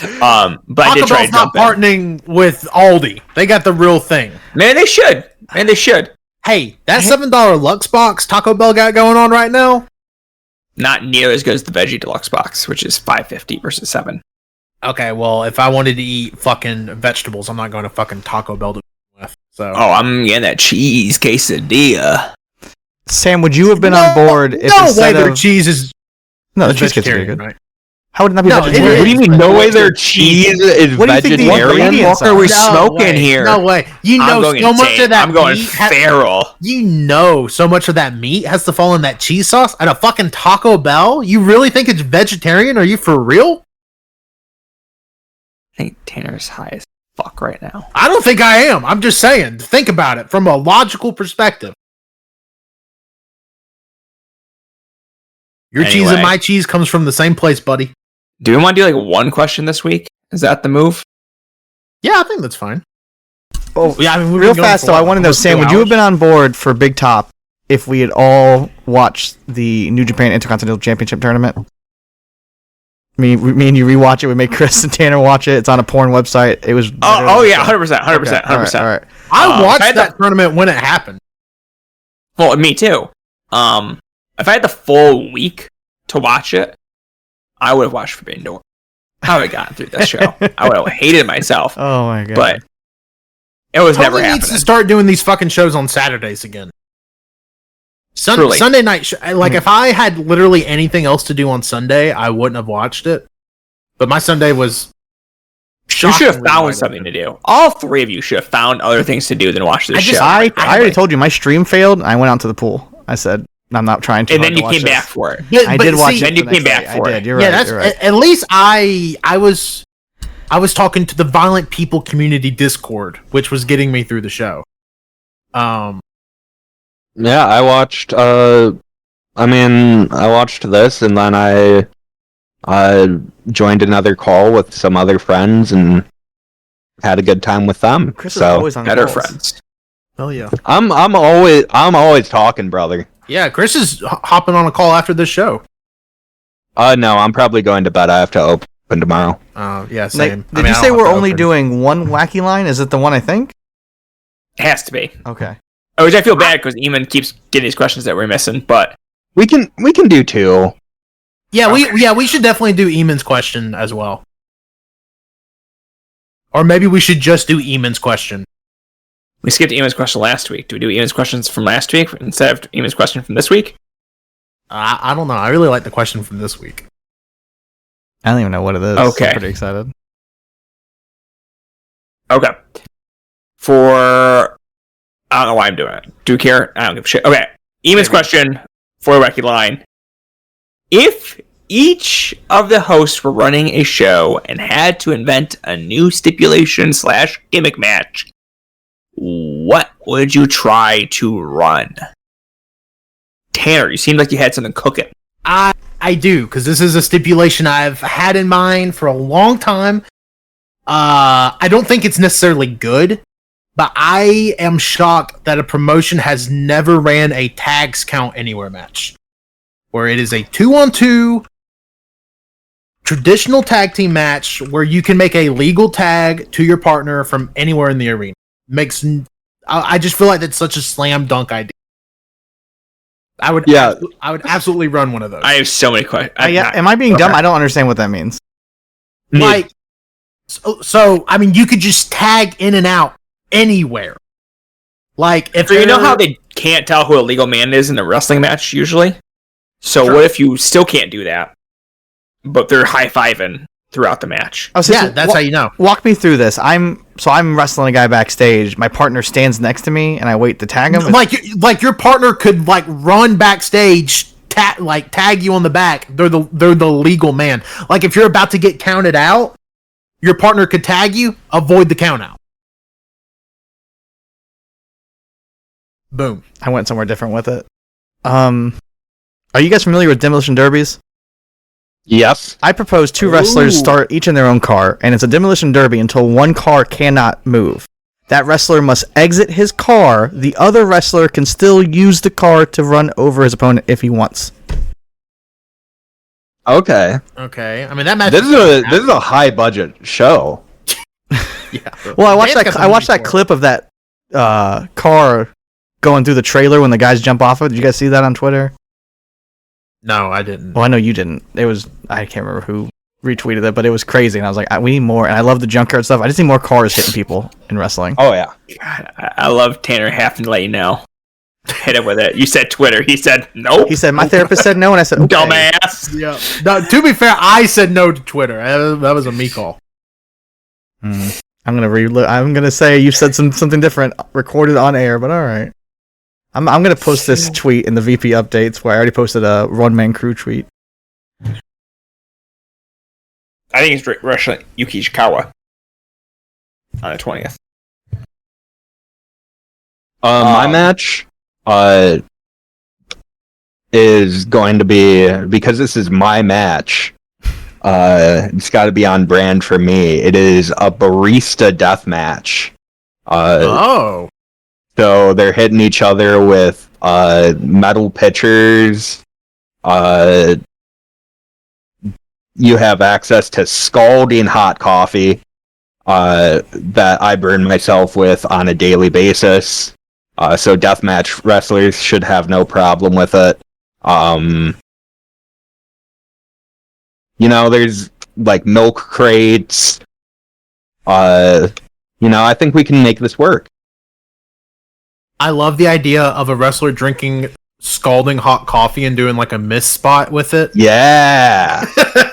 But Taco I did try Bell's to not partnering with Aldi. They got the real thing. Man, they should. Hey, that $7 Lux box Taco Bell got going on right now. Not near as good as the Veggie Deluxe box, which is $5.50 versus $7. Okay, well, if I wanted to eat fucking vegetables, I'm not going to fucking Taco Bell to with. So. Oh, I'm getting that cheese quesadilla. Sam, would you have been on board if instead of cheese is the cheese is very good? Right? How would it not be vegetarian? What do you mean? No way, their cheese is vegetarian. What are we smoking here? No way. You know so much of that. I'm going feral. You know so much of that meat has to fall in that cheese sauce at a fucking Taco Bell. You really think it's vegetarian? Are you for real? I think Tanner's high as fuck right now. I don't think I am. I'm just saying. Think about it from a logical perspective. Your cheese and my cheese comes from the same place, buddy. Do we want to do like one question this week? Is that the move? Yeah, I think that's fine. Oh, yeah. I mean, real fast though, I want to know, Sam, would you have been on board for Big Top if we had all watched the New Japan Intercontinental Championship tournament? Me and you rewatch it. We make Chris and Tanner watch it. It's on a porn website. It was. Oh yeah, 100%. All right. I watched that tournament when it happened. Well, me too. If I had the full week to watch it, I would have watched Forbidden Door. I would have gotten through this show. I would have hated myself. Oh my god! But it was never happening. Needs to start doing these fucking shows on Saturdays again. Sunday night. If I had literally anything else to do on Sunday, I wouldn't have watched it. But my Sunday was. You should have found something to do. All three of you should have found other things to do than watch this show. I already told you my stream failed. And I went out to the pool. I said I'm not trying to. And then you came back for it. I did watch it. Then you came back for it. You're right. You're right. At least I was talking to the Violent People Community Discord, which was getting me through the show. Yeah, I watched. I watched this, and then I joined another call with some other friends and had a good time with them. Chris is always on better calls. friends. Hell yeah! I'm always talking, brother. Yeah, Chris is hopping on a call after this show. No, I'm probably going to bed. I have to open tomorrow. Yeah, same. Did you say we're only doing one wacky line? Is it the one I think? It has to be. Okay. Which I feel bad because Eamon keeps getting these questions that we're missing, but we can do two. Yeah, we should definitely do Eamon's question as well. Or maybe we should just do Eamon's question. We skipped Eamon's question last week. Do we do Eamon's questions from last week instead of Eamon's question from this week? I don't know. I really like the question from this week. I don't even know what it is. Okay. I'm pretty excited. Okay. I don't know why I'm doing it. Do you care? I don't give a shit. Okay. Eamon's question for a wacky line. If each of the hosts were running a show and had to invent a new stipulation/gimmick match, what would you try to run? Tanner, you seemed like you had something cooking. I do, because this is a stipulation I've had in mind for a long time. I don't think it's necessarily good, but I am shocked that a promotion has never ran a tags count anywhere match, where it is a 2-on-2 traditional tag team match where you can make a legal tag to your partner from anywhere in the arena. I just feel like that's such a slam dunk idea. I would absolutely run one of those. I have so many questions. Am I being dumb? I don't understand what that means. Like, so I mean, you could just tag in and out anywhere. Like, if you know how they can't tell who a legal man is in a wrestling match usually. So what if you still can't do that, but they're high-fiving throughout the match? Oh, so that's how you know. Walk me through this. I'm wrestling a guy backstage. My partner stands next to me, and I wait to tag him. Like your partner could like run backstage, tag you on the back. They're the legal man. Like if you're about to get counted out, your partner could tag you. Avoid the count out. Boom. I went somewhere different with it. Are you guys familiar with demolition derbies? Yes. I propose two wrestlers start each in their own car, and it's a demolition derby until one car cannot move. That wrestler must exit his car. The other wrestler can still use the car to run over his opponent if he wants. Okay. I mean that match. This is a high budget show. Yeah. Well, I watched that clip of that car going through the trailer when the guys jump off it. Did you guys see that on Twitter? No, I didn't. Well, I know you didn't. I can't remember who retweeted it, but it was crazy, and I was like, we need more. And I love the junkyard stuff. I just need more cars hitting people in wrestling. Oh yeah. God, I love Tanner having to let you know. Hit it with it. You said Twitter. He said no. He said my therapist said no, and I said okay. Dumbass. Yeah. No, to be fair, I said no to Twitter. That was a me call. I'm gonna say you said something different, recorded on air, but all right. I'm gonna post this tweet in the VP updates where I already posted a One Man Kru tweet. I think it's wrestling Yuki Ishikawa on the 20th. My match is going to be, because this is my match, it's got to be on brand for me. It is a barista death match. So they're hitting each other with metal pitchers, you have access to scalding hot coffee that I burn myself with on a daily basis. So deathmatch wrestlers should have no problem with it. There's like milk crates. I think we can make this work. I love the idea of a wrestler drinking scalding hot coffee and doing like a miss spot with it. Yeah.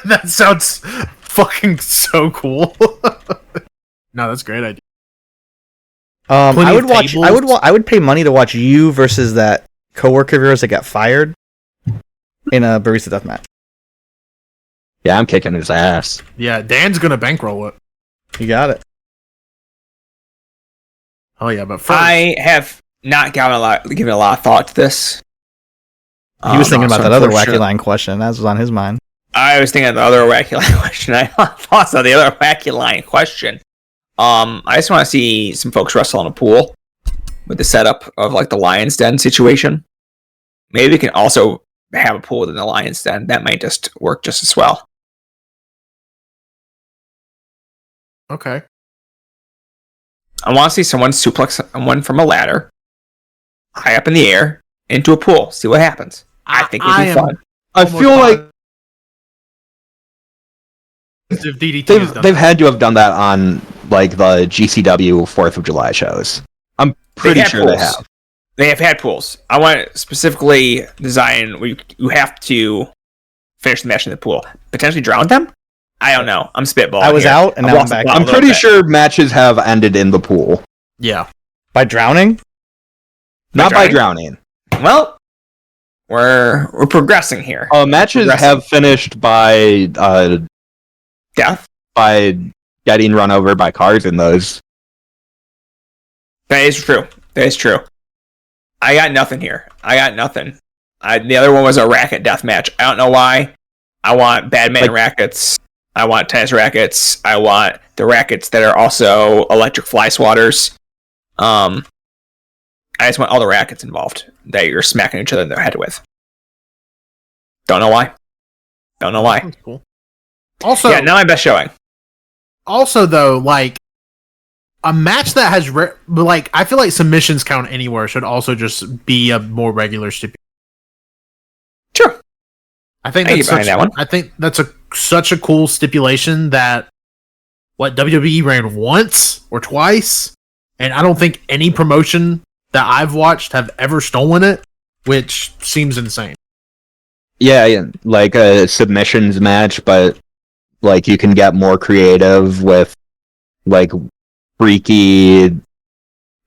That sounds fucking so cool. No, that's a great idea. I would watch. I would pay money to watch you versus that coworker of yours that got fired in a barista deathmatch. Yeah, I'm kicking his ass. Yeah, Dan's gonna bankroll it. You got it. Oh yeah, but first, I have not given a lot of thought to this. He was thinking about that other wacky line question. That was on his mind. I was thinking of the other wacky line question. I thought on the other wacky line question. I just want to see some folks wrestle in a pool with the setup of like the Lion's Den situation. Maybe we can also have a pool within the Lion's Den. That might just work just as well. okay. I want to see someone suplex someone from a ladder high up in the air into a pool. See what happens. I think it'd be fun. I feel like they've had to have done that on like the GCW 4th of July shows. I'm pretty sure they have. They have had pools. I want to specifically design where you have to finish the match in the pool. Potentially drown them? I don't know. I'm spitballing. I was here. out and now I'm back. I'm pretty sure matches have ended in the pool. Yeah. By drowning? Not by drowning. Well, we're progressing here. Matches have finished by death? By getting run over by cars in those. That is true. I got nothing here. The other one was a racket death match. I don't know why. I want badminton rackets. I want tennis rackets. I want the rackets that are also electric fly swatters. I just want all the rackets involved that you're smacking each other in the head with. Don't know why. That's cool. Also, yeah, not my best showing. Also, though, like a match that has I feel like submissions count anywhere should also just be a more regular stipulation. Sure. I think that's such a cool stipulation that WWE ran once or twice, and I don't think any promotion that I've watched have ever stolen it, which seems insane. Yeah, like a submissions match, but like you can get more creative with like freaky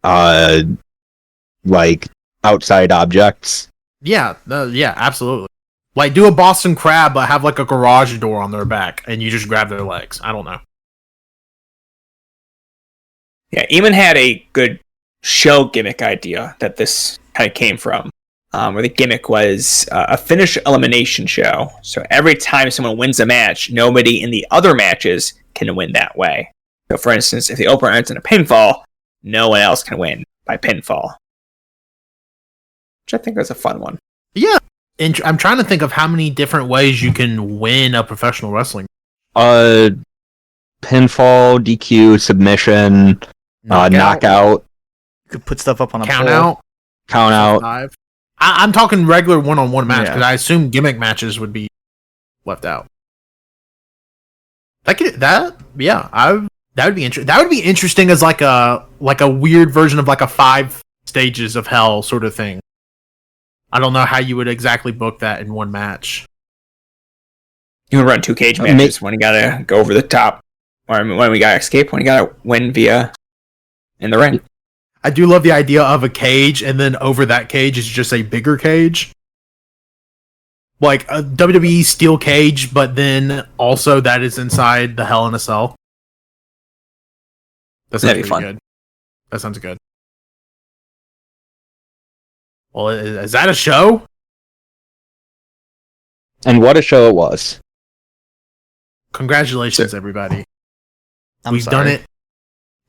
like outside objects. Yeah, absolutely. Like do a Boston Crab but have like a garage door on their back and you just grab their legs. I don't know. Yeah, Eamon had a good show gimmick idea that this kind of came from. Where the gimmick was a finish elimination show. So every time someone wins a match, nobody in the other matches can win that way. So for instance, if the opener ends in a pinfall, no one else can win by pinfall. Which I think was a fun one. Yeah. I'm trying to think of how many different ways you can win a professional wrestling. Pinfall, DQ, submission, knockout. You could put stuff up on a count out. I'm talking regular one-on-one match because I assume gimmick matches would be left out. That would be interesting. That would be interesting as like a weird version of like a 5 stages of hell sort of thing. I don't know how you would exactly book that in one match. You would run 2 cage matches. When you gotta go over the top, or when we gotta escape, when you gotta win via in the ring. I do love the idea of a cage, and then over that cage is just a bigger cage. Like a WWE steel cage, but then also that is inside the Hell in a Cell. That'd be fun. Good. That sounds good. Well, is that a show? And what a show it was. Congratulations, everybody. We've done it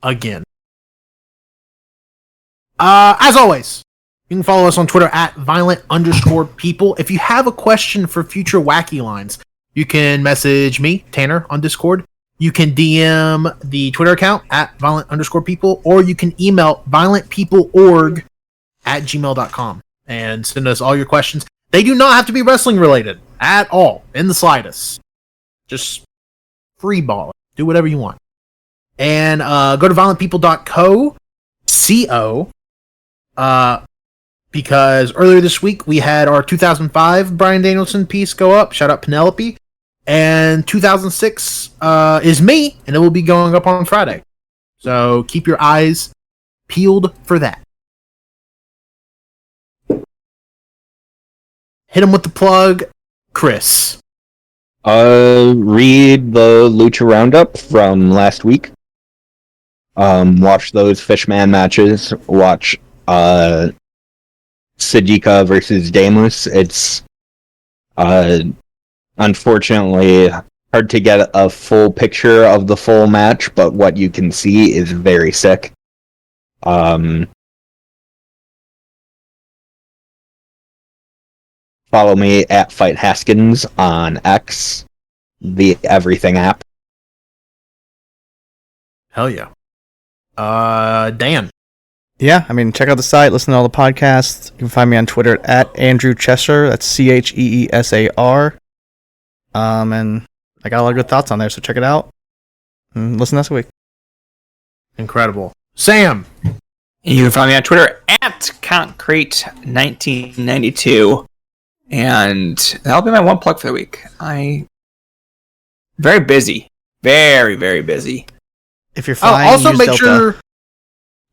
again. As always, you can follow us on Twitter at violent_people. If you have a question for future wacky lines, You can message me, Tanner, on Discord. You can DM the Twitter account at violent_people, or you can email violentpeopleorg@gmail.com and send us all your questions. They do not have to be wrestling related at all, in the slightest. Just free ball it. Do whatever you want. And go to violentpeople.co, because earlier this week we had our 2005 Bryan Danielson piece go up. Shout out Penelope. And 2006 is me, and it will be going up on Friday. So keep your eyes peeled for that. Hit him with the plug, Chris. Read the Lucha Roundup from last week. Watch those Fishman matches. Watch Sajika versus Damus. It's unfortunately hard to get a full picture of the full match, but what you can see is very sick. Follow me at Fight Haskins on X, the everything app. Hell yeah. Dan. Yeah, I mean, check out the site, listen to all the podcasts. You can find me on Twitter at Andrew Chesser. That's CHEESAR. And I got a lot of good thoughts on there, so check it out. And listen next week. Incredible. Sam. You can find me on Twitter at Concrete1992. And that'll be my one plug for the week. Very busy. Very, very busy. If you're flying, also use make Delta. sure.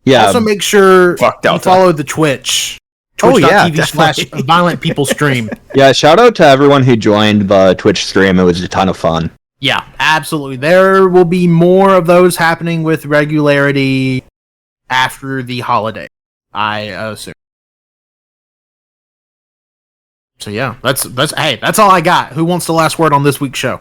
Yeah. Also make sure Fuck you Delta. follow the Twitch. Twitch.tv/violentpeople stream. Yeah, shout out to everyone who joined the Twitch stream. It was a ton of fun. Yeah, absolutely. There will be more of those happening with regularity after the holiday, I assume. So yeah, that's all I got. Who wants the last word on this week's show?